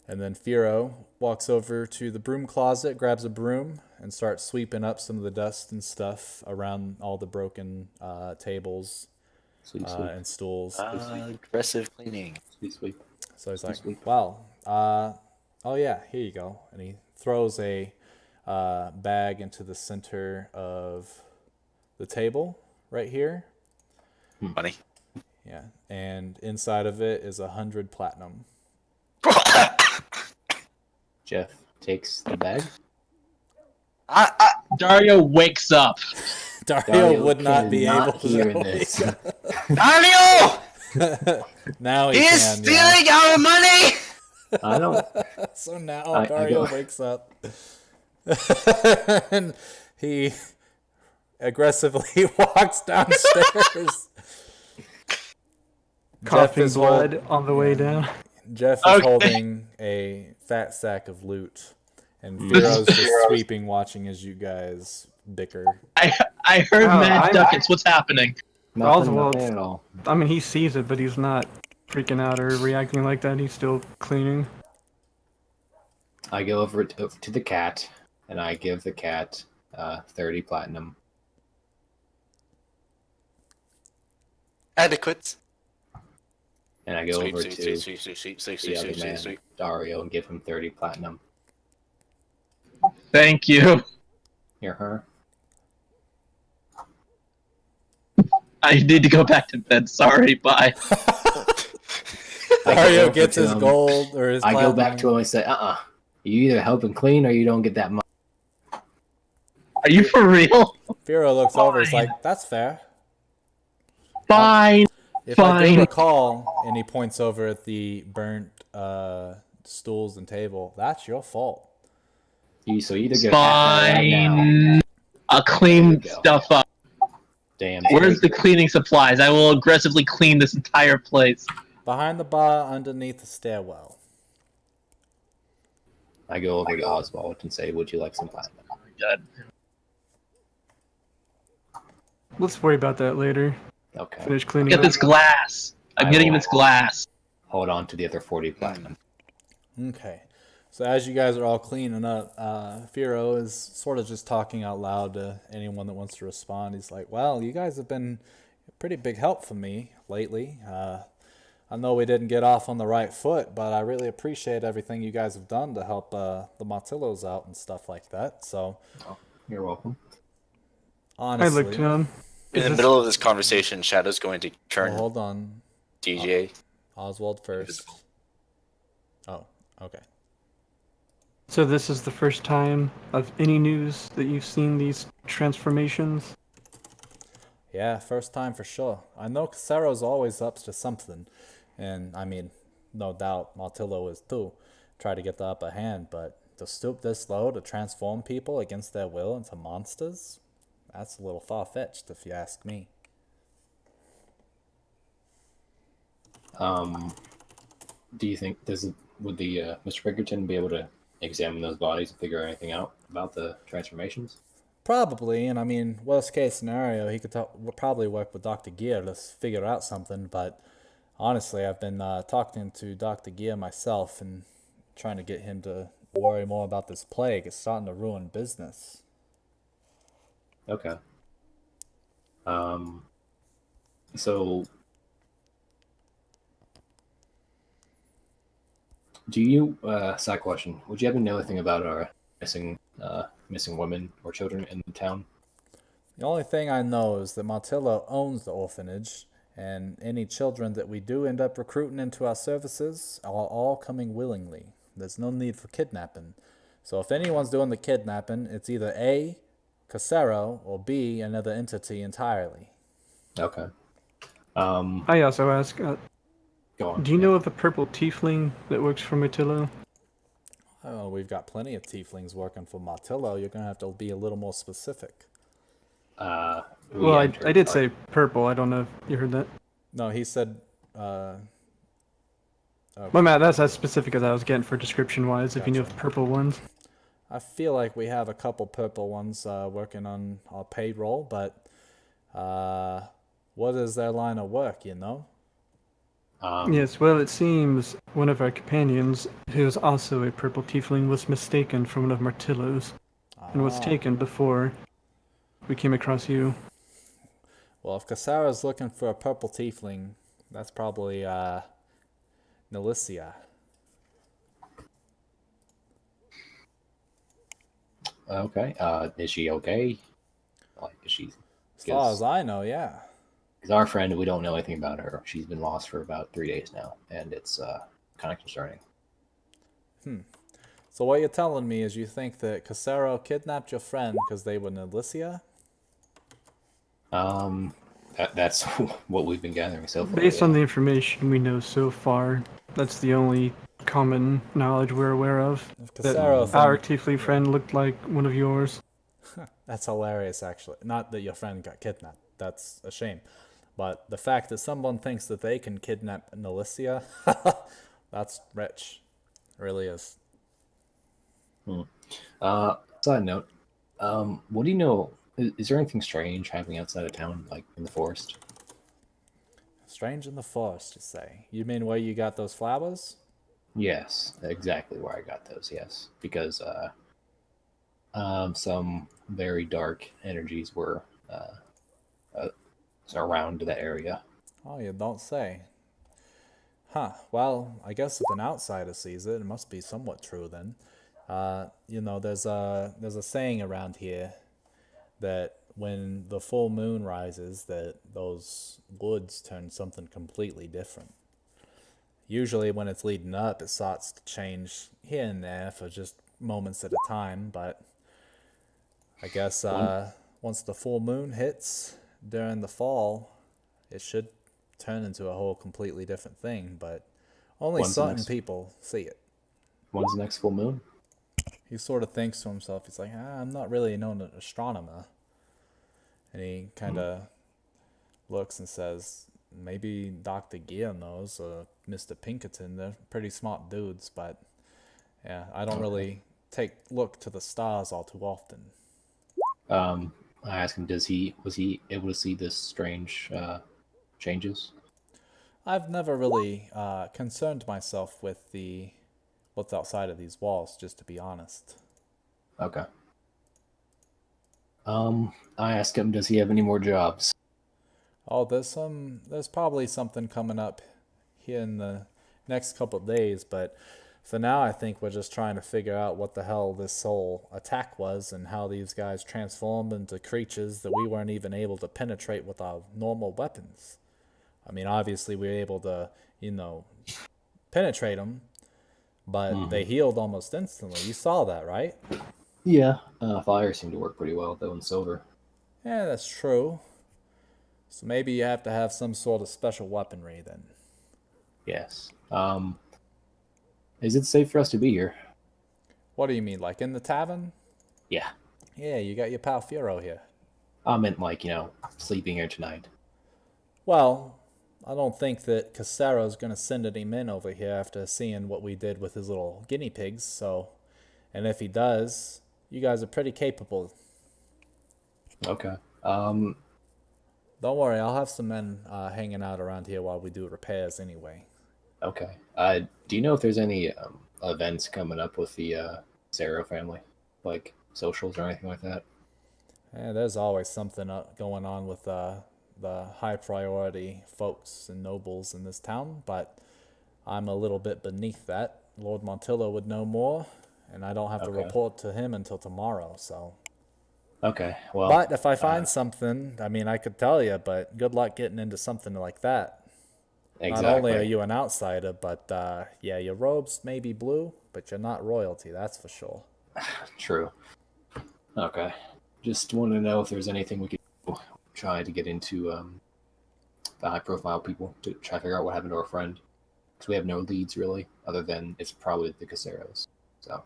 And then Furo walks over to the broom closet, grabs a broom, and starts sweeping up some of the dust and stuff around all the broken tables Sweet. and stools. Aggressive cleaning. Sweet. So he's Sweet. like, "Wow, oh yeah, here you go." And he throws a bag into the center of the table right here. Funny. Yeah, and inside of it is 100 platinum. Jeff takes the bag. Dario wakes up. Dario would not be able to hear this. Dario! Now he He's can. stealing our money! I don't. So now I Dario go- wakes up and he aggressively walks downstairs. Coughing blood on the way down. Jeff is Okay. holding a fat sack of loot, and Firo's just sweeping, watching as you guys bicker. I heard Oh, mad ducats. What's happening? Nothing Oswald. at all. I mean, he sees it, but he's not freaking out or reacting like that. He's still cleaning. I go over to the cat, and I give the cat 30 platinum. Adequate. And I go over to Sweet. the other man, Dario, and give him 30 platinum. Thank you. Here, her. I need to go back to bed. Sorry, bye. Dario gets his gold or his I go back platinum. to him and say, you either help him clean or you don't get that money. Are you for real? Firo looks over. He's like, "That's fair." Fine. If I do Fine. recall, and he points over at the burnt stools and table, that's your fault. So you either get right now. Fine. I'll clean There you go. stuff up. Damn. Where's the cleaning supplies? I will aggressively clean this entire place. Behind the bar, underneath the stairwell. I go over to Oswald and say, would you like some platinum? Good. Let's worry about that later. Okay. Finish cleaning Get up. this glass. I'm getting this glass. Hold on to the other 40 platinum. Okay. So as you guys are all cleaning up, Firo is sort of just talking out loud to anyone that wants to respond. He's like, well, you guys have been a pretty big help for me lately. I know we didn't get off on the right foot, but I really appreciate everything you guys have done to help the Martillos out and stuff like that. So, You're welcome. honestly, I look to him. In the middle of this conversation, Shadow's going to turn well, hold on. DJ. Oswald first. Oh, okay. So this is the first time of any news that you've seen these transformations? Yeah, first time for sure. I know Casaro's always up to something. And, I mean, no doubt Martillo is too. Try to get the upper hand, but to stoop this low to transform people against their will into monsters? That's a little far-fetched, if you ask me. Do you think would the Mr. Pinkerton be able to examine those bodies and figure anything out about the transformations? Probably, and I mean, worst case scenario, he could probably work with Dr. Gear to figure out something, but honestly, I've been talking to Dr. Gear myself and trying to get him to worry more about this plague. It's starting to ruin business. Okay. So do you, side question, would you happen to know anything about our missing women or children in the town? The only thing I know is that Martillo owns the orphanage, and any children that we do end up recruiting into our services are all coming willingly. There's no need for kidnapping. So if anyone's doing the kidnapping, it's either A, Casero, or B, another entity entirely. Okay. I also ask, Go on. do you know of a purple tiefling that works for Matillo? Oh, we've got plenty of tieflings working for Martillo. You're going to have to be a little more specific. Well, I did say purple. I don't know if you heard that. No, he said... Well, Matt, that's as specific as I was getting for description-wise, if you knew of purple ones. I feel like we have a couple purple ones working on our payroll, but what is their line of work, you know? Yes, well, it seems one of our companions, who is also a purple tiefling, was mistaken for one of Martillo's, and was taken before we came across you. Well, if Casara's looking for a purple tiefling, that's probably Nelicia. Okay. Is she okay? Like, is she? As far as I know, yeah. Because our friend, we don't know anything about her. She's been lost for about 3 days now, and it's kind of concerning. So what you're telling me is you think that Casaro kidnapped your friend because they were Nelicia? That's what we've been gathering so far. Based on the information we know so far, that's the only common knowledge we're aware of. If That Casaro our tiefling friend looked like one of yours. That's hilarious, actually. Not that your friend got kidnapped. That's a shame. But the fact that someone thinks that they can kidnap Nelicia, that's rich. It really is. Side note, what do you know? Is there anything strange happening outside of town, like in the forest? Strange in the forest, you say? You mean where you got those flowers? Yes, exactly where I got those. Yes, because some very dark energies were around that area. Oh, you don't say. Huh. Well, I guess if an outsider sees it, it must be somewhat true then. You know, there's a saying around here that when the full moon rises, that those woods turn something completely different. Usually when it's leading up, it starts to change here and there for just moments at a time, but I guess once the full moon hits during the fall, it should turn into a whole completely different thing, but only When's the certain next- people see it. When's the next full moon? He sort of thinks to himself, he's like, I'm not really an astronomer. And he kind of looks and says, maybe Dr. Gear knows, Mr. Pinkerton. They're pretty smart dudes, but yeah, I don't really look to the stars all too often. I asked him, was he able to see this strange changes? I've never really concerned myself with what's outside of these walls, just to be honest. Okay. I asked him, does he have any more jobs? Oh, there's probably something coming up here in the next couple of days, but for now I think we're just trying to figure out what the hell this whole attack was and how these guys transformed into creatures that we weren't even able to penetrate with our normal weapons. I mean, obviously we were able to, penetrate them, but they healed almost instantly. You saw that, right? Yeah. Fire seemed to work pretty well, though, in silver. Yeah, that's true. So maybe you have to have some sort of special weaponry then. Yes. Is it safe for us to be here? What do you mean, like in the tavern? Yeah. Yeah, you got your pal Firo here. I meant sleeping here tonight. Well, I don't think that Casaro's going to send any men over here after seeing what we did with his little guinea pigs, so... And if he does, you guys are pretty capable. Okay. Don't worry, I'll have some men hanging out around here while we do repairs anyway. Okay. Do you know if there's any events coming up with the Zero family? Like socials or anything like that? Yeah, there's always something going on with the high priority folks and nobles in this town, but I'm a little bit beneath that. Lord Montillo would know more, and I don't have to report to him until tomorrow, so... Okay, well... But if I find something, I mean, I could tell you, but good luck getting into something like that. Exactly. Not only are you an outsider, but yeah, your robes may be blue, but you're not royalty, that's for sure. True. Okay. Just wanted to know if there's anything we could try to get into the high-profile people to try to figure out what happened to our friend. Because we have no leads, really, other than it's probably the Caseros. So...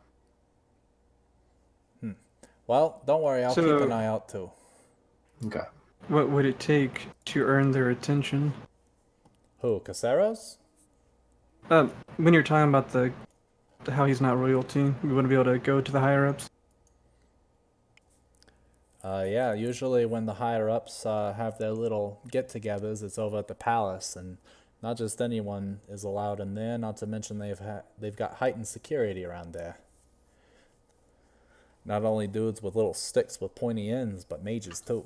Well, don't worry, I'll keep an eye out too. Okay. What would it take to earn their attention? Who, Caseros? When you're talking about how he's not royalty, we wouldn't be able to go to the higher ups. Yeah, usually when the higher ups have their little get-togethers, it's over at the palace, and not just anyone is allowed in there. Not to mention they've got heightened security around there. Not only dudes with little sticks with pointy ends, but mages too.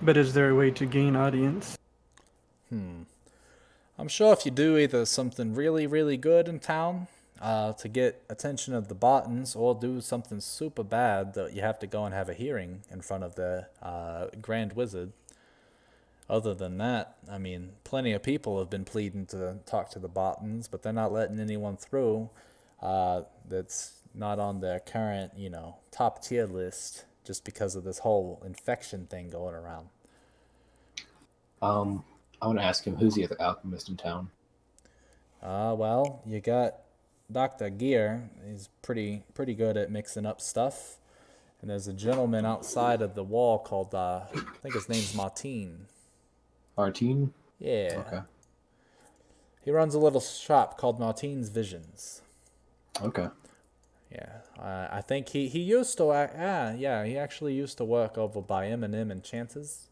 But is there a way to gain audience? I'm sure if you do either something really, really good in town to get attention of the Bottons, or do something super bad that you have to go and have a hearing in front of the Grand Wizard. Other than that, I mean, plenty of people have been pleading to talk to the Bottons, but they're not letting anyone through that's not on their current, top tier list, just because of this whole infection thing going around. I want to ask him, who's the other alchemist in town? Well, you got Dr. Gear. He's pretty good at mixing up stuff. And there's a gentleman outside of the wall called, I think his name's Martin. Martin? Yeah. Okay. He runs a little shop called Martin's Visions. Okay. Yeah. I think he used to, he actually used to work over by M&M and Chances.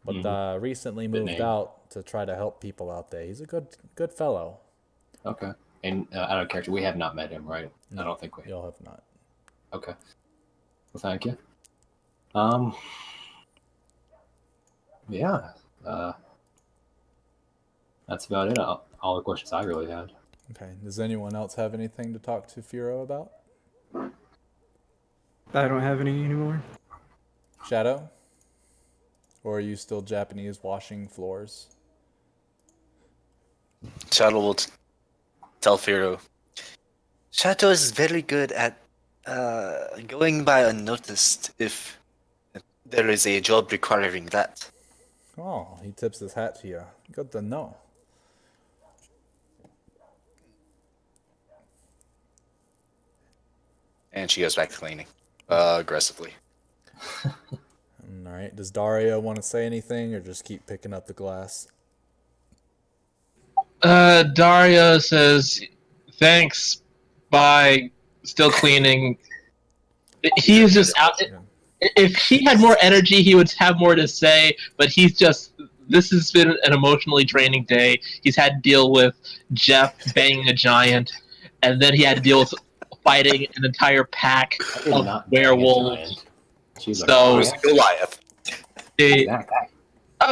But recently moved out to try to help people out there. He's a good fellow. Okay. And out of character, we have not met him, right? No, I don't think we have. You'll have not. Okay. Well, thank you. Yeah. That's about it. All the questions I really had. Okay. Does anyone else have anything to talk to Firo about? I don't have any anymore. Shadow? Or are you still Japanese washing floors? Shadow will tell Firo. Shadow is very good at going by unnoticed if there is a job requiring that. Oh, he tips his hat to you. Good to know. And she goes back to cleaning aggressively. All right. Does Dario want to say anything or just keep picking up the glass? Dario says, "Thanks. Bye. Still cleaning." He's just out. If he had more energy, he would have more to say. But he's just. This has been an emotionally draining day. He's had to deal with Jeff banging a giant, and then he had to deal with fighting an entire pack I did of not bang a werewolves. giant. She's a So- Who's Goliath? Exactly.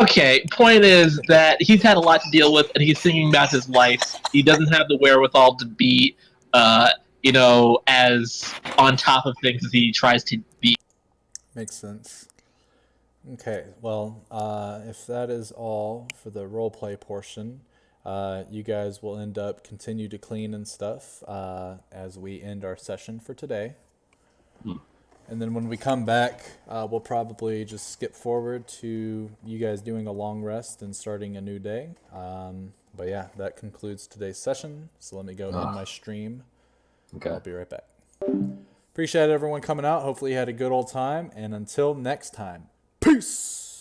Okay, point is that he's had a lot to deal with, and he's thinking about his life. He doesn't have the wherewithal to be, as on top of things as he tries to be. Makes sense. Okay, well, if that is all for the roleplay portion, you guys will end up continue to clean and stuff as we end our session for today. And then when we come back, we'll probably just skip forward to you guys doing a long rest and starting a new day. But yeah, that concludes today's session. So let me go end my stream. Okay. I'll be right back. Appreciate everyone coming out. Hopefully you had a good old time. And until next time, peace!